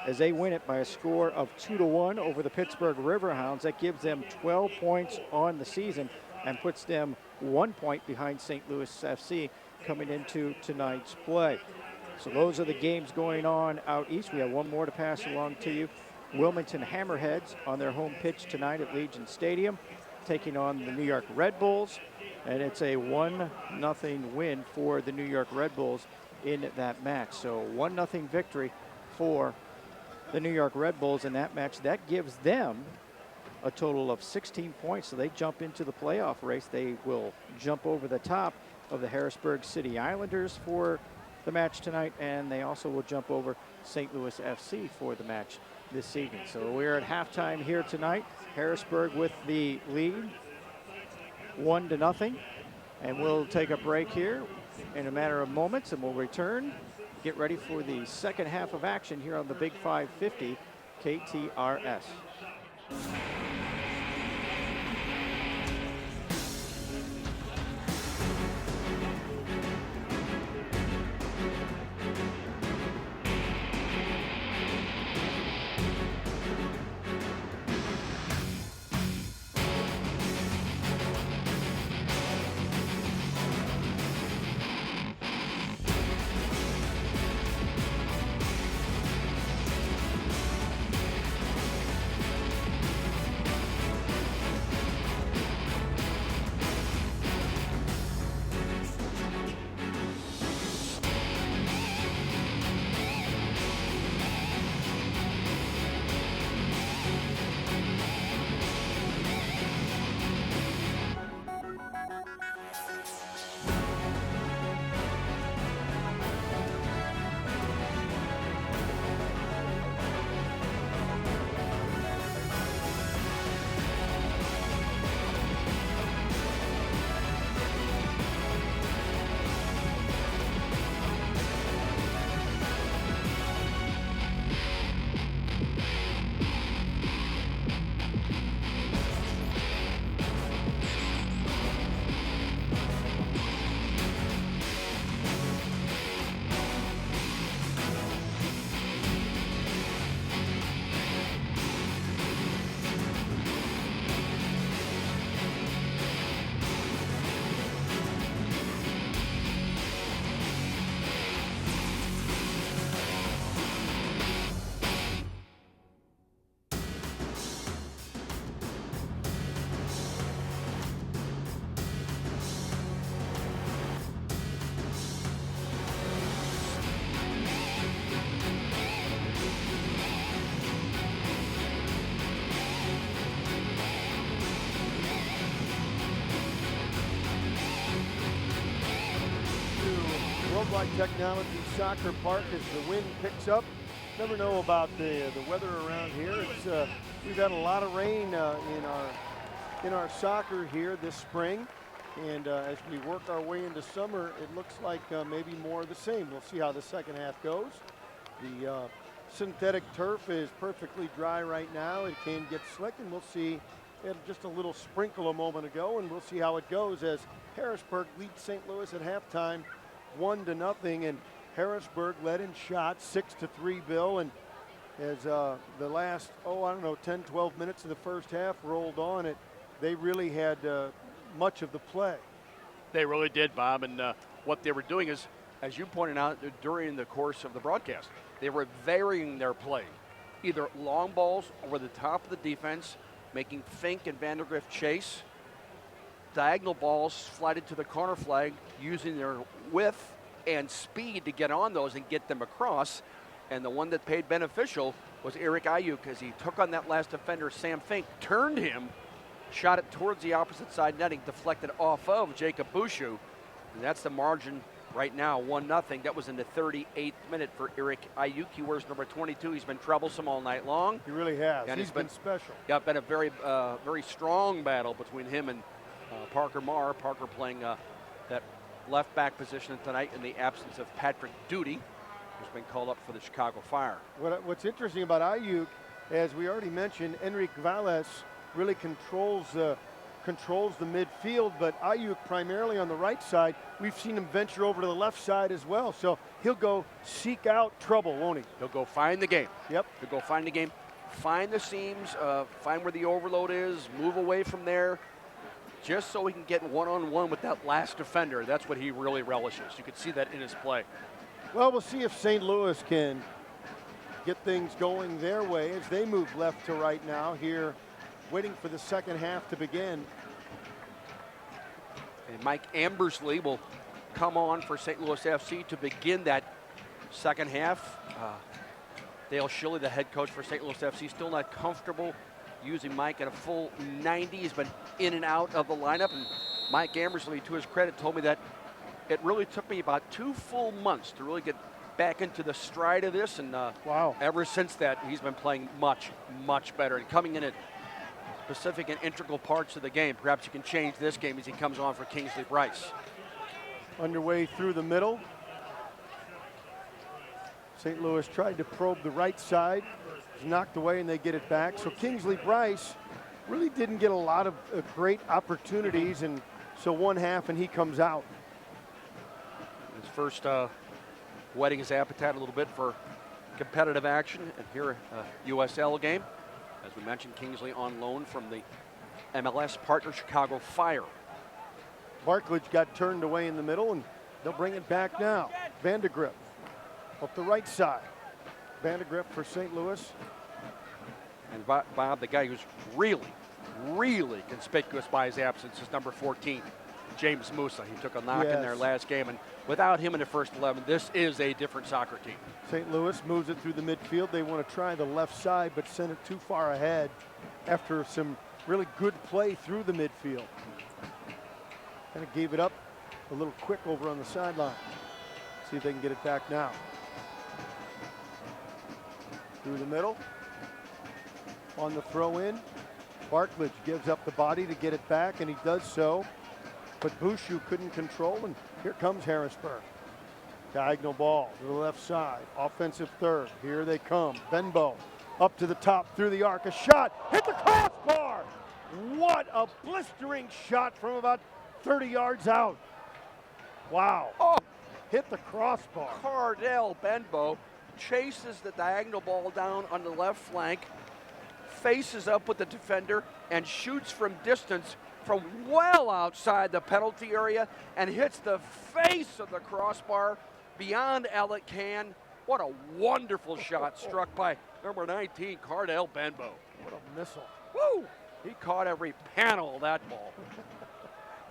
as they win it by a score of 2-1 over the Pittsburgh Riverhounds. That gives them 12 points on the season and puts them 1 point behind St. Louis FC coming into tonight's play. So those are the games going on out east. We have one more to pass along to you. Wilmington Hammerheads on their home pitch tonight at Legion Stadium, taking on the New York Red Bulls, and it's a 1-0 win for the New York Red Bulls in that match. So 1-0 victory for the New York Red Bulls in that match. That gives them a total of 16 points, so they jump into the playoff race. They will jump over the top of the Harrisburg City Islanders for the match tonight, and they also will jump over St. Louis FC for the match this evening. So we're at halftime here tonight. Harrisburg with the lead, 1-0, and we'll take a break here in a matter of moments, and we'll return. Get ready for the second half of action here on the Big 550 KTRS. Worldwide Technology Soccer Park as the wind picks up. Never know about the weather around here. It's we've had a lot of rain in our soccer here this spring, and as we work our way into summer, it looks like maybe more of the same. We'll see how the second half goes. The synthetic turf is perfectly dry right now. It can get slick, and we'll see. We had just a little sprinkle a moment ago, and we'll see how it goes as Harrisburg leads St. Louis at halftime 1-0, and Harrisburg led in shots 6-3, Bill, and as the last 10-12 minutes of the first half rolled on, they really had much of the play. They really did, Bob, and what they were doing is, as you pointed out during the course of the broadcast, they were varying their play, either long balls over the top of the defense, making Fink and Vandergrift chase, diagonal balls slided to the corner flag, using their width and speed to get on those and get them across. And the one that paid beneficial was Eric Ayuk, as he took on that last defender, Sam Fink, turned him shot it towards the opposite side netting, deflected off of Jacob Bushu. And that's the margin right now, 1-0. That was in the 38th minute for Eric Ayuk. He wears number 22. He's been troublesome all night long. He really has. And He's been special. Yeah, been a very, very strong battle between him and Parker Marr. Parker playing that left back position tonight in the absence of Patrick Duty, who's been called up for the Chicago Fire. What's interesting about Ayuk, as we already mentioned, Enrique Valles really controls the midfield, but Ayuk primarily on the right side. We've seen him venture over to the left side as well, so he'll go seek out trouble, won't he? He'll go find the game. Yep. He'll go find the game, find the seams, find where the overload is, move away from there, just so he can get one-on-one with that last defender. That's what he really relishes. You can see that in his play. Well, we'll see if St. Louis can get things going their way as they move left to right now here, waiting for the second half to begin. And Mike Ambersley will come on for St. Louis FC to begin that second half. Dale Schilly, the head coach for St. Louis FC, still not comfortable using Mike at a full 90. He's been in and out of the lineup, and Mike Ambersley, to his credit, told me that it really took me about 2 full months to really get back into the stride of this, and wow, ever since that, he's been playing much, much better and coming in at specific and integral parts of the game. Perhaps he can change this game as he comes on for Kingsley Bryce. Underway through the middle. St. Louis tried to probe the right side. It's knocked away and they get it back. So Kingsley Bryce really didn't get a lot of great opportunities, and so one half and he comes out. His first whetting his appetite a little bit for competitive action, and here a USL game. As we mentioned, Kingsley on loan from the MLS partner Chicago Fire. Barklage got turned away in the middle, and they'll bring it back now. Vandergrip up the right side. Vandergrip for St. Louis. And Bob, the guy who's really, really conspicuous by his absence is number 14, James Musa. He took a knock in their last game, and without him in the first 11, this is a different soccer team. St. Louis moves it through the midfield. They want to try the left side, but sent it too far ahead after some really good play through the midfield. Kind of gave it up a little quick over on the sideline. See if they can get it back now. Through the middle. On the throw in. Barklage gives up the body to get it back, and he does so. But Bushu couldn't control, and here comes Harrisburg. Diagonal ball to the left side. Offensive third. Here they come. Benbow up to the top through the arc. A shot. Hit the crossbar. What a blistering shot from about 30 yards out. Wow. Oh, hit the crossbar. Cardell Benbow chases the diagonal ball down on the left flank, faces up with the defender, and shoots from distance from well outside the penalty area and hits the face of the crossbar beyond Alec Can. What a wonderful shot struck by number 19, Cardell Benbow. What a missile. Woo! He caught every panel of that ball.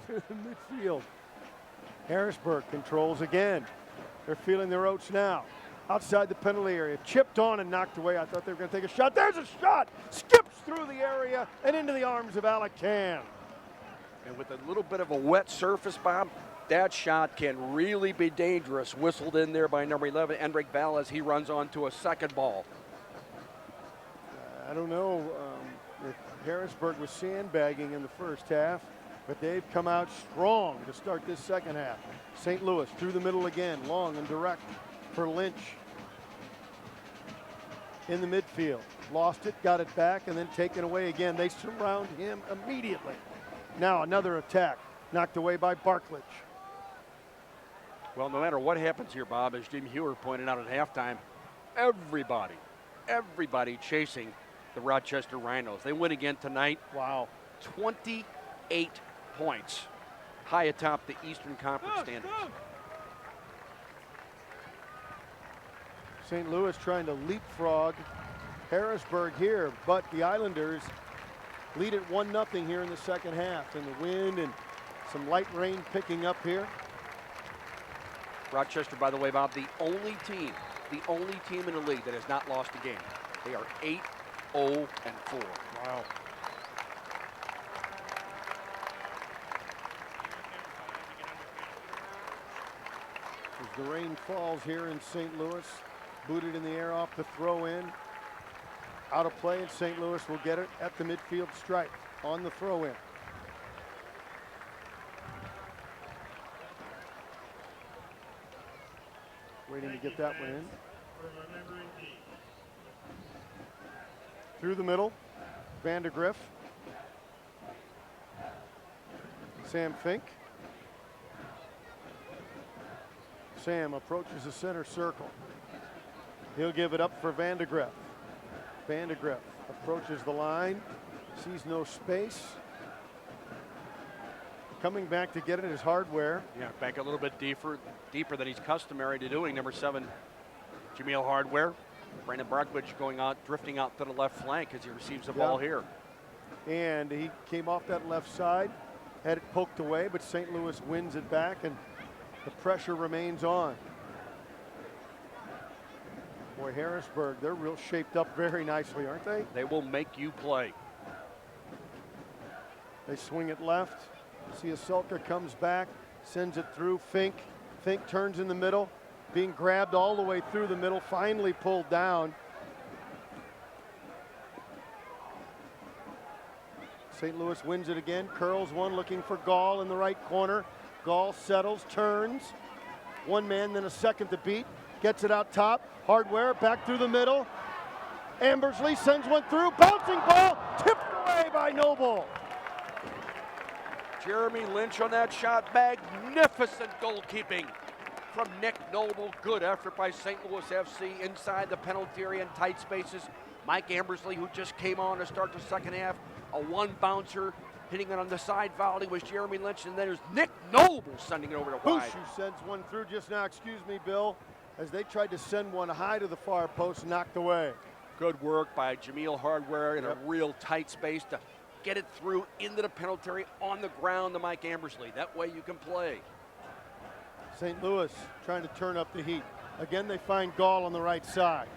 Through the midfield. Harrisburg controls again. They're feeling their oats now. Outside the penalty area, chipped on and knocked away. I thought they were going to take a shot. There's a shot! Skips through the area and into the arms of Alec Can. And with a little bit of a wet surface, Bob, that shot can really be dangerous. Whistled in there by number 11, Enrique Valles. He runs on to a second ball. I don't know if Harrisburg was sandbagging in the first half, but they've come out strong to start this second half. St. Louis through the middle again, long and direct for Lynch. In the midfield, lost it, got it back, and then taken away again. They surround him immediately. Now another attack, knocked away by Barklage. Well, no matter what happens here, Bob, as Jim Hewer pointed out at halftime, everybody chasing the Rochester Rhinos. They win again tonight. Wow. 28 points, high atop the Eastern Conference standings. St. Louis trying to leapfrog Harrisburg here, but the Islanders lead it 1-0 here in the second half. And the wind and some light rain picking up here. Rochester, by the way, Bob, the only team in the league that has not lost a game. They are 8-0-4. Wow. The rain falls here in St. Louis. Booted in the air off the throw in. Out of play, and St. Louis will get it at the midfield stripe on the throw in. Waiting to get that one in. Through the middle, Vandergriff. Sam Fink. Sam approaches the center circle. He'll give it up for Vandergriff. Vandergriff approaches the line, sees no space. Coming back to get it is Hardware. Yeah, back a little bit deeper than he's customary to doing. Number 7, Jameel Hardware. Brandon Barkwich going out, drifting out to the left flank as he receives the ball here. And he came off that left side, had it poked away, but St. Louis wins it back, and the pressure remains on. Boy, Harrisburg, they're real shaped up very nicely, aren't they? They will make you play. They swing it left. Siasulka comes back, sends it through Fink. Fink turns in the middle, being grabbed all the way through the middle, finally pulled down. St. Louis wins it again, curls one, looking for Gall in the right corner. Gall settles, turns. One man, then a second to beat. Gets it out top. Hardware back through the middle. Ambersley sends one through. Bouncing ball tipped away by Noble. Jeremy Lynch on that shot. Magnificent goalkeeping from Nick Noble. Good effort by St. Louis FC inside the penalty area in tight spaces. Mike Ambersley, who just came on to start the second half, a one bouncer. Hitting it on the side volley was Jeremy Lynch, and then there's Nick Noble sending it over to wide. Bushu sends one through just now, excuse me, Bill, as they tried to send one high to the far post, knocked away. Good work by Jameel Hardware in a real tight space to get it through into the penalty area on the ground to Mike Ambersley. That way you can play. St. Louis trying to turn up the heat. Again, they find Gall on the right side.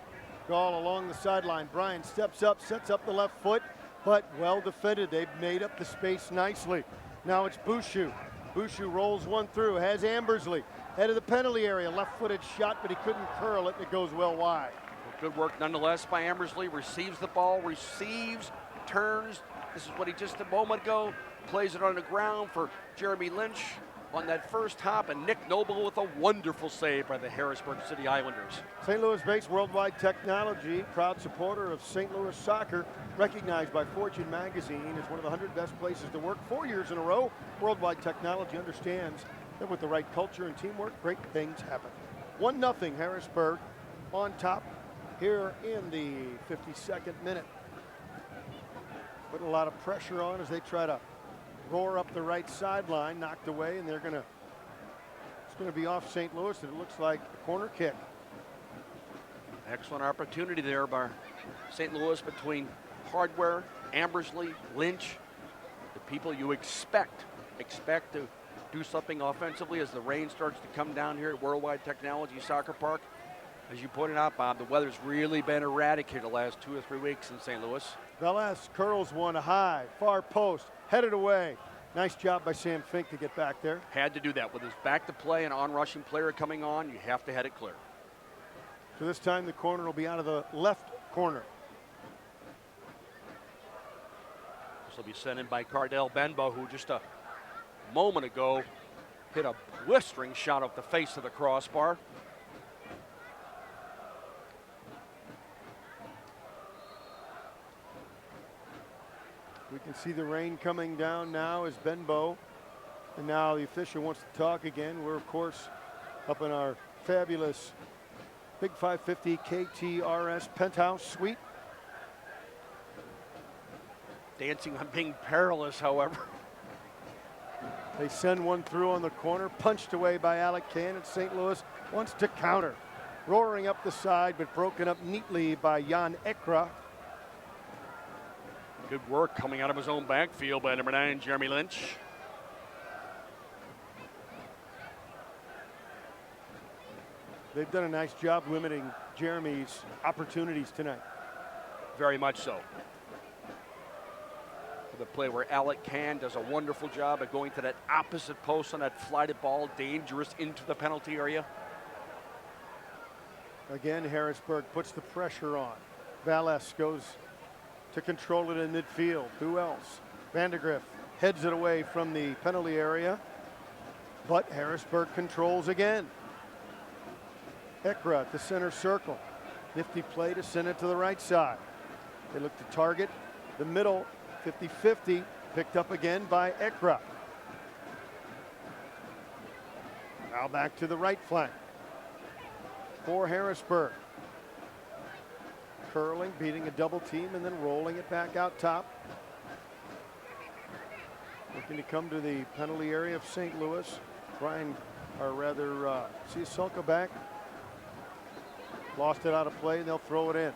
Gall along the sideline. Bryan steps up, sets up the left foot, but well defended. They've made up the space nicely. Now it's Bushu. Bushu rolls one through, has Ambersley. Head of the penalty area, left-footed shot, but he couldn't curl it, and it goes well wide. Good work nonetheless by Ambersley. Receives the ball, turns. This is what he just a moment ago. Plays it on the ground for Jeremy Lynch on that first hop, and Nick Noble with a wonderful save by the Harrisburg City Islanders. St. Louis-based Worldwide Technology, proud supporter of St. Louis soccer, recognized by Fortune magazine as one of the 100 best places to work 4 years in a row. Worldwide Technology understands that with the right culture and teamwork, great things happen. 1-0 Harrisburg on top here in the 52nd minute. Putting a lot of pressure on as they try to roar up the right sideline, knocked away, and it's going to be off St. Louis, and it looks like a corner kick. Excellent opportunity there by St. Louis between Hardware, Ambersley, Lynch, the people you expect to do something offensively as the rain starts to come down here at Worldwide Technology Soccer Park. As you pointed out, Bob, the weather's really been erratic here the last 2 or 3 weeks in St. Louis. Velez curls one high, far post, headed away. Nice job by Sam Fink to get back there. Had to do that with his back to play and on-rushing player coming on. You have to head it clear. So this time the corner will be out of the left corner. This will be sent in by Cardell Benbow, who just a moment ago hit a blistering shot off the face of the crossbar. We can see the rain coming down now as Benbow, and now the official wants to talk again. We're, of course, up in our fabulous Big 550 KTRS penthouse suite. Dancing on being perilous, however. They send one through on the corner, punched away by Alec Can, and St. Louis wants to counter. Roaring up the side, but broken up neatly by Jan Ekra. Good work coming out of his own backfield by number 9, Jeremy Lynch. They've done a nice job limiting Jeremy's opportunities tonight. Very much so. The play where Alec Can does a wonderful job of going to that opposite post on that flighted ball, dangerous into the penalty area. Again, Harrisburg puts the pressure on. Valles goes to control it in midfield. Who else? Vandegrift heads it away from the penalty area, but Harrisburg controls again. Ekra at the center circle. Nifty play to send it to the right side. They look to target the middle, 50-50, picked up again by Ekra. Now back to the right flank for Harrisburg. Curling, beating a double team, and then rolling it back out top. Looking to come to the penalty area of St. Louis. Brian, or rather, Sulka back. Lost it out of play, and they'll throw it in.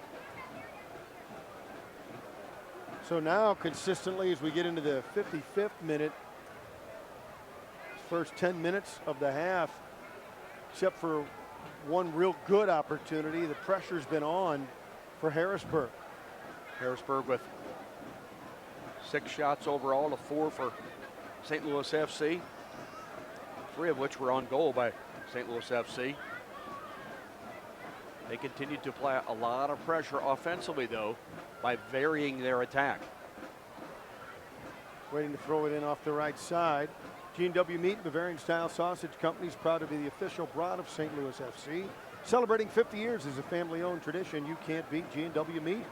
So now, consistently, as we get into the 55th minute, first 10 minutes of the half, except for one real good opportunity, the pressure's been on for Harrisburg. Harrisburg with 6 shots overall to 4 for St. Louis FC, 3 of which were on goal by St. Louis FC. They continue to apply a lot of pressure offensively, though, by varying their attack. Waiting to throw it in off the right side. G&W Meat, Bavarian Style Sausage Company, is proud to be the official broad of St. Louis FC. Celebrating 50 years as a family-owned tradition, you can't beat G&W Meat.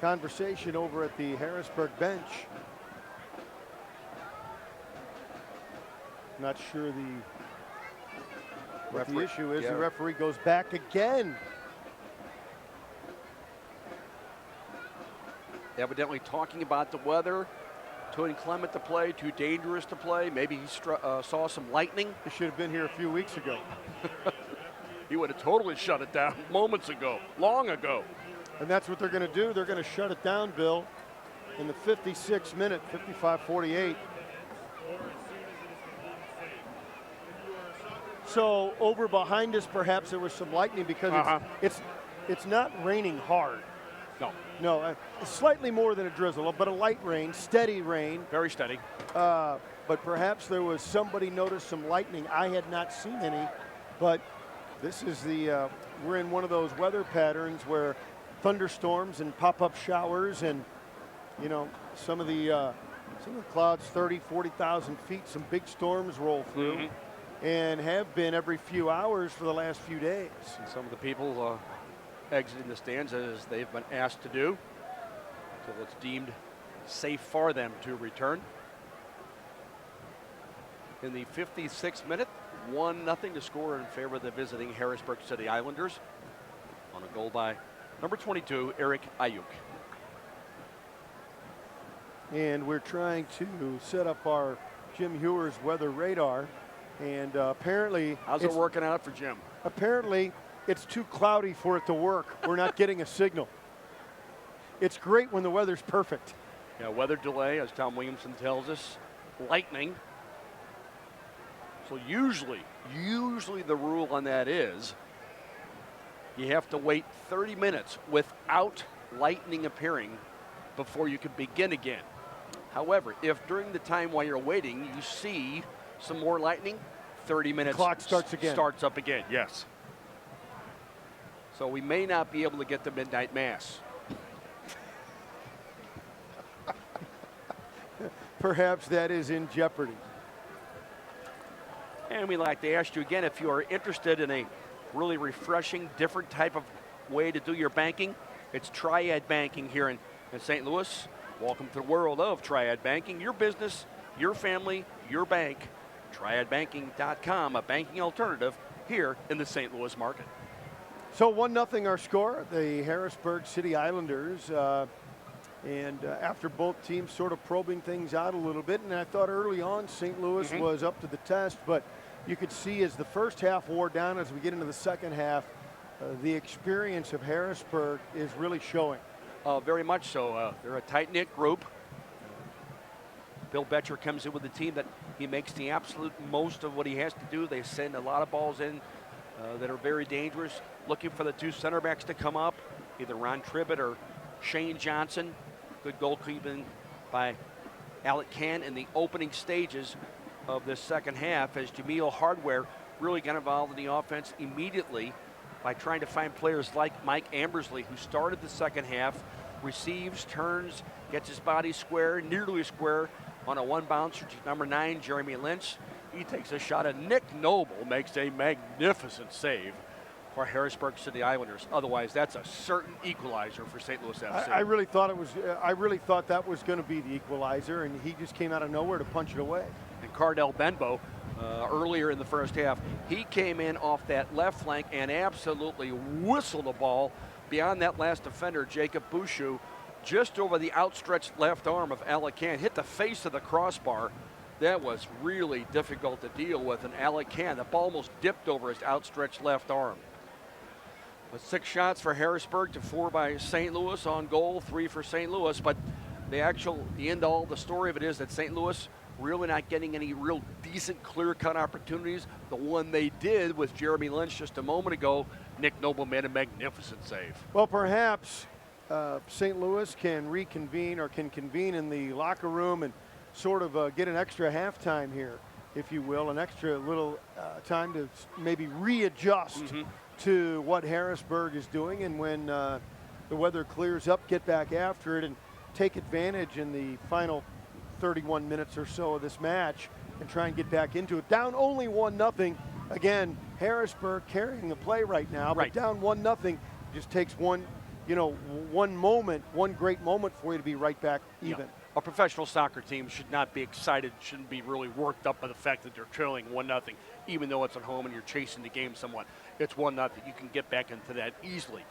Conversation over at the Harrisburg bench. Not sure what the issue is. The referee goes back again. Evidently talking about the weather. Too inclement to play, too dangerous to play. Maybe he saw some lightning. He should have been here a few weeks ago. He would have totally shut it down moments ago, long ago. And that's what they're going to do. They're going to shut it down, Bill, in the 56th minute, 55-48. So over behind us, perhaps there was some lightning because it's not raining hard. No, slightly more than a drizzle, but a light rain, steady rain. Very steady. But perhaps there was somebody noticed some lightning. I had not seen any, but this is we're in one of those weather patterns where thunderstorms and pop-up showers and, you know, some of the clouds 30, 40,000 feet, some big storms roll through and have been every few hours for the last few days. And some of the people exiting the stands as they've been asked to do until it's deemed safe for them to return. In the 56th minute, 1-0 to score in favor of the visiting Harrisburg City Islanders on a goal by number 22, Eric Ayuk. And we're trying to set up our Jim Hewer's weather radar, and apparently... How's it working out for Jim? Apparently, it's too cloudy for it to work. We're not getting a signal. It's great when the weather's perfect. Yeah, weather delay, as Tom Williamson tells us, lightning. So usually the rule on that is you have to wait 30 minutes without lightning appearing before you can begin again. However, if during the time while you're waiting you see some more lightning, 30 minutes clock starts again. Starts up again, yes. So we may not be able to get the midnight mass. Perhaps that is in jeopardy. And we'd like to ask you again, if you are interested in a really refreshing, different type of way to do your banking, it's Triad Banking here in St. Louis. Welcome to the world of Triad Banking. Your business, your family, your bank. TriadBanking.com, a banking alternative here in the St. Louis market. So 1-0 our score, the Harrisburg City Islanders. And after both teams sort of probing things out a little bit, and I thought early on St. Louis was up to the test, but you could see as the first half wore down, as we get into the second half, the experience of Harrisburg is really showing. Very much so. They're a tight-knit group. Bill Betcher comes in with a team that he makes the absolute most of what he has to do. They send a lot of balls in that are very dangerous, looking for the 2 center backs to come up, either Ron Tribbett or Shane Johnson. Good goalkeeping by Alec Can in the opening stages of this second half as Jameel Hardware really got involved in the offense immediately by trying to find players like Mike Ambersley, who started the second half, receives, turns, gets his body square, nearly square on a one bouncer to number 9, Jeremy Lynch. He takes a shot, and Nick Noble makes a magnificent save for Harrisburg City Islanders. Otherwise, that's a certain equalizer for St. Louis FC. I really thought it was. I really thought that was going to be the equalizer, and he just came out of nowhere to punch it away. And Cardell Benbow, earlier in the first half, he came in off that left flank and absolutely whistled the ball beyond that last defender, Jacob Bouchou, just over the outstretched left arm of Alec Can. Hit the face of the crossbar. That was really difficult to deal with, and Alec Can, the ball almost dipped over his outstretched left arm. But 6 shots for Harrisburg to 4 by St. Louis on goal, 3 for St. Louis. But the end all, the story of it is that St. Louis really not getting any real decent clear-cut opportunities. The one they did with Jeremy Lynch just a moment ago, Nick Noble made a magnificent save. Well, perhaps St. Louis can reconvene or can convene in the locker room and sort of get an extra halftime here, if you will, an extra little time to maybe readjust to what Harrisburg is doing, and when the weather clears up, get back after it and take advantage in the final 31 minutes or so of this match and try and get back into it. Down only 1-0. Again, Harrisburg carrying the play right now, but down 1-0 just takes one moment, one great moment for you to be right back even. Yeah. A professional soccer team should not be excited, shouldn't be really worked up by the fact that they're trailing 1-0, even though it's at home and you're chasing the game somewhat. It's 1-0. You can get back into that easily.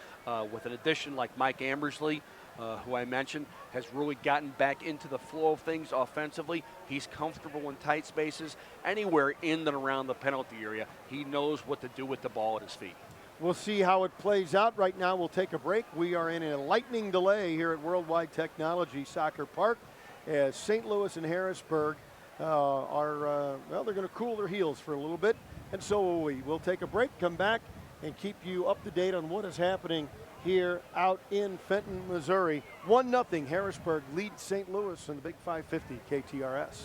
With an addition like Mike Ambersley, who I mentioned, has really gotten back into the flow of things offensively. He's comfortable in tight spaces. Anywhere in and around the penalty area, he knows what to do with the ball at his feet. We'll see how it plays out. Right now, we'll take a break. We are in a lightning delay here at Worldwide Technology Soccer Park as St. Louis and Harrisburg they're going to cool their heels for a little bit, and so will we. We'll take a break, come back, and keep you up to date on what is happening here out in Fenton, Missouri. 1-0, Harrisburg leads St. Louis in the Big 550 KTRS.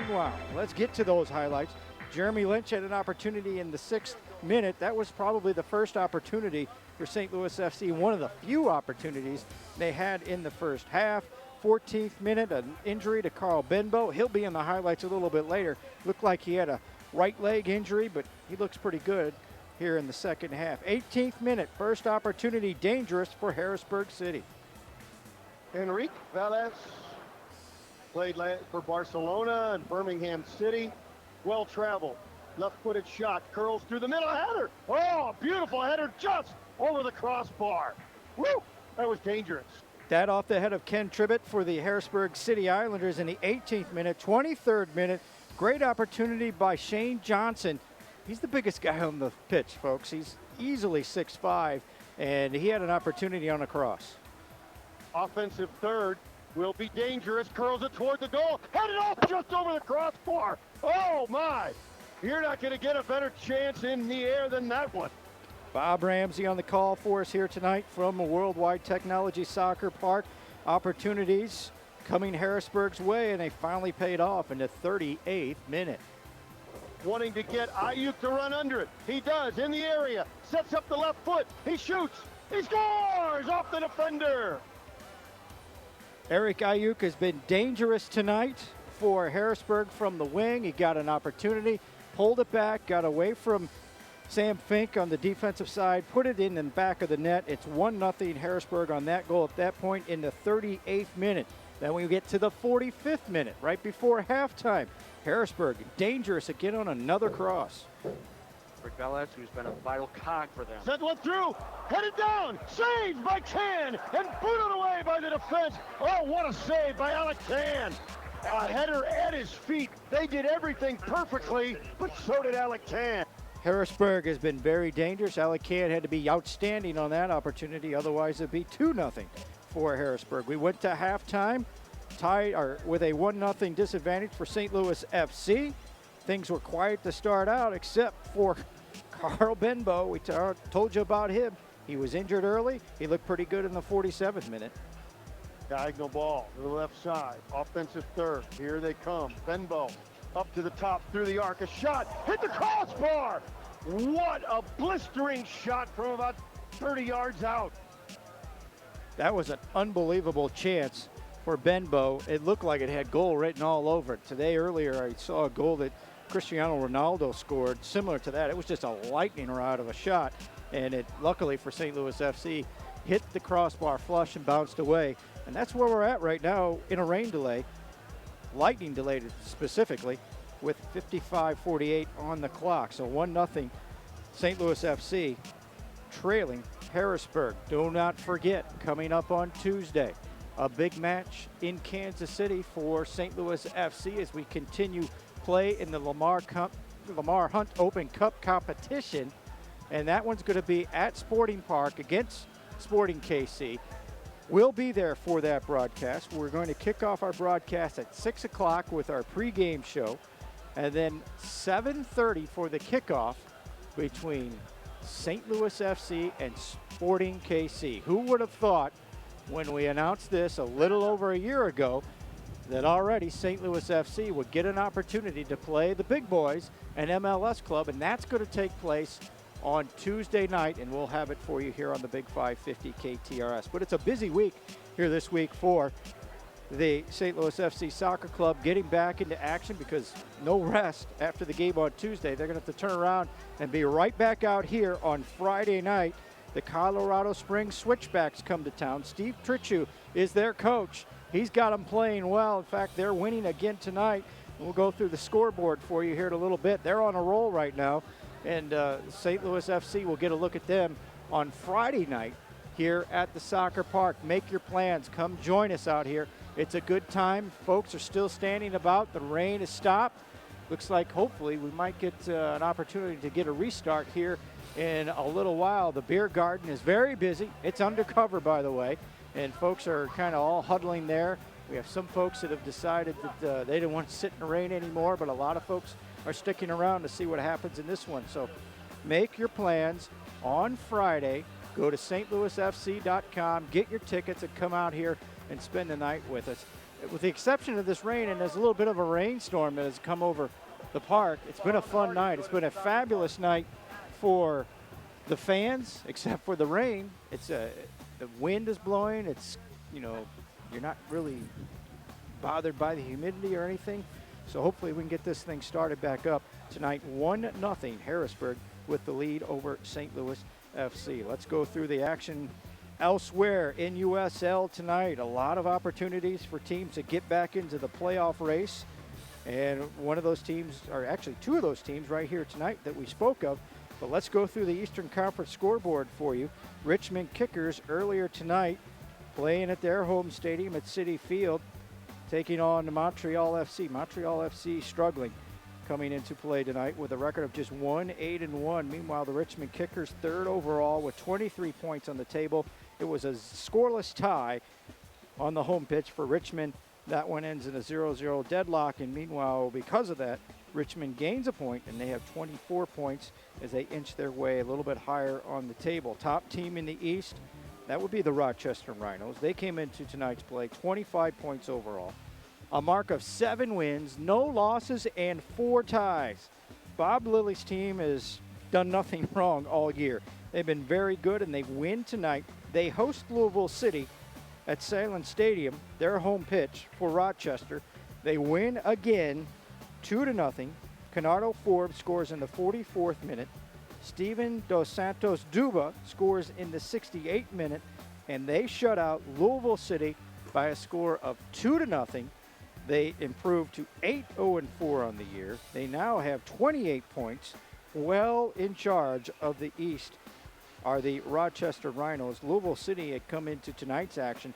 Meanwhile, let's get to those highlights. Jeremy Lynch had an opportunity in the 6th minute. That was probably the first opportunity for St. Louis FC, one of the few opportunities they had in the first half. 14th minute, an injury to Carl Benbow. He'll be in the highlights a little bit later. Looked like he had a right leg injury, but he looks pretty good here in the second half. 18th minute, first opportunity, dangerous for Harrisburg City. Enrique Velez played for Barcelona and Birmingham City. Well traveled, left-footed shot, curls through the middle, header. Oh, beautiful header just over the crossbar. Woo, that was dangerous. That off the head of Ken Tribbett for the Harrisburg City Islanders in the 18th minute. 23rd minute, great opportunity by Shane Johnson. He's the biggest guy on the pitch, folks. He's easily 6'5", and he had an opportunity on a cross. Offensive third will be dangerous, curls it toward the goal, headed off just over the crossbar. Oh my, you're not gonna get a better chance in the air than that one. Bob Ramsey on the call for us here tonight from Worldwide Technology Soccer Park. Opportunities coming Harrisburg's way, and they finally paid off in the 38th minute. Wanting to get Ayuk to run under it. He does in the area, sets up the left foot, he shoots, he scores off the defender. Eric Ayuk has been dangerous tonight for Harrisburg from the wing. He got an opportunity, pulled it back, got away from Sam Fink on the defensive side, put it in the back of the net. It's 1-0 Harrisburg on that goal at that point in the 38th minute. Then we get to the 45th minute, right before halftime. Harrisburg dangerous again on another cross. Rick Velez, who's been a vital cog for them. Sent one through, headed down, saved by Can, and booted away by the defense. Oh, what a save by Alec Can. A header at his feet. They did everything perfectly, but so did Alec Can. Harrisburg has been very dangerous. Alec Can had to be outstanding on that opportunity, otherwise it'd be 2-0 for Harrisburg. We went to halftime, tied or with a 1-0 disadvantage for St. Louis FC. Things were quiet to start out, except for Carl Benbow. We told you about him. He was injured early. He looked pretty good in the 47th minute. Diagonal ball to the left side, offensive third. Here they come. Benbow up to the top through the arc. A shot, hit the crossbar. What a blistering shot from about 30 yards out. That was an unbelievable chance for Benbow. It looked like it had goal written all over it. Today, earlier, I saw a goal that Cristiano Ronaldo scored similar to that. It was just a lightning rod of a shot, and it, luckily for St. Louis FC, hit the crossbar flush and bounced away. And that's where we're at right now in a rain delay, lightning delayed specifically, with 55:48 on the clock. So 1-0 St. Louis FC trailing Harrisburg. Do not forget, coming up on Tuesday, a big match in Kansas City for St. Louis FC as we continue play in the Lamar Hunt Open Cup competition. And that one's going to be at Sporting Park against Sporting KC. We'll be there for that broadcast. We're going to kick off our broadcast at 6 o'clock with our pregame show, and then 7:30 for the kickoff between St. Louis FC and Sporting KC. Who would have thought when we announced this a little over a year ago that already St. Louis FC would get an opportunity to play the big boys, an MLS club, and that's going to take place on Tuesday night, and we'll have it for you here on the Big 550 KTRS. But it's a busy week here this week for the St. Louis FC Soccer Club getting back into action because no rest after the game on Tuesday. They're going to have to turn around and be right back out here on Friday night. The Colorado Springs Switchbacks come to town. Steve Trichu is their coach. He's got them playing well. In fact, they're winning again tonight. We'll go through the scoreboard for you here in a little bit. They're on a roll right now. And St. Louis FC will get a look at them on Friday night here at the soccer park. Make your plans. Come join us out here. It's a good time. Folks are still standing about. The rain has stopped. Looks like hopefully we might get an opportunity to get a restart here in a little while. The beer garden is very busy. It's undercover, by the way, and folks are kind of all huddling there. We have some folks that have decided that they didn't want to sit in the rain anymore, but a lot of folks are sticking around to see what happens in this one. So make your plans on Friday. Go to stlouisfc.com, get your tickets, and come out here and spend the night with us. with the exception of this rain, and there's a little bit of a rainstorm that has come over the park, it's been a fun night. It's been a fabulous night for the fans, except for the rain. It's the wind is blowing. It's, you know, you're not really bothered by the humidity or anything. So hopefully we can get this thing started back up tonight. 1-0 Harrisburg with the lead over St. Louis FC. Let's go through the action elsewhere in USL tonight. A lot of opportunities for teams to get back into the playoff race. And one of those teams, or actually two of those teams right here tonight that we spoke of. But let's go through the Eastern Conference scoreboard for you. Richmond Kickers earlier tonight playing at their home stadium at Citi Field, taking on Montreal FC. Montreal FC struggling coming into play tonight with a record of just 1-8-1. Meanwhile, the Richmond Kickers third overall with 23 points on the table. It was a scoreless tie on the home pitch for Richmond. That one ends in a 0-0 deadlock, and meanwhile, because of that, Richmond gains a point, and they have 24 points as they inch their way a little bit higher on the table. Top team in the East, that would be the Rochester Rhinos. They came into tonight's play 25 points overall, a mark of 7 wins, no losses, and 4 ties. Bob Lilly's team has done nothing wrong all year. They've been very good, and they win tonight. They host Louisville City at Salem Stadium, their home pitch for Rochester. They win again, 2-0. Canardo Forbes scores in the 44th minute. Steven Dos Santos Duba scores in the 68th minute, and they shut out Louisville City by a score of 2-0. They improved to 8-0-4 on the year. They now have 28 points. Well in charge of the East are the Rochester Rhinos. Louisville City had come into tonight's action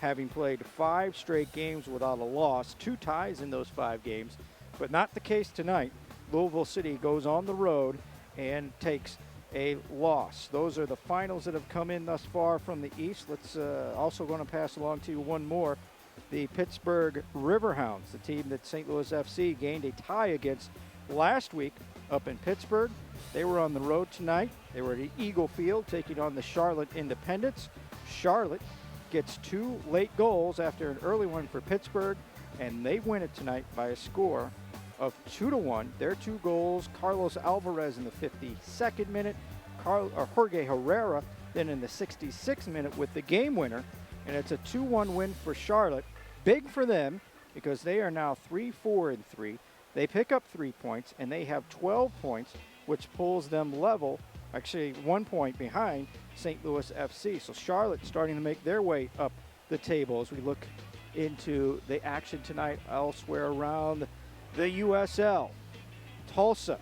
having played 5 straight games without a loss, 2 ties in those 5 games, but not the case tonight. Louisville City goes on the road and takes a loss. Those are the finals that have come in thus far from the East. Let's also going to pass along to you one more. The Pittsburgh Riverhounds, the team that St. Louis FC gained a tie against last week up in Pittsburgh. They were on the road tonight. They were at Eagle Field taking on the Charlotte Independents. Charlotte gets 2 late goals after an early one for Pittsburgh, and they win it tonight by a score of 2-1. Their 2 goals, Carlos Alvarez in the 52nd minute, Jorge Herrera then in the 66th minute with the game winner, and it's a 2-1 win for Charlotte. Big for them because they are now 3-4-3. They pick up 3 points, and they have 12 points, which pulls them level, actually 1 point behind St. Louis FC. So Charlotte starting to make their way up the table as we look into the action tonight elsewhere around the USL. Tulsa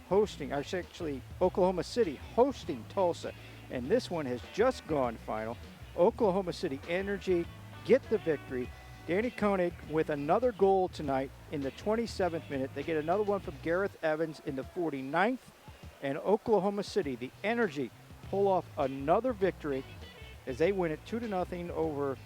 hosting, actually Oklahoma City hosting Tulsa, and this one has just gone final. Oklahoma City Energy get the victory. Danny Koenig with another goal tonight in the 27th minute. They get another one from Gareth Evans in the 49th. And Oklahoma City, the Energy, pull off another victory as they win it 2-0 over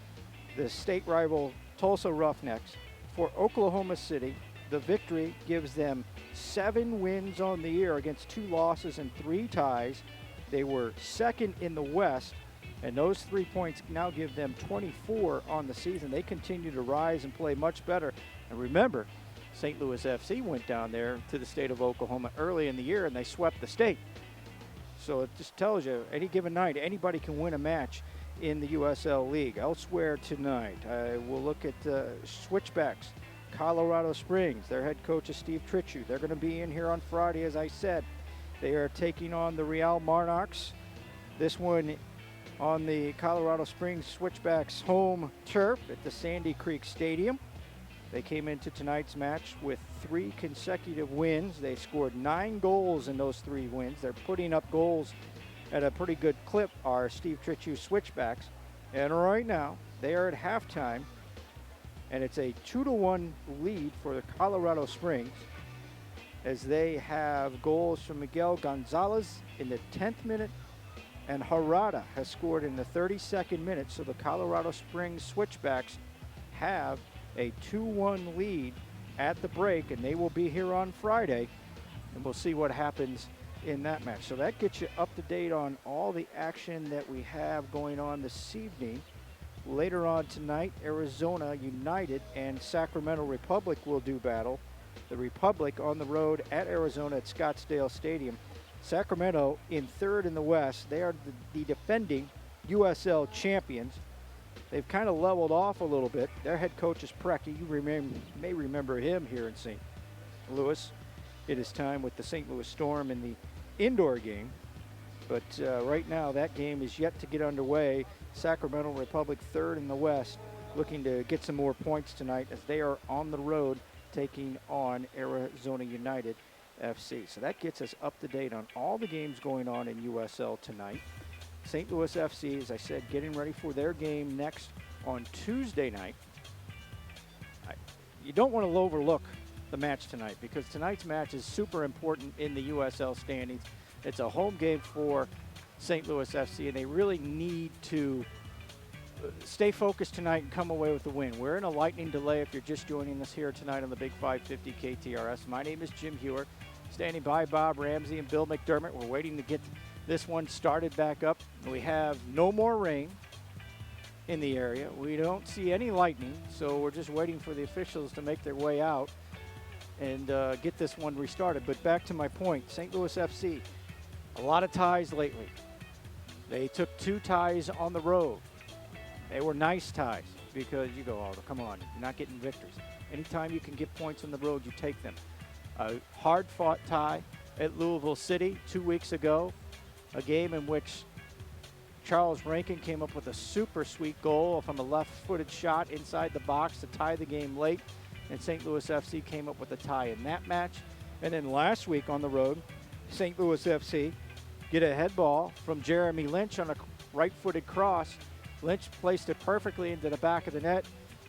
the state rival Tulsa Roughnecks. For Oklahoma City, the victory gives them 7 wins on the year against 2 losses and 3 ties. They were second in the West, and those 3 points now give them 24 on the season. They continue to rise and play much better. And remember, St. Louis FC went down there to the state of Oklahoma early in the year, and they swept the state. So it just tells you, any given night, anybody can win a match in the USL League. Elsewhere tonight, we'll look at Switchbacks, Colorado Springs. Their head coach is Steve Tritchu. They're going to be in here on Friday, as I said. They are taking on the Real Monarchs. This one on the Colorado Springs Switchbacks home turf at the Sandy Creek Stadium. They came into tonight's match with 3 consecutive wins. They scored 9 goals in those 3 wins. They're putting up goals at a pretty good clip, are Steve Tritchu Switchbacks. And right now, they are at halftime, and it's a 2-1 lead for the Colorado Springs as they have goals from Miguel Gonzalez in the 10th minute, and Harada has scored in the 32nd minute. So the Colorado Springs Switchbacks have a 2-1 lead at the break, and they will be here on Friday, and we'll see what happens in that match. So that gets you up to date on all the action that we have going on this evening Later on tonight, Arizona United and Sacramento Republic will do battle. The Republic on the road at Arizona at Scottsdale Stadium. Sacramento in third in the West. They are the defending USL champions. They've kind of leveled off a little bit. Their head coach is Preki. You may remember him here in St. Louis. It is time with the St. Louis Storm in the indoor game. But right now, that game is yet to get underway. Sacramento Republic third in the West, looking to get some more points tonight as they are on the road taking on Arizona United FC. So that gets us up to date on all the games going on in USL tonight. St. Louis FC, as I said, getting ready for their game next on Tuesday night. You don't want to overlook the match tonight because tonight's match is super important in the USL standings. It's a home game for St. Louis FC, and they really need to stay focused tonight and come away with the win. We're in a lightning delay if you're just joining us here tonight on the Big 550 KTRS. My name is Jim Hewer, standing by Bob Ramsey and Bill McDermott. We're waiting to get this one started back up. We have no more rain in the area. We don't see any lightning, so we're just waiting for the officials to make their way out and get this one restarted. But back to my point, St. Louis FC, a lot of ties lately. They took 2 ties on the road. They were nice ties because you go, oh, come on, you're not getting victories. Anytime you can get points on the road, you take them. A hard-fought tie at Louisville City 2 weeks ago, a game in which Charles Rankin came up with a super sweet goal from a left-footed shot inside the box to tie the game late, and St. Louis FC came up with a tie in that match. And then last week on the road, St. Louis FC get a head ball from Jeremy Lynch on a right-footed cross. Lynch placed it perfectly into the back of the net.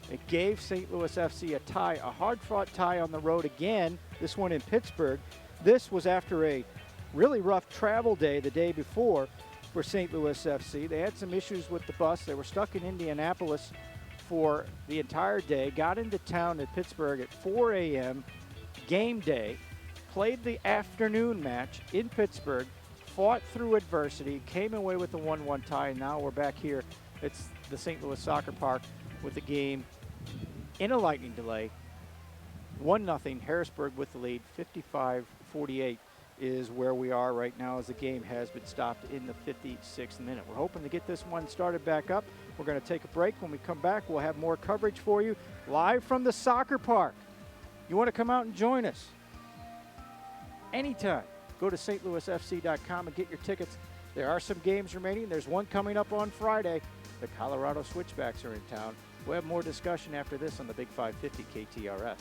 It gave St. Louis FC a tie, a hard-fought tie on the road again, this one in Pittsburgh. This was after a really rough travel day the day before for St. Louis FC. They had some issues with the bus. They were stuck in Indianapolis for the entire day, got into town at Pittsburgh at 4 a.m., game day, played the afternoon match in Pittsburgh, fought through adversity, came away with a 1-1 tie, and now we're back here. It's the St. Louis Soccer Park with the game in a lightning delay. 1-0, Harrisburg with the lead, 55-48 is where we are right now as the game has been stopped in the 56th minute. We're hoping to get this one started back up. We're going to take a break. When we come back, we'll have more coverage for you live from the soccer park. You want to come out and join us? Anytime. Go to stlouisfc.com and get your tickets. There are some games remaining. There's one coming up on Friday. The Colorado Switchbacks are in town. We'll have more discussion after this on the Big 550 KTRS.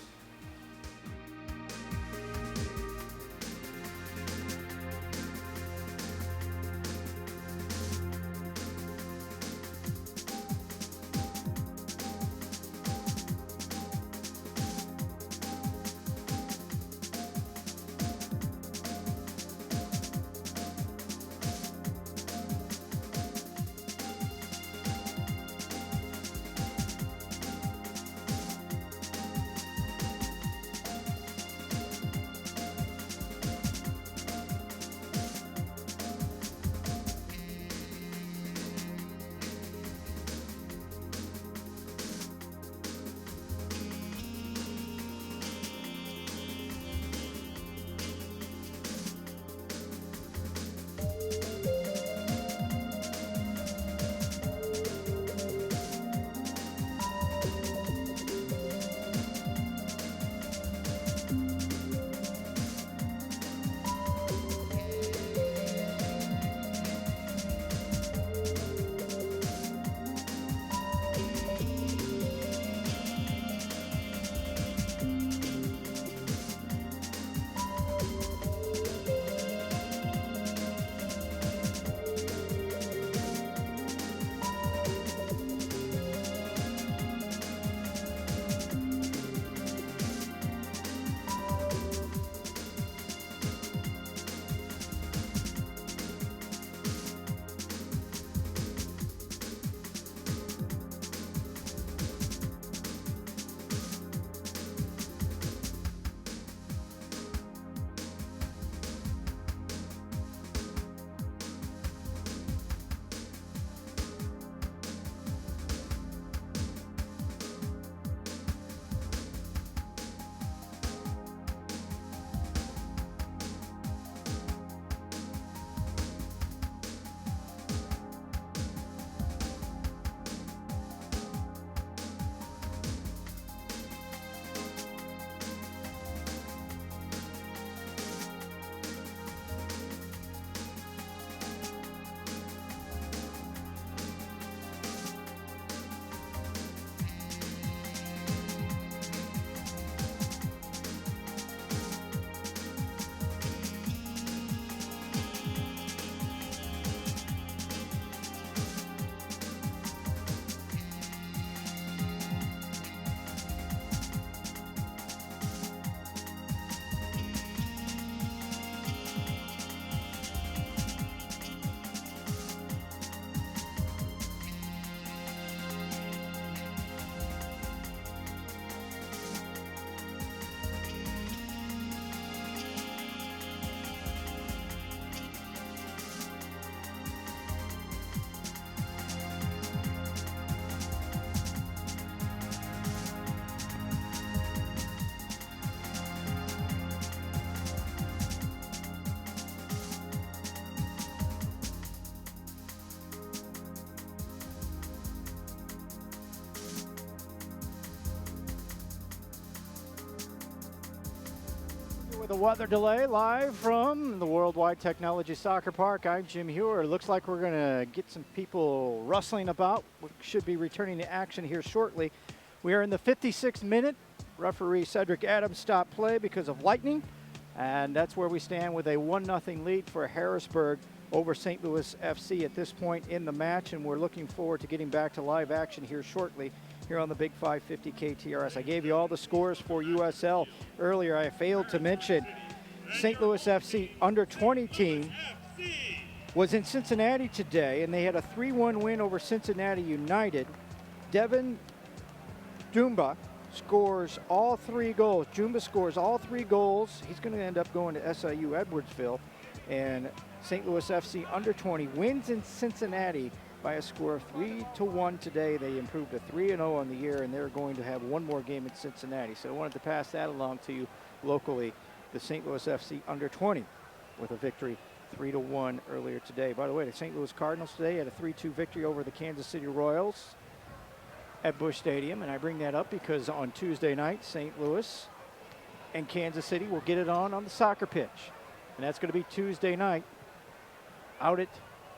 With a weather delay, live from the Worldwide Technology Soccer Park, I'm Jim Hewer. It looks like we're going to get some people rustling about. We should be returning to action here shortly. We are in the 56th minute. Referee Cedric Adams stopped play because of lightning, and that's where we stand with a 1-0 lead for Harrisburg over St. Louis FC at this point in the match, and we're looking forward to getting back to live action here shortly here on the Big 550 KTRS. I gave you all the scores for USL earlier. I failed to mention St. Louis FC under 20 team was in Cincinnati today, and they had a 3-1 win over Cincinnati United. Devin Dumba scores all 3 goals. Jumba scores all 3 goals. He's going to end up going to SIU Edwardsville. And St. Louis FC under 20 wins in Cincinnati by a score of 3-1 today. They improved to 3-0 on the year, and they're going to have one more game in Cincinnati. So I wanted to pass that along to you locally. The St. Louis FC under 20 with a victory 3-1 earlier today. By the way, the St. Louis Cardinals today had a 3-2 victory over the Kansas City Royals at Busch Stadium, and I bring that up because on Tuesday night, St. Louis and Kansas City will get it on the soccer pitch, and that's going to be Tuesday night out at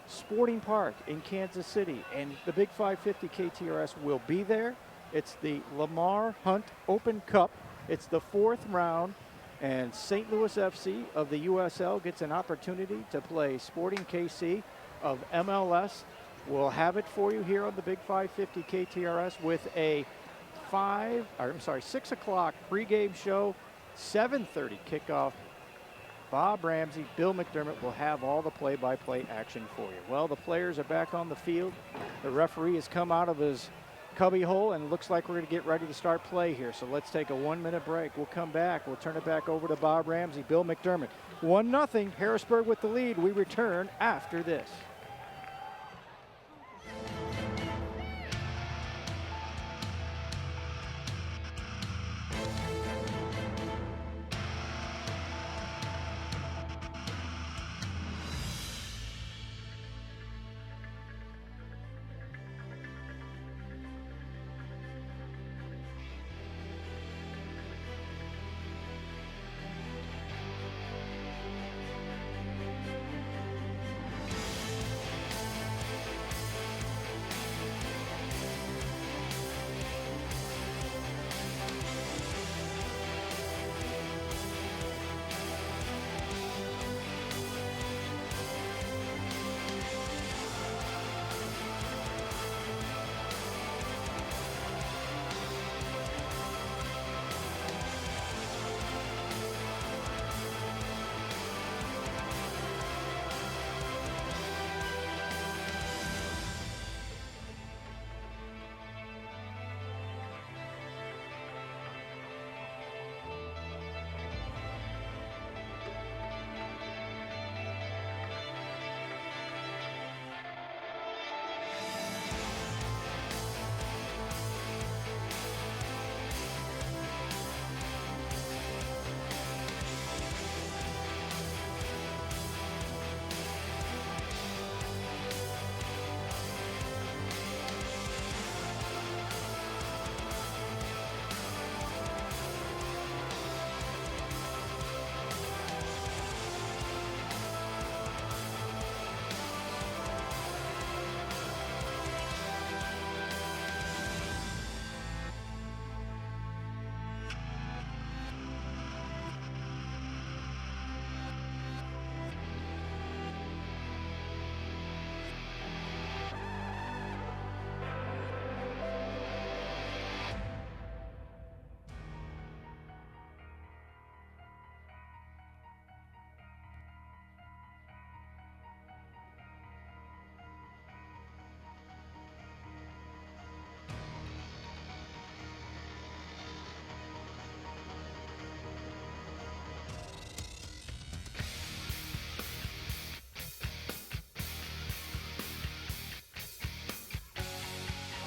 Sporting Park in Kansas City, and the Big 550 KTRS will be there. It's the Lamar Hunt Open Cup. It's the 4th round, and St. Louis FC of the USL gets an opportunity to play Sporting KC of MLS. We'll have it for you here on the Big 550 KTRS with a 6 o'clock pregame show, 7:30 kickoff. Bob Ramsey, Bill McDermott will have all the play-by-play action for you. Well, the players are back on the field. The referee has come out of his cubby hole, and it looks like we're going to get ready to start play here. So let's take a 1-minute break. We'll come back. We'll turn it back over to Bob Ramsey, Bill McDermott. 1-0, Harrisburg with the lead. We return after this.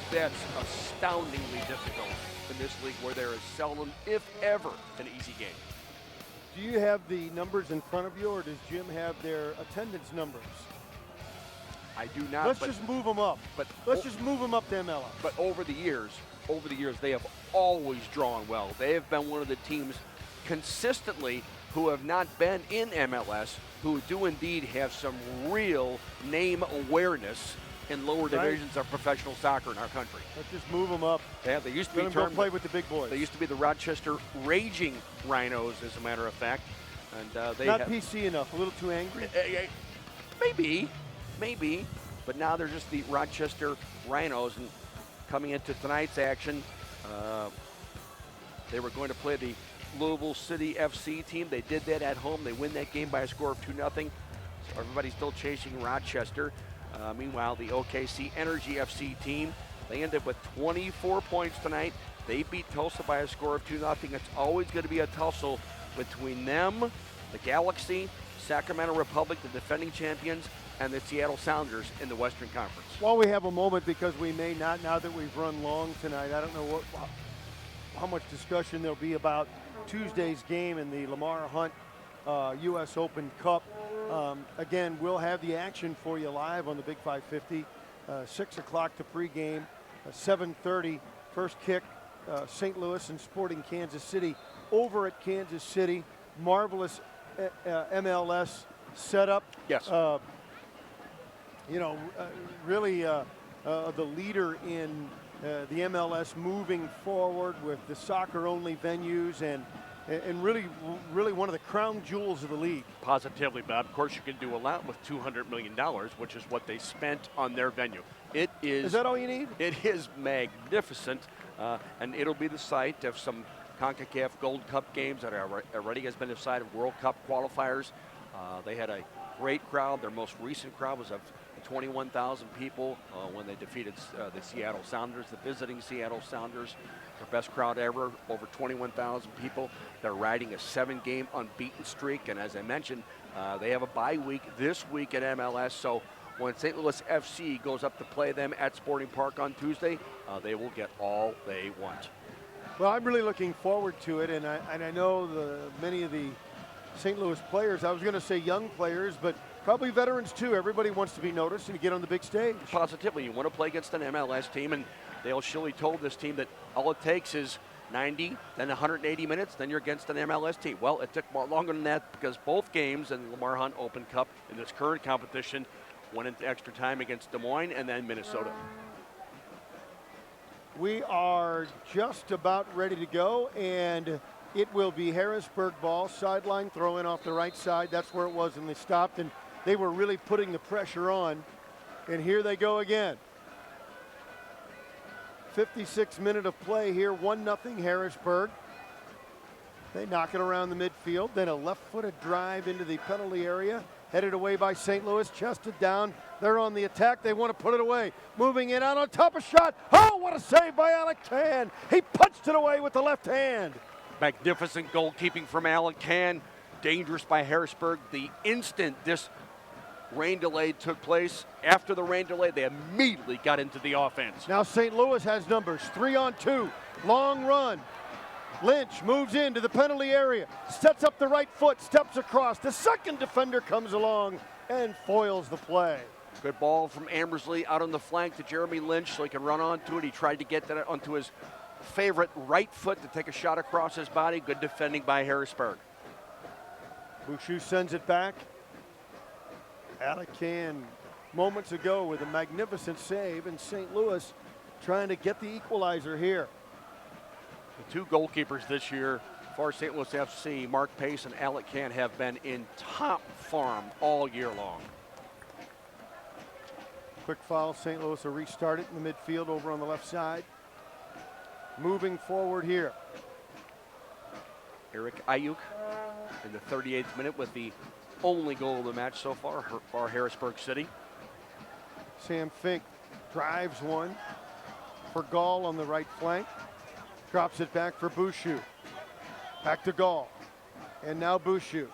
That's astoundingly difficult in this league where there is seldom, if ever, an easy game. Do you have the numbers in front of you, or does Jim have their attendance numbers? I do not. Let's just move them up. Let's just move them up to MLS. But over the years, they have always drawn well. They have been one of the teams consistently who have not been in MLS, who do indeed have some real name awareness in lower divisions of professional soccer in our country. Let's just move them up. Yeah, they used to Let be them go termed, play with the big boys. they used to be the Rochester Raging Rhinos, as a matter of fact. And they Not have, PC enough, a little too angry. maybe, but now they're just the Rochester Rhinos. And coming into tonight's action, they were going to play the Louisville City FC team. They did that at home. They win that game by a score of 2-0. So everybody's still chasing Rochester. Meanwhile, the OKC Energy FC team, they ended with 24 points tonight. They beat Tulsa by a score of 2-0. It's always going to be a tussle between them, the Galaxy, Sacramento Republic, the defending champions, and the Seattle Sounders in the Western Conference. While we have a moment, because we may not, now that we've run long tonight, I don't know how much discussion there'll be about Tuesday's game in the Lamar Hunt U.S. Open Cup. Again, we'll have the action for you live on the Big 550. 6 o'clock to pregame, 7:30 first kick, St. Louis and Sporting Kansas City over at Kansas City. Marvelous MLS setup. Yes. Really the leader in the MLS moving forward with the soccer-only venues and really one of the crown jewels of the league. Positively, Bob. Of course, you can do a lot with $200 million, which is what they spent on their venue. It is. Is that all you need? It is magnificent, and it'll be the site of some CONCACAF Gold Cup games that are already has been decided, World Cup qualifiers. They had a great crowd. Their most recent crowd was of 21,000 people when they defeated the Seattle Sounders, the visiting Seattle Sounders. Their best crowd ever, over 21,000 people. They're riding a 7-game unbeaten streak, and as I mentioned, they have a bye week this week at MLS, so when St. Louis FC goes up to play them at Sporting Park on Tuesday, they will get all they want. Well, I'm really looking forward to it, and I know many of the St. Louis players, I was going to say young players, but probably veterans too. Everybody wants to be noticed and get on the big stage. Positively, you want to play against an MLS team, and Dale Schilly told this team that all it takes is 90, then 180 minutes, then you're against an MLS team. Well, it took more longer than that because both games in the Lamar Hunt Open Cup in this current competition went into extra time against Des Moines and then Minnesota. We are just about ready to go, and it will be Harrisburg ball, sideline throw in off the right side. That's where it was when they stopped, and they were really putting the pressure on. And here they go again. 56 minute of play here, 1-0 Harrisburg. They knock it around the midfield, then a left-footed drive into the penalty area, headed away by St. Louis, chested down. They're on the attack, they want to put it away. Moving in out on top of shot. Oh, what a save by Alec Tan. He punched it away with the left hand. Magnificent goalkeeping from Alec Tan. Dangerous by Harrisburg. The instant this rain delay took place, after the rain delay, they immediately got into the offense. Now St. Louis has numbers, 3-on-2, long run. Lynch moves into the penalty area, sets up the right foot, steps across. The second defender comes along and foils the play. Good ball from Ambersley out on the flank to Jeremy Lynch so he can run onto it. He tried to get that onto his favorite right foot to take a shot across his body. Good defending by Harrisburg. Bouchou sends it back. Alec Can moments ago with a magnificent save, and St. Louis trying to get the equalizer here. The two goalkeepers this year for St. Louis FC, Mark Pace and Alec Can, have been in top form all year long. Quick foul, St. Louis will restart it in the midfield over on the left side. Moving forward here. Eric Ayuk in the 38th minute with the only goal of the match so far for Harrisburg City. Sam Fink drives one for Gall on the right flank. Drops it back for Bouchou. Back to Gall. And now Bouchou.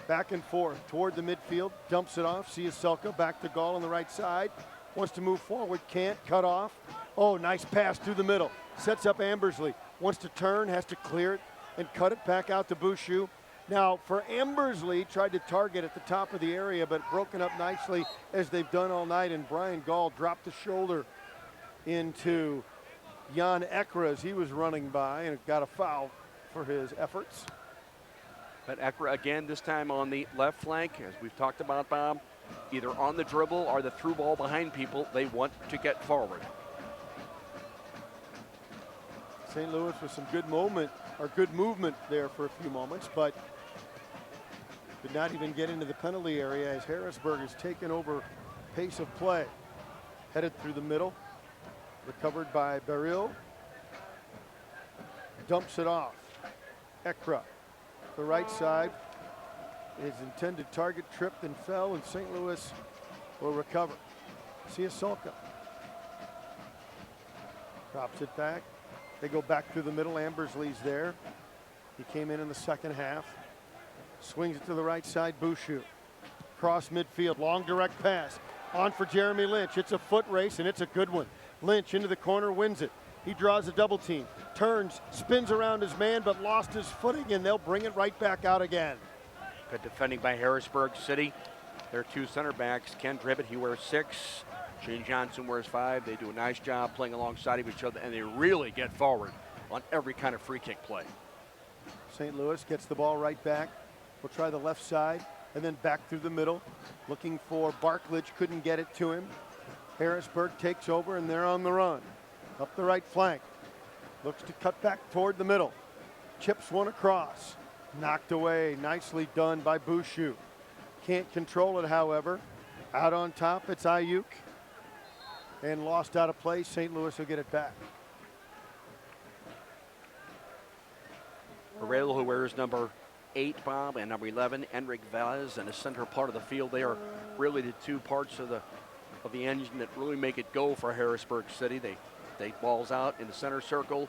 Back and forth toward the midfield. Dumps it off. Siaselka back to Gall on the right side. Wants to move forward. Can't. Cut off. Oh, nice pass through the middle. Sets up Ambersley. Wants to turn. Has to clear it and cut it back out to Bouchou. Now, for Ambersley, tried to target at the top of the area, but broken up nicely as they've done all night. And Brian Gall dropped the shoulder into Jan Ekra as he was running by and got a foul for his efforts. But Ekra again, this time on the left flank, as we've talked about, Bob, either on the dribble or the through ball behind people. They want to get forward. St. Louis with some good movement there for a few moments, but did not even get into the penalty area as Harrisburg has taken over pace of play. Headed through the middle, recovered by Baril. Dumps it off. Ekra, the right side. His intended target tripped and fell, and St. Louis will recover. Siasolka drops it back. They go back through the middle. Ambersley's there. He came in the second half. Swings it to the right side. Bouchou. Cross midfield. Long direct pass. On for Jeremy Lynch. It's a foot race, and it's a good one. Lynch into the corner, wins it. He draws a double team. Turns, spins around his man, but lost his footing, and they'll bring it right back out again. Good defending by Harrisburg City. Their two center backs, Ken Dribbett, he wears 6. Shane Johnson wears 5. They do a nice job playing alongside of each other, and they really get forward on every kind of free kick play. St. Louis gets the ball right back. We'll try the left side and then back through the middle. Looking for Barklage, couldn't get it to him. Harrisburg takes over, and they're on the run. Up the right flank. Looks to cut back toward the middle. Chips one across. Knocked away. Nicely done by Bouchou. Can't control it, however. Out on top, it's Ayuk. And lost out of play. St. Louis will get it back. Barrell, who wears number 8, Bob, and number 11, Enric Vaz, in the center part of the field. They are really the two parts of the engine that really make it go for Harrisburg City. They balls out in the center circle,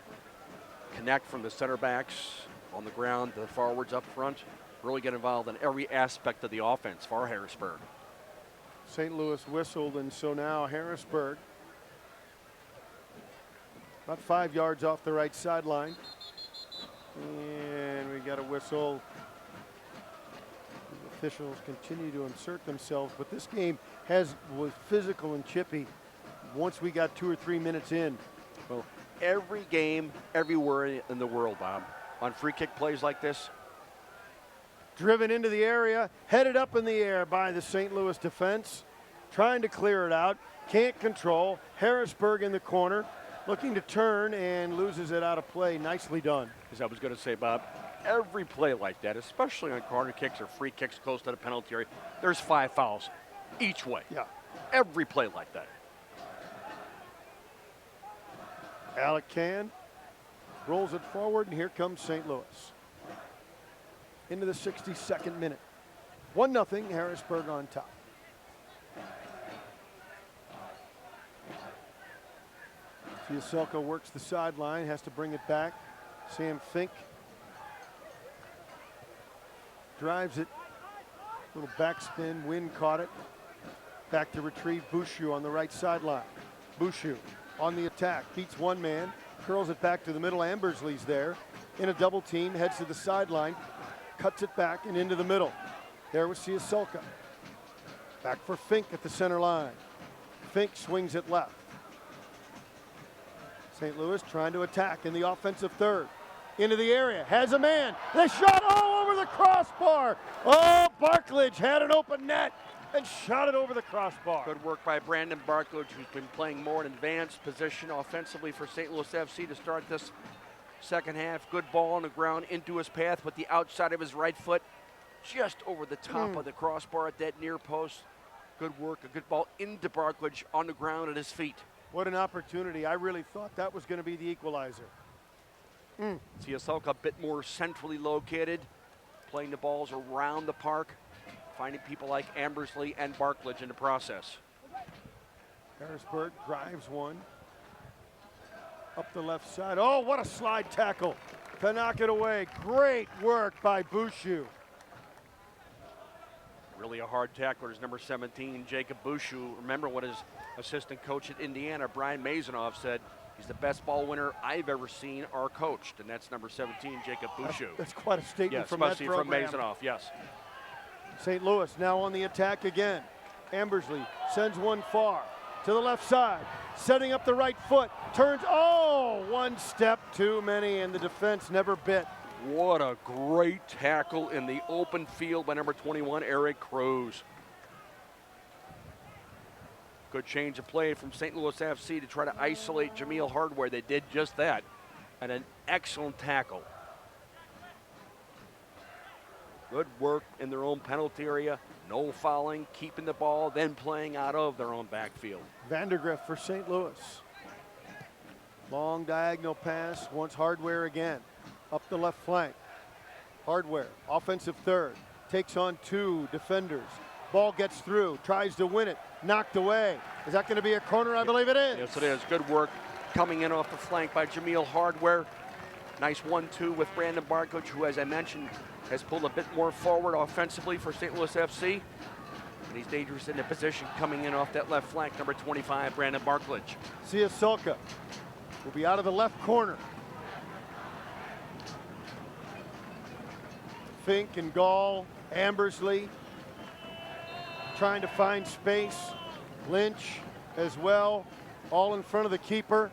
connect from the center backs on the ground, the forwards up front, really get involved in every aspect of the offense for Harrisburg. St. Louis whistled, and so now Harrisburg about 5 yards off the right sideline. And we got a whistle. The officials continue to insert themselves, but this game was physical and chippy once we got 2 or 3 minutes in. Well, every game, everywhere in the world, Bob, on free kick plays like this. Driven into the area, headed up in the air by the St. Louis defense, trying to clear it out, can't control. Harrisburg in the corner, looking to turn and loses it out of play. Nicely done. As I was going to say, Bob, every play like that, especially on corner kicks or free kicks close to the penalty area, there's 5 fouls each way. Yeah. Every play like that. Alec Can rolls it forward, and here comes St. Louis. Into the 62nd minute. 1-0, Harrisburg on top. Fiaselka works the sideline, has to bring it back. Sam Fink drives it. Little backspin, wind caught it. Back to retrieve Bouchou on the right sideline. Bouchou on the attack, beats one man, curls it back to the middle. Ambersley's there in a double team, heads to the sideline, cuts it back and into the middle. There was Siasolka. Back for Fink at the center line. Fink swings it left. St. Louis trying to attack in the offensive third. Into the area, has a man. They shot all over the crossbar. Oh, Barklage had an open net and shot it over the crossbar. Good work by Brandon Barklage, who's been playing more in advanced position offensively for St. Louis FC to start this second half. Good ball on the ground into his path with the outside of his right foot just over the top of the crossbar at that near post. Good work, a good ball into Barklage on the ground at his feet. What an opportunity. I really thought that was going to be the equalizer. Siasolka a bit more centrally located, playing the balls around the park, finding people like Ambersley and Barklage in the process. Harrisburg drives one. Up the left side. Oh, what a slide tackle to knock it away. Great work by Bouchou. Really a hard tackler is number 17, Jacob Bouchou. Remember what his assistant coach at Indiana, Brian Mazanoff, said. He's the best ball winner I've ever seen or coached, and that's number 17, Jacob Bouchou. That's quite a statement from that especially program. from Mazanoff, yes. St. Louis now on the attack again. Ambersley sends one far to the left side, setting up the right foot, turns, one step too many, and the defense never bit. What a great tackle in the open field by number 21, Eric Cruz. Good change of play from St. Louis FC to try to isolate Jameel Hardware. They did just that. And an excellent tackle. Good work in their own penalty area. No fouling, keeping the ball, then playing out of their own backfield. Vandergriff for St. Louis. Long diagonal pass, wants Hardware again. Up the left flank. Hardware, offensive third, takes on 2 defenders. Ball gets through, tries to win it, knocked away. Is that going to be a corner? I believe it is. Yes, it is. Good work coming in off the flank by Jameel Hardware. Nice 1-2 with Brandon Barklage, who, as I mentioned, has pulled a bit more forward offensively for St. Louis FC. And he's dangerous in the position coming in off that left flank, number 25, Brandon Barklage. Sulka will be out of the left corner. Fink and Gall, Ambersley trying to find space. Lynch as well, all in front of the keeper.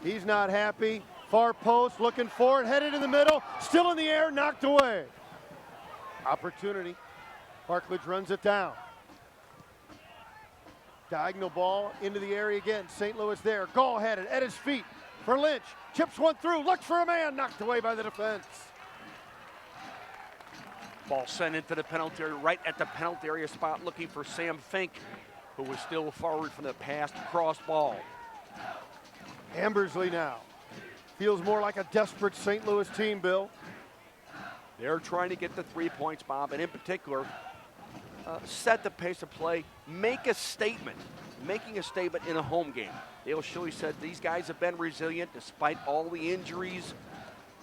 He's not happy. Far post, looking for it, headed in the middle, still in the air, knocked away. Opportunity. Barklage runs it down. Diagonal ball into the area again. St. Louis there. Gall had it at his feet for Lynch. Chips one through, looks for a man, knocked away by the defense. Ball sent into the penalty area, right at the penalty area spot, looking for Sam Fink, who was still forward from the past cross ball. Ambersley now. Feels more like a desperate St. Louis team, Bill. They're trying to get the 3 points, Bob, and in particular, set the pace of play, make a statement. Making a statement in a home game. Dale Shilly said these guys have been resilient despite all the injuries,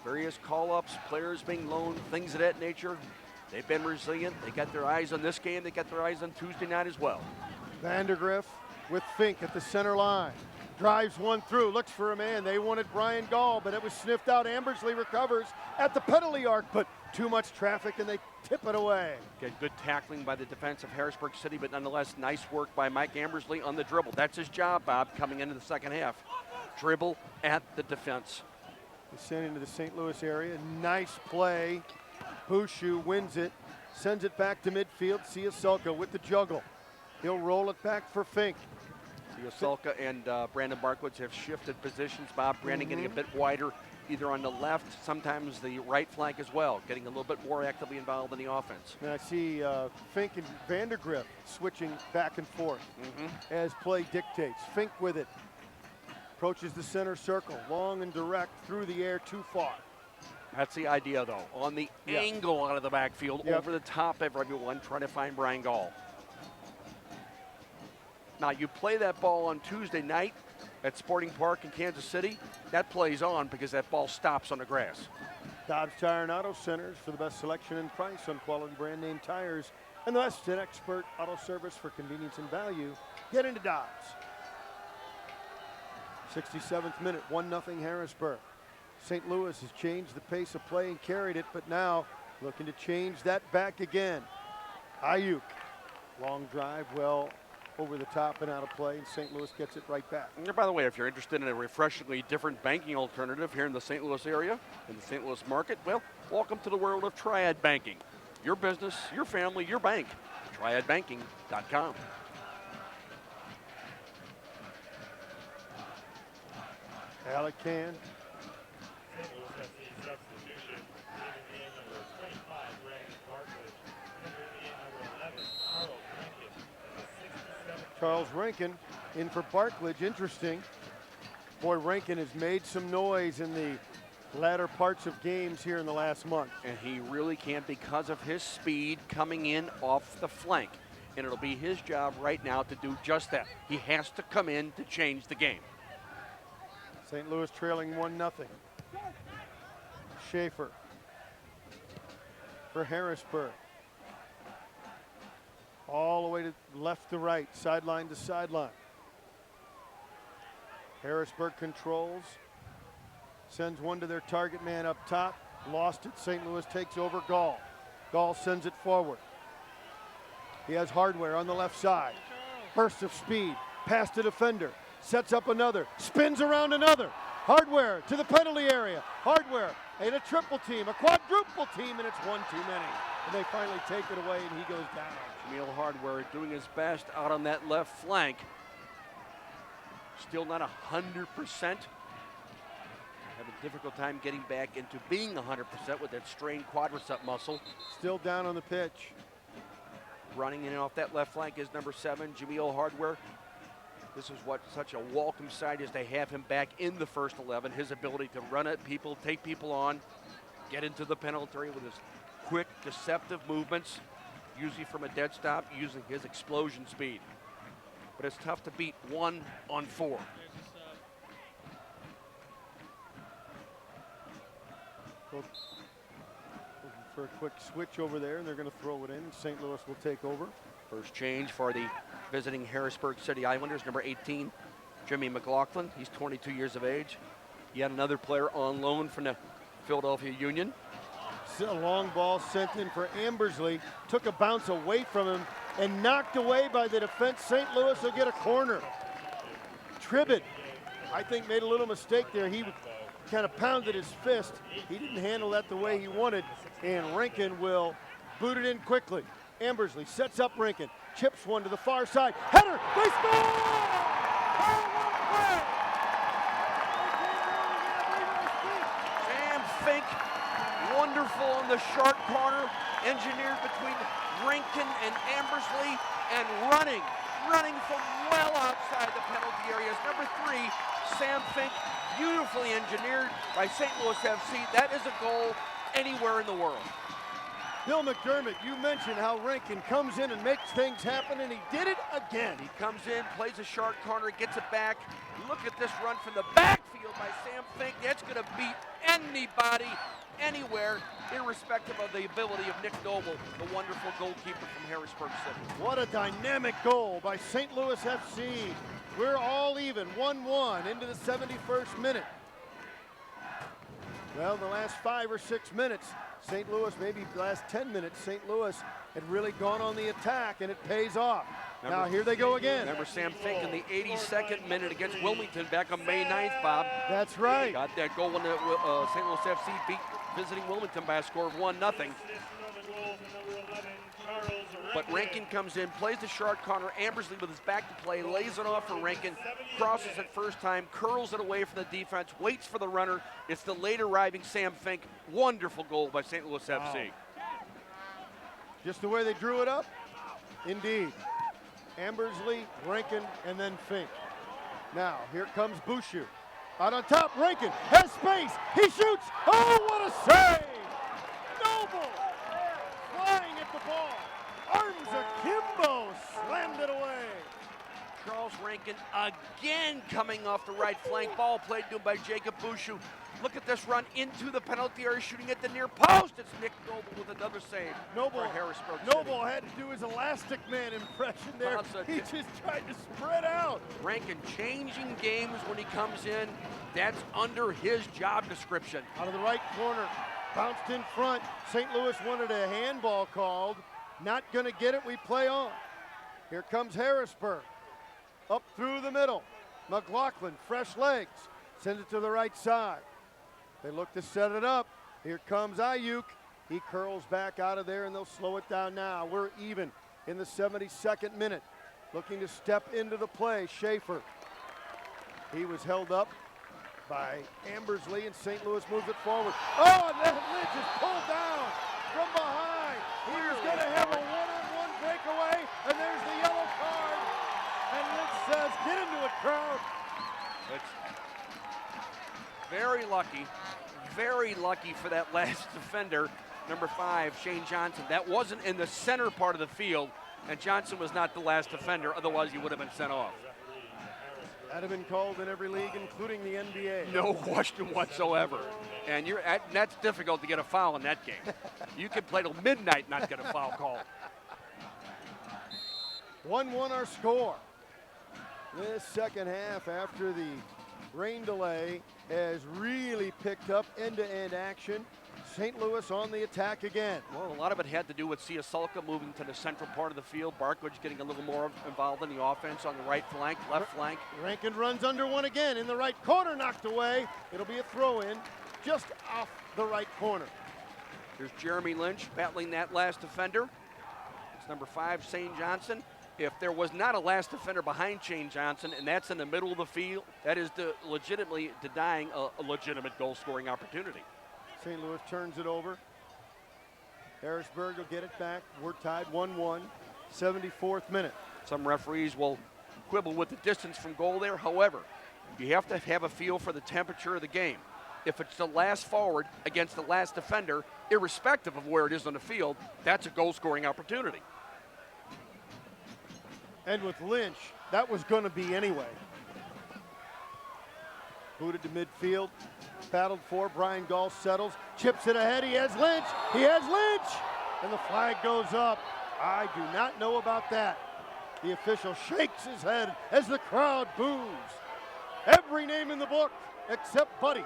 various call-ups, players being loaned, things of that nature. They've been resilient. They got their eyes on this game. They got their eyes on Tuesday night as well. Vandergriff with Fink at the center line. Drives one through, looks for a man. They wanted Brian Gall, but it was sniffed out. Ambersley recovers at the penalty arc, but too much traffic and they tip it away. Good tackling by the defense of Harrisburg City, but nonetheless, nice work by Mike Ambersley on the dribble. That's his job, Bob, coming into the second half. Dribble at the defense. They send into the St. Louis area. Nice play. Bushu wins it, sends it back to midfield. Sulka with the juggle. He'll roll it back for Fink. Sulka and Brandon Barklage have shifted positions. Bob, Brandon getting a bit wider, either on the left, sometimes the right flank as well, getting a little bit more actively involved in the offense. And I see Fink and Vandergriff switching back and forth as play dictates. Fink with it. Approaches the center circle, long and direct, through the air, too far. That's the idea, though. On the angle out of the backfield, over the top of everyone, trying to find Brian Gall. Now, you play that ball on Tuesday night at Sporting Park in Kansas City, that plays on because that ball stops on the grass. Dodge Tire and Auto Centers for the best selection and price on quality brand name tires and the best in expert auto service for convenience and value. Get into Dodge. 67th minute, 1-0 Harrisburg. St. Louis has changed the pace of play and carried it, but now looking to change that back again. Ayuk, long drive, well over the top and out of play, and St. Louis gets it right back. And by the way, if you're interested in a refreshingly different banking alternative here in the St. Louis area, in the St. Louis market, well, welcome to the world of Triad Banking. Your business, your family, your bank. TriadBanking.com. Alec Can. Charles Rankin in for Barklage. Interesting. Boy, Rankin has made some noise in the latter parts of games here in the last month. And he really can because of his speed coming in off the flank. And it'll be his job right now to do just that. He has to come in to change the game. St. Louis trailing 1-0. Schaefer for Harrisburg. All the way to left to right, sideline to sideline. Harrisburg controls, sends one to their target man up top. Lost it, St. Louis takes over Gall. Gall sends it forward. He has Hardware on the left side. Burst of speed, past the defender, sets up another, spins around another. Hardware to the penalty area. Hardware in a triple team, a quadruple team, and it's one too many. And they finally take it away, and he goes down. Jameel Hardware doing his best out on that left flank. Still not 100%. Having a difficult time getting back into being 100% with that strained quadricep muscle. Still down on the pitch. Running in off that left flank is number 7, Jameel Hardware. This is what such a welcome sight is to have him back in the first 11. His ability to run at people, take people on, get into the penalty area with his quick, deceptive movements, usually from a dead stop, using his explosion speed. But it's tough to beat 1 on 4. Looking for a quick switch over there, and they're going to throw it in, and St. Louis will take over. First change for the visiting Harrisburg City Islanders, number 18, Jimmy McLaughlin. He's 22 years of age. Yet another player on loan from the Philadelphia Union. A long ball sent in for Ambersley. Took a bounce away from him and knocked away by the defense. St. Louis will get a corner. Tribbett, I think, made a little mistake there. He kind of pounded his fist. He didn't handle that the way he wanted, and Rankin will boot it in quickly. Ambersley sets up Rankin, chips one to the far side. Header, they score! Sam Fink, wonderful on the sharp corner, engineered between Rankin and Ambersley, and running from well outside the penalty areas. Number 3, Sam Fink, beautifully engineered by St. Louis FC. That is a goal anywhere in the world. Bill McDermott, you mentioned how Rankin comes in and makes things happen, and he did it again. He comes in, plays a sharp corner, gets it back. Look at this run from the backfield by Sam Fink. That's going to beat anybody, anywhere, irrespective of the ability of Nick Noble, the wonderful goalkeeper from Harrisburg City. What a dynamic goal by St. Louis FC. We're all even, 1-1 into the 71st minute. Well, the last 5 or 6 minutes, St. Louis, maybe the last 10 minutes, St. Louis had really gone on the attack, and it pays off. Now here they go again. Remember Sam Fink in the 82nd minute against Wilmington back on May 9th, Bob. That's right. Got that goal when St. Louis FC beat visiting Wilmington by a score of 1-0. But Rankin comes in, plays the sharp corner. Ambersley with his back to play, lays it off for Rankin, crosses it first time, curls it away from the defense, waits for the runner. It's the late arriving Sam Fink. Wonderful goal by St. Louis FC. Just the way they drew it up? Indeed. Ambersley, Rankin, and then Fink. Now, here comes Bouchou. Out on top, Rankin has space. He shoots. Oh, what a save! Noble flying at the ball. Arms akimbo, slammed it away. Charles Rankin again coming off the right flank. Ball played to him by Jacob Bouchou. Look at this run into the penalty area, shooting at the near post. It's Nick Noble with another save for Harrisburg City. Noble had to do his Elastic Man impression there. He just tried to spread out. Rankin changing games when he comes in. That's under his job description. Out of the right corner, bounced in front. St. Louis wanted a handball called. Not going to get it, we play on. Here comes Harrisburg. Up through the middle. McLaughlin, fresh legs. Sends it to the right side. They look to set it up. Here comes Ayuk. He curls back out of there, and they'll slow it down now. We're even in the 72nd minute. Looking to step into the play, Schaefer. He was held up by Ambersley, and St. Louis moves it forward. Oh, and then Lynch is pulled down from behind. He was going to have a one-on-one breakaway, and there's the yellow card. And Lynch says, get into it, crowd. It's very lucky for that last defender, number 5, Shane Johnson. That wasn't in the center part of the field, and Johnson was not the last defender, otherwise he would have been sent off. That'd have been called in every league, including the NBA. No question whatsoever. And that's difficult to get a foul in that game. You can play till midnight and not get a foul call. 1-1 our score. This second half, after the rain delay, has really picked up end-to-end action. St. Louis on the attack again. Well, a lot of it had to do with Siasulka moving to the central part of the field. Barkledge getting a little more involved in the offense on the right flank, left flank. Rankin runs under one again in the right corner, knocked away. It'll be a throw-in just off the right corner. Here's Jeremy Lynch battling that last defender. It's number 5, Shane Johnson. If there was not a last defender behind Shane Johnson, and that's in the middle of the field, that is legitimately denying a legitimate goal-scoring opportunity. St. Louis turns it over. Harrisburg will get it back. We're tied 1-1, 74th minute. Some referees will quibble with the distance from goal there. However, you have to have a feel for the temperature of the game. If it's the last forward against the last defender, irrespective of where it is on the field, that's a goal-scoring opportunity. And with Lynch, that was going to be anyway. Booted to midfield, paddled for, Brian Gall settles, chips it ahead, he has Lynch, and the flag goes up. I do not know about that. The official shakes his head as the crowd boos. Every name in the book except Buddy.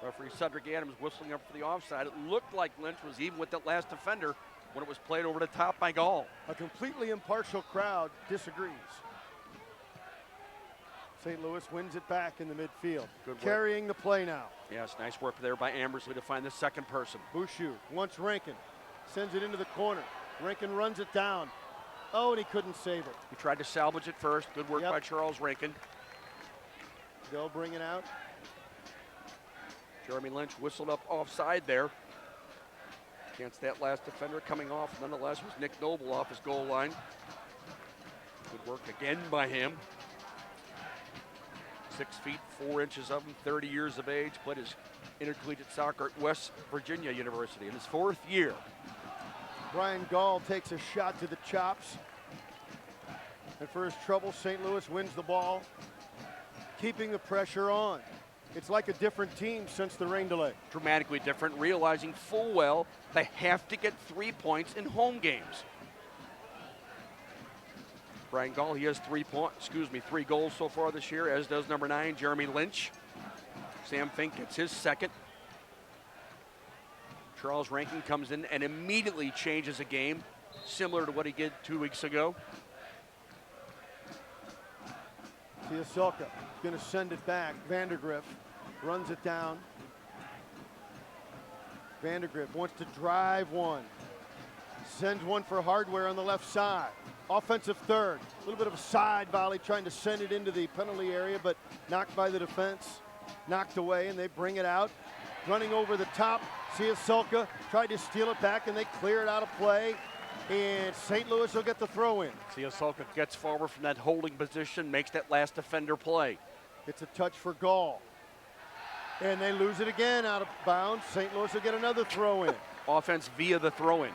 Referee Cedric Adams whistling up for the offside. It looked like Lynch was even with that last defender when it was played over the top by Gall. A completely impartial crowd disagrees. St. Louis wins it back in the midfield. Good work. Carrying the play now. Yes, nice work there by Ambersley to find the second person. Bouchou wants Rankin, sends it into the corner. Rankin runs it down. Oh, and he couldn't save it. He tried to salvage it first. Good work by Charles Rankin. They'll bring it out. Jeremy Lynch whistled up offside there against that last defender coming off. Nonetheless, was Nick Noble off his goal line. Good work again by him. 6 feet 4 inches of him, 30 years of age, played his intercollegiate soccer at West Virginia University in his 4th year. Brian Gall takes a shot to the chops. And for his trouble, St. Louis wins the ball, keeping the pressure on. It's like a different team since the rain delay. Dramatically different, realizing full well they have to get 3 points in home games. Brian Gall, he has 3 goals so far this year, as does number 9, Jeremy Lynch. Sam Fink gets his second. Charles Rankin comes in and immediately changes a game, similar to what he did 2 weeks ago. Siasulka going to send it back. Vandergriff runs it down. Vandergriff wants to drive one. Sends one for Hardware on the left side. Offensive third. A little bit of a side volley trying to send it into the penalty area, but knocked by the defense. Knocked away, and they bring it out. Running over the top. Siasulka tried to steal it back, and they clear it out of play. And St. Louis will get the throw in. Siasulka gets forward from that holding position, makes that last defender play. It's a touch for Gall. And they lose it again out of bounds. St. Louis will get another throw in. Offense via the throw in.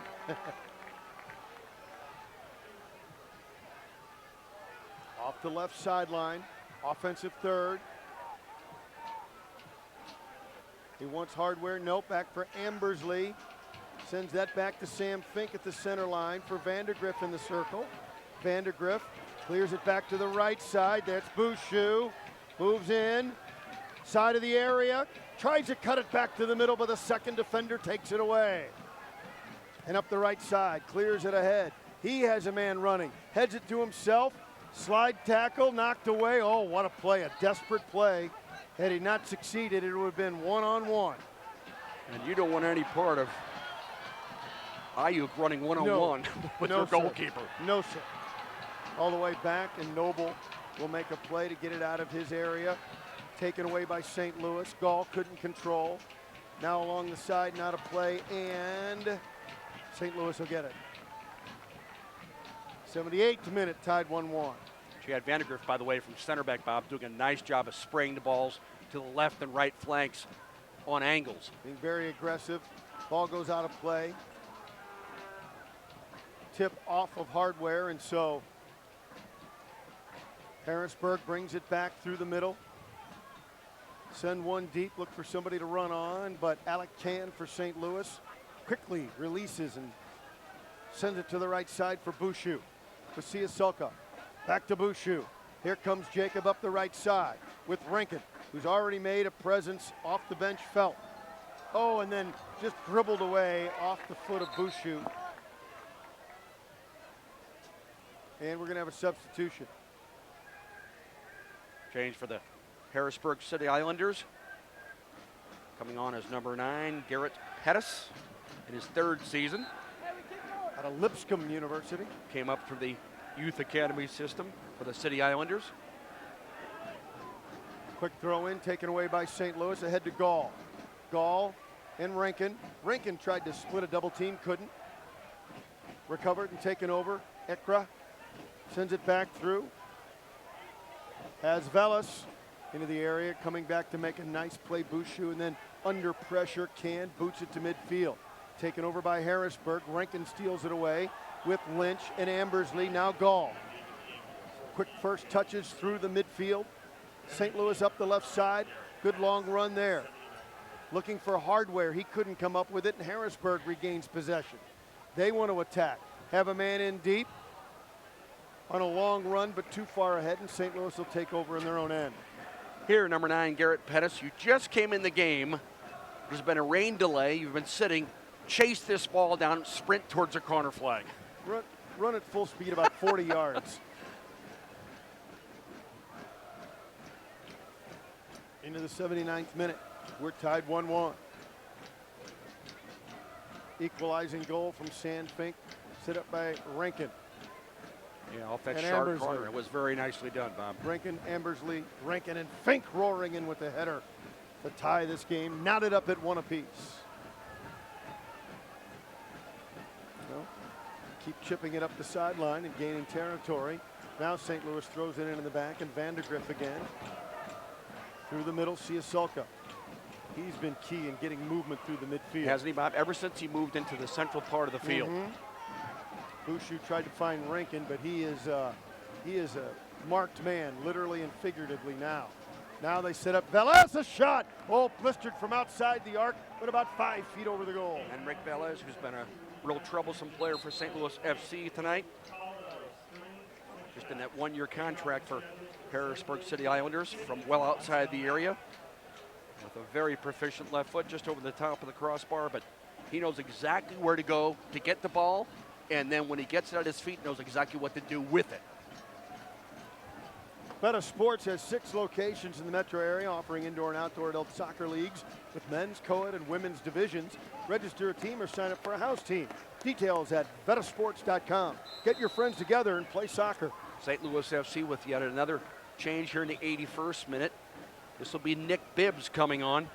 Off the left sideline. Offensive third. He wants Hardware. Nope, back for Ambersley. Sends that back to Sam Fink at the center line for Vandergriff in the circle. Vandergriff clears it back to the right side. That's Bouchou. Moves in. Side of the area. Tries to cut it back to the middle, but the second defender takes it away. And up the right side. Clears it ahead. He has a man running. Heads it to himself. Slide tackle. Knocked away. Oh, what a play. A desperate play. Had he not succeeded, it would have been one-on-one. And you don't want any part of Ayuk running one-on-one with your goalkeeper. No, sir. All the way back, and Noble will make a play to get it out of his area. Taken away by St. Louis. Gall couldn't control. Now along the side, not a play, and St. Louis will get it. 78th minute, tied 1-1. Chad Vandergriff, by the way, from center back, Bob, doing a nice job of spraying the balls to the left and right flanks on angles. Being very aggressive. Ball goes out of play. Tip off of Hardware, and so Harrisburg brings it back through the middle. Send one deep, look for somebody to run on, but Alec Can for St. Louis quickly releases and sends it to the right side for Bouchou. For Siasulka. Back to Bouchou. Here comes Jacob up the right side with Rankin, who's already made a presence off the bench. Felt Oh, and then just dribbled away off the foot of Bouchou. And we're going to have a substitution. Change for the Harrisburg City Islanders. Coming on as number 9, Garrett Pettis, in his 3rd season. Out of Lipscomb University. Came up through the youth academy system for the City Islanders. Quick throw in, taken away by St. Louis, ahead to Gall. Gall and Rankin. Rankin tried to split a double team, couldn't. Recovered and taken over. Ekra sends it back through. Has Velas into the area, coming back to make a nice play. Bouchou, and then under pressure, boots it to midfield. Taken over by Harrisburg. Rankin steals it away with Lynch and Ambersley. Now Gall. Quick first touches through the midfield. St. Louis up the left side. Good long run there. Looking for Hardware. He couldn't come up with it, and Harrisburg regains possession. They want to attack. Have a man in deep on a long run, but too far ahead, and St. Louis will take over in their own end. Here, number 9, Garrett Pettis. You just came in the game. There's been a rain delay. You've been sitting. Chase this ball down, sprint towards a corner flag. Run at full speed about 40 yards. Into the 79th minute. We're tied 1-1. Equalizing goal from Sandfink. Set up by Rankin. Yeah, off that And sharp Ambersley. corner. It was very nicely done, Bob. Rankin, Ambersley, Rankin, and Fink roaring in with the header to tie this game. Knotted up at 1 apiece. Well, keep chipping it up the sideline and gaining territory. Now St. Louis throws it into the back, and Vandergriff again. Through the middle, Siasulka. He's been key in getting movement through the midfield. Hasn't he, Bob? Ever since he moved into the central part of the field. Bouchou tried to find Rankin, but he is a marked man, literally and figuratively now. Now they set up Velez, a shot. Oh, blistered from outside the arc, but about 5 feet over the goal. And Rick Velez, who's been a real troublesome player for St. Louis FC tonight. Just in that 1-year contract for Harrisburg City Islanders from well outside the area. With a very proficient left foot just over the top of the crossbar, but he knows exactly where to go to get the ball, and then when he gets it at his feet, knows exactly what to do with it. Beta Sports has 6 locations in the metro area, offering indoor and outdoor adult soccer leagues with men's, co-ed, and women's divisions. Register a team or sign up for a house team. Details at betasports.com. Get your friends together and play soccer. St. Louis FC with yet another change here in the 81st minute. This will be Nick Bibbs coming on.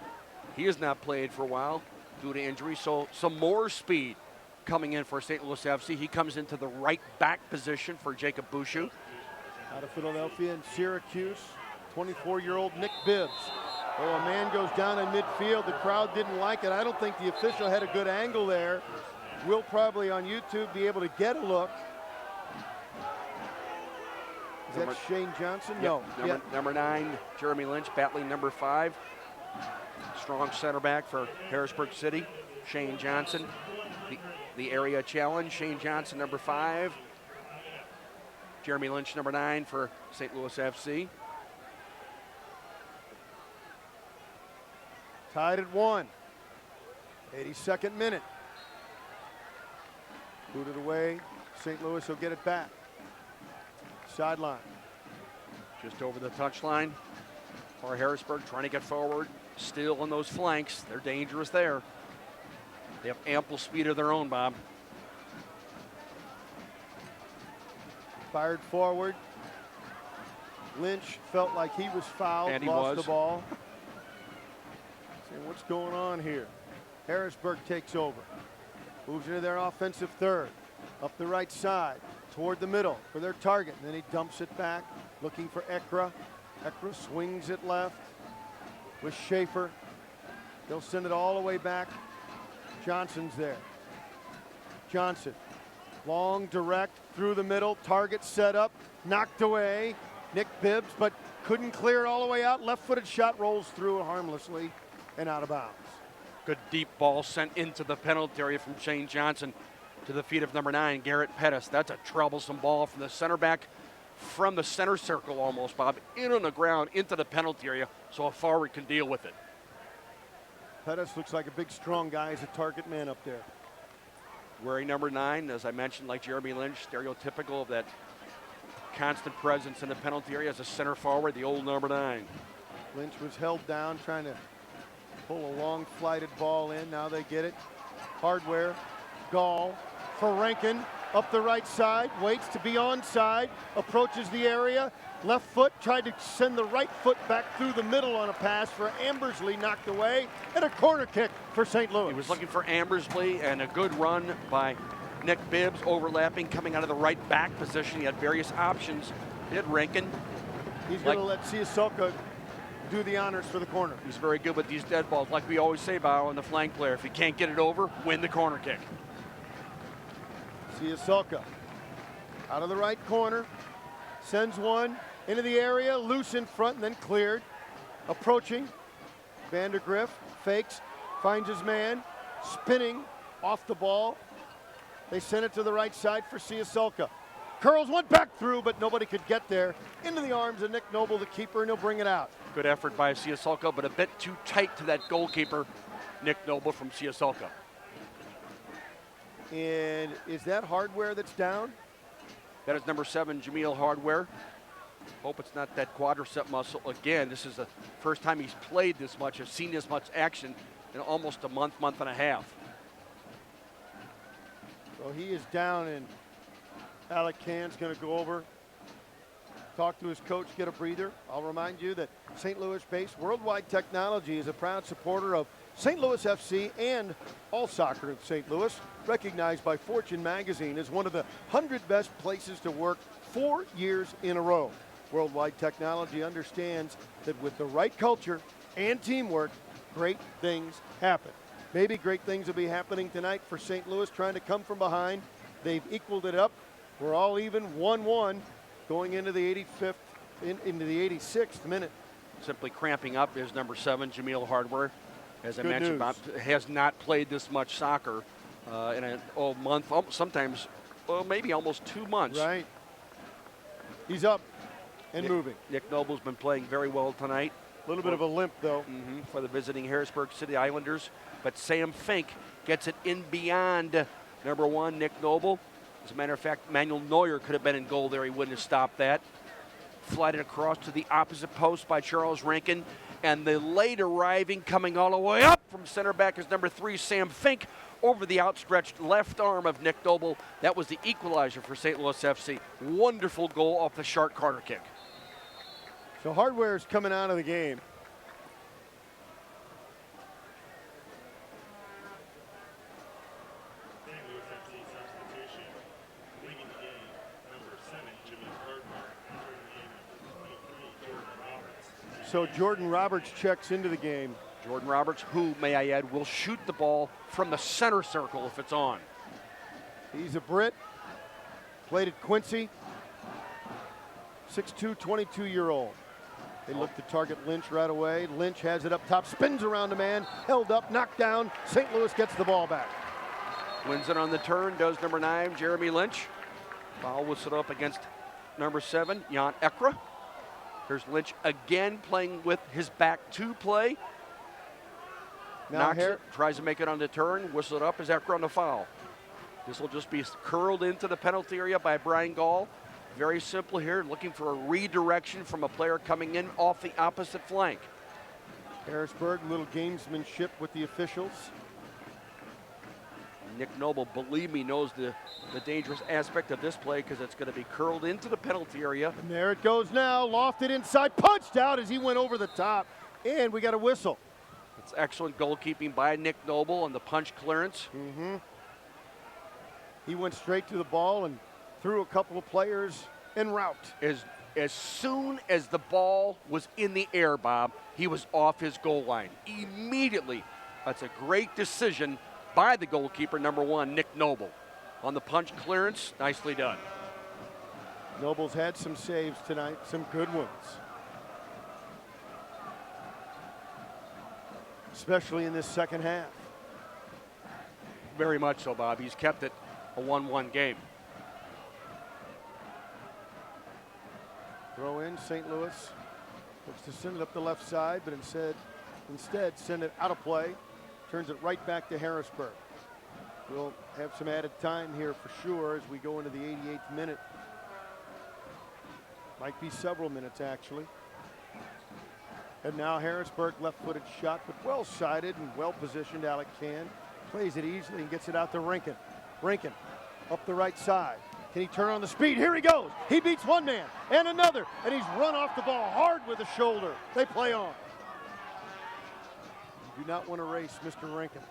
He has not played for a while due to injury, so some more speed coming in for St. Louis FC. He comes into the right back position for Jacob Bouchou. Out of Philadelphia and Syracuse, 24-year-old Nick Bibbs. Oh, a man goes down in midfield. The crowd didn't like it. I don't think the official had a good angle there. We'll probably on YouTube be able to get a look. Is that Shane Johnson? Yep. No. Number 9, Jeremy Lynch, battling number 5. Strong center back for Harrisburg City, Shane Johnson. The area challenge, Shane Johnson, number 5. Jeremy Lynch, number 9 for St. Louis FC. Tied at 1. 82nd minute. Booted away. St. Louis will get it back. Sideline. Just over the touchline for Harrisburg, trying to get forward. Still on those flanks. They're dangerous there. They have ample speed of their own, Bob. Fired forward. Lynch felt like he was fouled, And he lost was. the ball. Saying, what's going on here? Harrisburg takes over. Moves into their offensive third. Up the right side, toward the middle for their target. And then he dumps it back, looking for Ekra. Ekra swings it left with Schaefer. They'll send it all the way back. Johnson's there. Johnson, long, direct, through the middle, target set up, knocked away. Nick Bibbs, but couldn't clear it all the way out. Left-footed shot rolls through harmlessly and out of bounds. Good deep ball sent into the penalty area from Shane Johnson to the feet of number 9, Garrett Pettis. That's a troublesome ball from the center back, from the center circle almost, Bob, in on the ground into the penalty area, so a forward can deal with it. Pettis looks like a big, strong guy as a target man up there. Wearing number 9, as I mentioned, like Jeremy Lynch, stereotypical of that constant presence in the penalty area as a center forward, the old number 9. Lynch was held down trying to pull a long flighted ball in. Now they get it. Hardware, Gall for Rankin. Up the right side, waits to be onside, approaches the area. Left foot, tried to send the right foot back through the middle on a pass for Ambersley, knocked away, and a corner kick for St. Louis. He was looking for Ambersley, and a good run by Nick Bibbs, overlapping, coming out of the right back position. He had various options. Did Rankin. He's going to let Siasoka do the honors for the corner. He's very good with these dead balls. Like we always say, Bao, on the flank player, if you can't get it over, win the corner kick. Siasoka out of the right corner, sends one into the area, loose in front and then cleared. Approaching, Vandergriff fakes, finds his man, spinning off the ball. They send it to the right side for Siasoka. Curls one back through, but nobody could get there. Into the arms of Nick Noble, the keeper, and he'll bring it out. Good effort by Siasoka, but a bit too tight to that goalkeeper, Nick Noble from Siasoka. And is that Hardware that's down? That is number 7, Jameel Hardware. Hope it's not that quadricep muscle. Again, this is the first time he's played this much, has seen this much action in almost a month, month and a half. So he is down, and Alec Cann's going to go over, talk to his coach, get a breather. I'll remind you that St. Louis-based Worldwide Technology is a proud supporter of St. Louis FC and all soccer in St. Louis, recognized by Fortune magazine as one of the 100 best places to work 4 years in a row. Worldwide Technology understands that with the right culture and teamwork, great things happen. Maybe great things will be happening tonight for St. Louis, trying to come from behind. They've equaled it up. We're all even, 1-1, going into the 85th, into the 86th minute. Simply cramping up is number 7, Jameel Hardware. As I Good mentioned, news. Bob has not played this much soccer in a month, sometimes maybe almost 2 months. Right. He's up and moving. Nick Noble's been playing very well tonight. A little bit of a limp, though. For the visiting Harrisburg City Islanders. But Sam Fink gets it in beyond number 1, Nick Noble. As a matter of fact, Manuel Neuer could have been in goal there. He wouldn't have stopped that. Flighted across to the opposite post by Charles Rankin. And the late arriving, coming all the way up from center back, is number 3, Sam Fink, over the outstretched left arm of Nick Noble. That was the equalizer for St. Louis FC. Wonderful goal off the sharp corner kick. So Hardware is coming out of the game. St. Louis FC substitution. Leaving the game, number 7, Jameel Hardware. Entering the game, number 23, Jordan Roberts. So Jordan Roberts checks into the game. Jordan Roberts, who, may I add, will shoot the ball from the center circle if it's on. He's a Brit. Played at Quincy. 6'2", 22-year-old. They look to target Lynch right away. Lynch has it up top, spins around a man, held up, knocked down. St. Louis gets the ball back. Wins it on the turn, does number 9, Jeremy Lynch. Foul whistled up against number 7, Jan Ekra. Here's Lynch again playing with his back to play. Now Knocks it, tries to make it on the turn, whistled up as Ekra on the foul. This will just be curled into the penalty area by Brian Gall. Very simple here, looking for a redirection from a player coming in off the opposite flank. Harrisburg, little gamesmanship with the officials. Nick Noble, believe me, knows the dangerous aspect of this play because it's going to be curled into the penalty area. And there it goes now, lofted inside, punched out as he went over the top. And we got a whistle. It's excellent goalkeeping by Nick Noble on the punch clearance. He went straight to the ball and threw a couple of players en route. As soon as the ball was in the air, Bob, he was off his goal line. Immediately. That's a great decision by the goalkeeper, number 1, Nick Noble. On the punch clearance, nicely done. Noble's had some saves tonight, some good ones. Especially in this second half. Very much so, Bob. He's kept it a 1-1 game. Throw in, St. Louis looks to send it up the left side, but instead send it out of play. turns it right back to Harrisburg. We'll have some added time here for sure as we go into the 88th minute. Might be several minutes, actually. And now Harrisburg, left-footed shot, but well-sided and well-positioned. Alec Can plays it easily and gets it out to Rinkin. Rinkin up the right side. Can he turn on the speed? Here he goes. He beats one man and another, and he's run off the ball hard with the shoulder. They play on. You do not want to race Mr. Rinkin.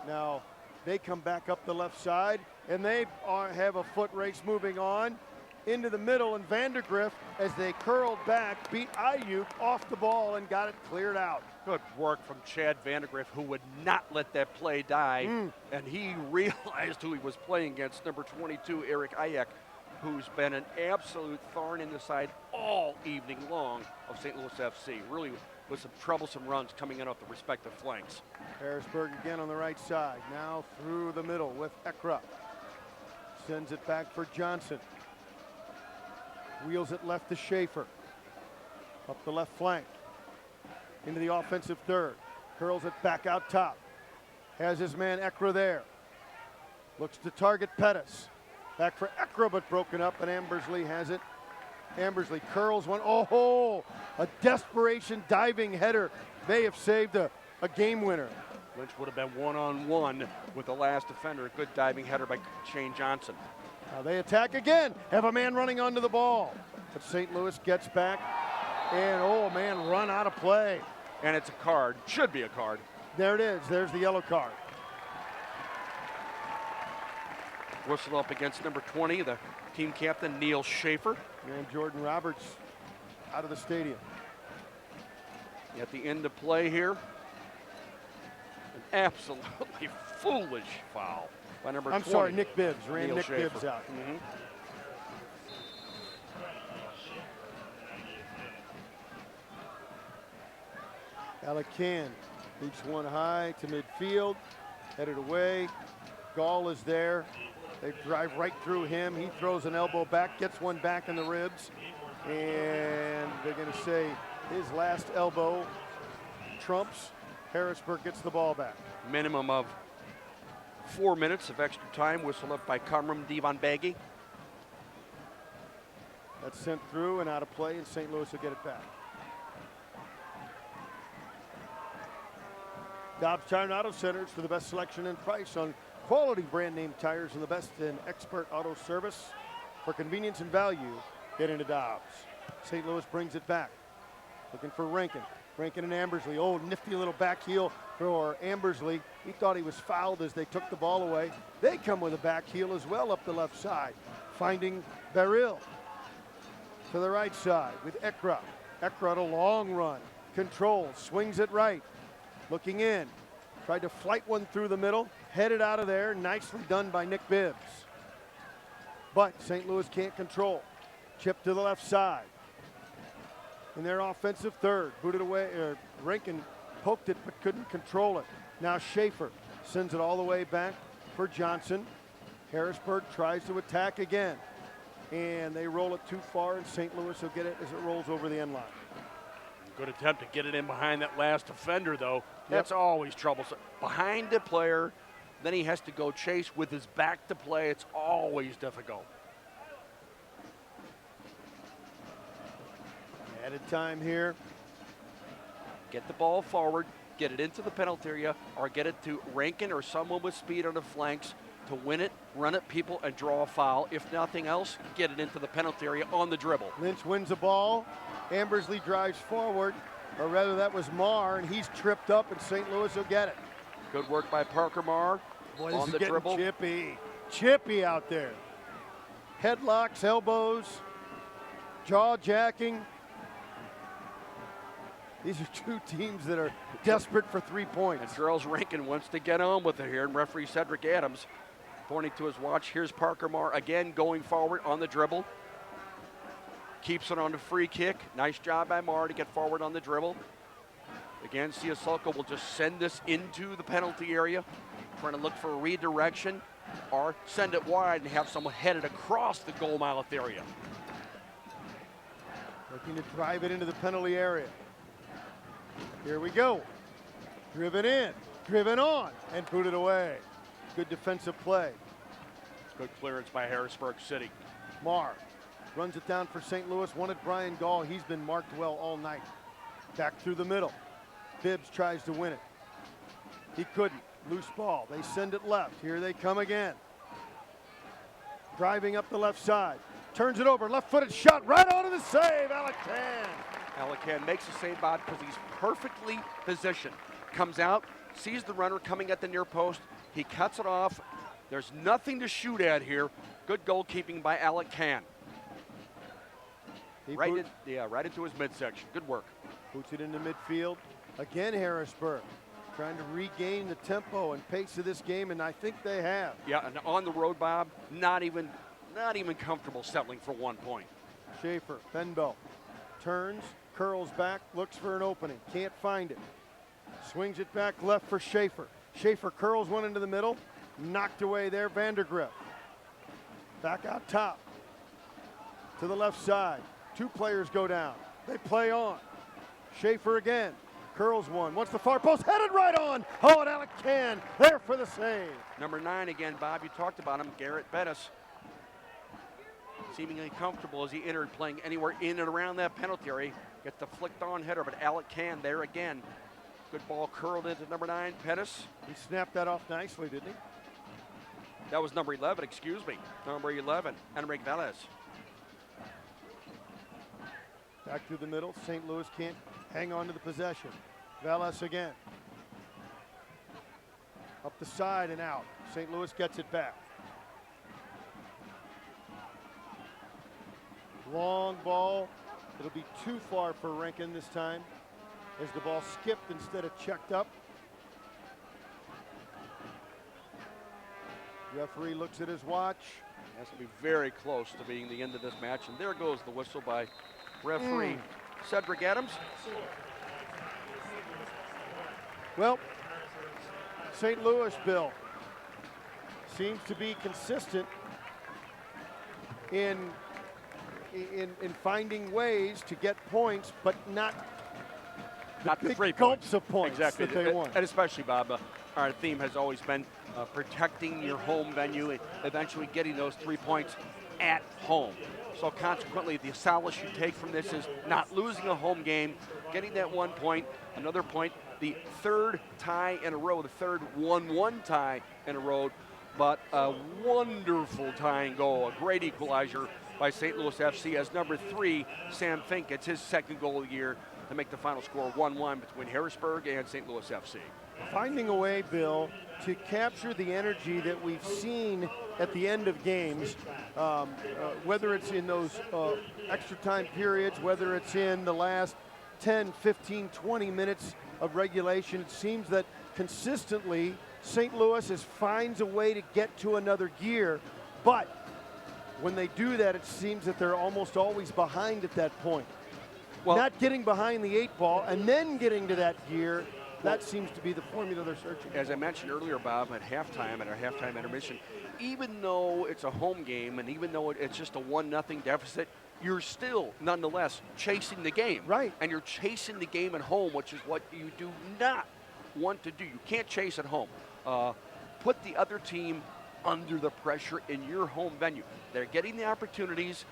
Now, they come back up the left side, and they have a foot race moving on into the middle, and Vandergrift, as they curled back, beat Ayuk off the ball and got it cleared out. Good work from Chad Vandergrift, who would not let that play die, and he realized who he was playing against, number 22, Eric Ayek, who's been an absolute thorn in the side all evening long of St. Louis FC. Really with some troublesome runs coming in off the respective flanks. Harrisburg again on the right side, now through the middle with Ekra. Sends it back for Johnson. Wheels it left to Schaefer. Up the left flank. Into the offensive third. Curls it back out top. Has his man Ekra there. Looks to target Pettis. Back for Ekra, but broken up, and Ambersley has it. Ambersley curls one. Oh, a desperation diving header. They have saved a game winner. Lynch would have been one-on-one with the last defender. A good diving header by Shane Johnson. Now they attack again. Have a man running onto the ball. But St. Louis gets back. And, oh, man, run out of play. And it's a card. Should be a card. There it is. There's the yellow card. Whistle up against number 20, the team captain, Neil Schaefer. And Jordan Roberts out of the stadium. At the end of play here, an absolutely foolish foul by number 20. I'm sorry, Nick Bibbs. Ran Neil Nick Schaefer. Bibbs out. Alec Can beats one high to midfield, headed away. Gall is there. They drive right through him. He throws an elbow back, gets one back in the ribs, and they're going to say his last elbow trumps. Harrisburg gets the ball back. Minimum of 4 minutes of extra time. Whistle up by Kamram Divanbagi. That's sent through and out of play, and St. Louis will get it back. Dobbs Tire and Auto Centers for the best selection and price on quality brand name tires and the best in expert auto service. For convenience and value, get into Dobbs. St. Louis brings it back. Looking for Rankin. Rankin and Ambersley. Oh, nifty little back heel for Ambersley. He thought he was fouled as they took the ball away. They come with a back heel as well up the left side. Finding Beryl to the right side with Ekra. Ekra, a long run. Controls, swings it right. Looking in. Tried to flight one through the middle. Headed out of there. Nicely done by Nick Bibbs. But St. Louis can't control. Chip to the left side. In their offensive third. Booted away. Rankin poked it but couldn't control it. Now Schaefer sends it all the way back for Johnson. Harrisburg tries to attack again. And they roll it too far, and St. Louis will get it as it rolls over the end line. Good attempt to get it in behind that last defender, though. That's always troublesome. Behind the player, then he has to go chase with his back to play. It's always difficult. Added time here. Get the ball forward, get it into the penalty area, or get it to Rankin or someone with speed on the flanks to win it, run at people, and draw a foul. If nothing else, get it into the penalty area on the dribble. Lynch wins the ball. Ambersley drives forward, or rather that was Marr, and he's tripped up, and St. Louis will get it. Good work by Parker Marr on the dribble. Chippy out there. Headlocks, elbows, jaw jacking. These are two teams that are desperate for 3 points. And Charles Rankin wants to get on with it here, and referee Cedric Adams pointing to his watch. Here's Parker Marr again going forward on the dribble. Keeps it on the free kick. Nice job by Marr to get forward on the dribble. Again, Siasulka will just send this into the penalty area, trying to look for a redirection, or send it wide and have someone headed across the goal mouth area. Looking to drive it into the penalty area. Here we go. Driven in. Driven on and booted away. Good defensive play. Good clearance by Harrisburg City. Marr runs it down for St. Louis. Wanted Brian Gall. He's been marked well all night. Back through the middle. Bibbs tries to win it. He couldn't. Loose ball. They send it left. Here they come again. Driving up the left side. Turns it over. Left-footed shot right onto the save. Alacan. Alacan makes the save, Bob, because he's perfectly positioned. Comes out, sees the runner coming at the near post. He cuts it off. There's nothing to shoot at here. Good goalkeeping by Alacan. Right into his midsection. Good work. Boots it into midfield. Again, Harrisburg trying to regain the tempo and pace of this game, and I think they have. Yeah, and on the road, Bob, not even comfortable settling for 1 point. Schaefer, Benbow, turns, curls back, looks for an opening, can't find it. Swings it back left for Schaefer. Schaefer curls one into the middle, knocked away there, Vandergriff. Back out top, to the left side. 2 players go down, they play on. Schaefer again, curls one, wants the far post, headed right on. Oh, and Alacan there for the save. Number 9 again, Bob, you talked about him, Garrett Bettis. Seemingly comfortable as he entered, playing anywhere in and around that penalty area. Gets the flicked on header, but Alacan there again. Good ball curled into number 9, Pettis. He snapped that off nicely, didn't he? That was number 11, excuse me. Number 11, Enrique Velez. Back through the middle, St. Louis can't hang on to the possession. Velez again. Up the side and out. St. Louis gets it back. Long ball. It'll be too far for Rankin this time as the ball skipped instead of checked up. Referee looks at his watch. Has to be very close to being the end of this match. And there goes the whistle by referee Cedric Adams. Well, St. Louis, Bill, seems to be consistent in finding ways to get points, but not the big 3 gulps points. of points Exactly. that they want. And especially, Bob, our theme has always been protecting your home venue and eventually getting those 3 points at home. So consequently, the solace you take from this is not losing a home game, getting that 1 point, another point, the 3rd tie in a row, the 3rd 1-1 tie in a row, but a wonderful tying goal, a great equalizer by St. Louis FC as number 3, Sam Fink, gets his 2nd goal of the year to make the final score 1-1 between Harrisburg and St. Louis FC. Finding a way, Bill, to capture the energy that we've seen at the end of games, whether it's in those extra time periods, whether it's in the last 10, 15, 20 minutes of regulation. It seems that consistently St. Louis finds a way to get to another gear, but when they do that, it seems that they're almost always behind at that point. Well, not getting behind the 8 ball and then getting to that gear, that seems to be the formula they're searching for. As I mentioned earlier, Bob, at halftime, at our halftime intermission, even though it's a home game and even though it's just a 1-0 deficit, you're still, nonetheless, chasing the game. Right. And you're chasing the game at home, which is what you do not want to do. You can't chase at home. Put the other team under the pressure in your home venue. They're getting the opportunities.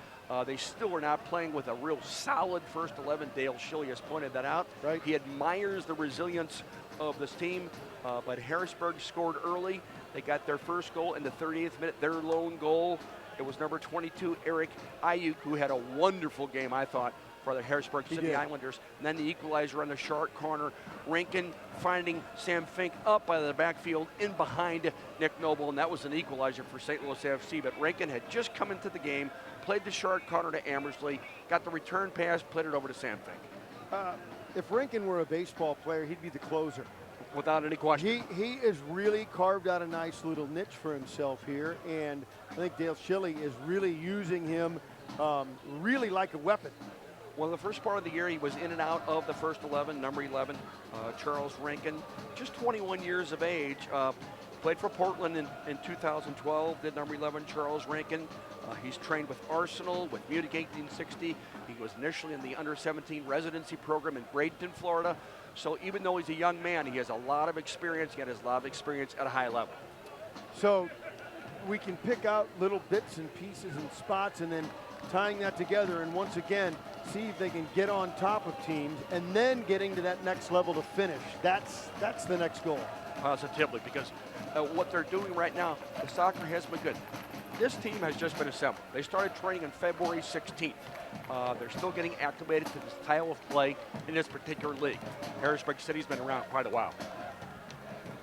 They still are not playing with a real solid first 11. Dale Schilly has pointed that out. Right. He admires the resilience of this team, but Harrisburg scored early. They got their first goal in the 38th minute, their lone goal. It was number 22, Eric Ayuk, who had a wonderful game, I thought, for the Harrisburg City Islanders. And then the equalizer on the short corner. Rankin finding Sam Fink up by the backfield in behind Nick Noble, and that was an equalizer for St. Louis FC. But Rankin had just come into the game, played the short corner to Amersley, got the return pass, played it over to Sam Fink. If Rankin were a baseball player, he'd be the closer. Without any question. He has really carved out a nice little niche for himself here, and I think Dale Schilly is really using him really like a weapon. Well, the first part of the year, he was in and out of the first 11, number 11, Charles Rankin, just 21 years of age. Played for Portland in 2012, did number 11 Charles Rankin. He's trained with Arsenal, with Munich 1860. He was initially in the under-17 residency program in Bradenton, Florida. So even though he's a young man, he has a lot of experience. He has a lot of experience at a high level. So we can pick out little bits and pieces and spots and then tying that together and once again see if they can get on top of teams and then getting to that next level to finish. That's the next goal. Positively, because what they're doing right now, the soccer has been good. This team has just been assembled. They started training on February 16th. They're still getting acclimated to this style of play in this particular league. Harrisburg City's been around quite a while.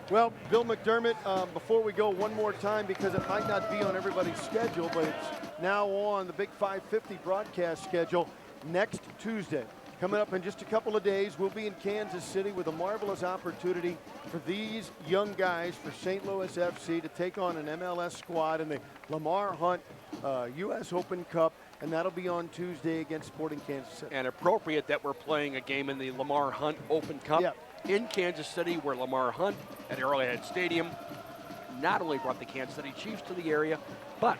Well, Bill McDermott, before we go one more time, because it might not be on everybody's schedule, but it's now on the Big 550 broadcast schedule next Tuesday. Coming up in just a couple of days, we'll be in Kansas City with a marvelous opportunity for these young guys, for St. Louis FC, to take on an MLS squad in the Lamar Hunt U.S. Open Cup, and that'll be on Tuesday against Sporting Kansas City. And appropriate that we're playing a game in the Lamar Hunt Open Cup in Kansas City, where Lamar Hunt at Arrowhead Stadium not only brought the Kansas City Chiefs to the area, but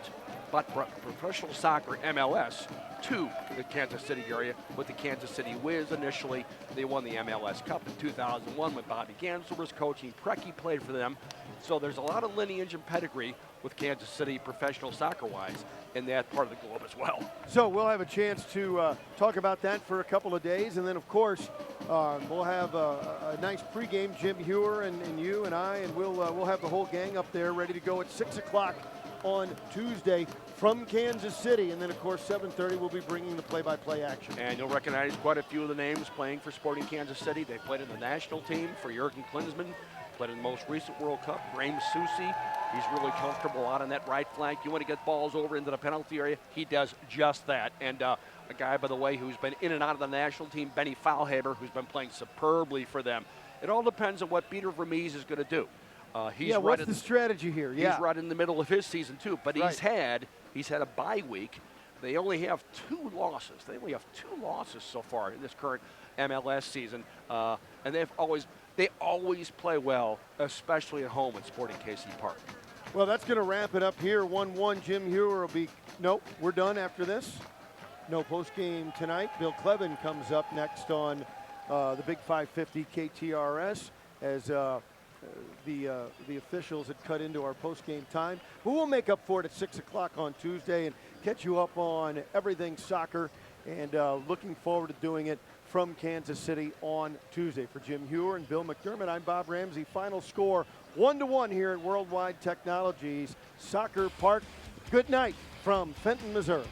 brought professional soccer MLS to the Kansas City area with the Kansas City Wiz. Initially, they won the MLS Cup in 2001 when Bobby Gansler was coaching. Preki played for them. So there's a lot of lineage and pedigree with Kansas City professional soccer-wise in that part of the globe as well. So we'll have a chance to talk about that for a couple of days, and then of course we'll have a nice pregame. Jim Hewer and you and I, and we'll have the whole gang up there ready to go at 6 o'clock on Tuesday from Kansas City, and then of course 7:30 we'll be bringing the play-by-play action. And you'll recognize quite a few of the names playing for Sporting Kansas City. They played in the national team for Jurgen Klinsmann, played in the most recent World Cup. Graeme Susi, he's really comfortable out on that right flank. You want to get balls over into the penalty area, he does just that. And a guy, by the way, who's been in and out of the national team, Benny Faulhaber, who's been playing superbly for them. It all depends on what Peter Vermees is going to do. What's the strategy here? He's right in the middle of his season too, but he's had a bye week. They only have 2 losses. They only have 2 losses so far in this current MLS season, and they always play well, especially at home at Sporting KC Park. Well, that's going to wrap it up here. 1-1. Jim Hewer will be. Nope, we're done after this. No post game tonight. Bill Kleben comes up next on the Big 550 KTRS as the officials had cut into our post-game time. But we'll make up for it at 6 o'clock on Tuesday and catch you up on everything soccer, and looking forward to doing it from Kansas City on Tuesday. For Jim Hewer and Bill McDermott, I'm Bob Ramsey. Final score 1-1 here at Worldwide Technologies Soccer Park. Good night from Fenton, Missouri.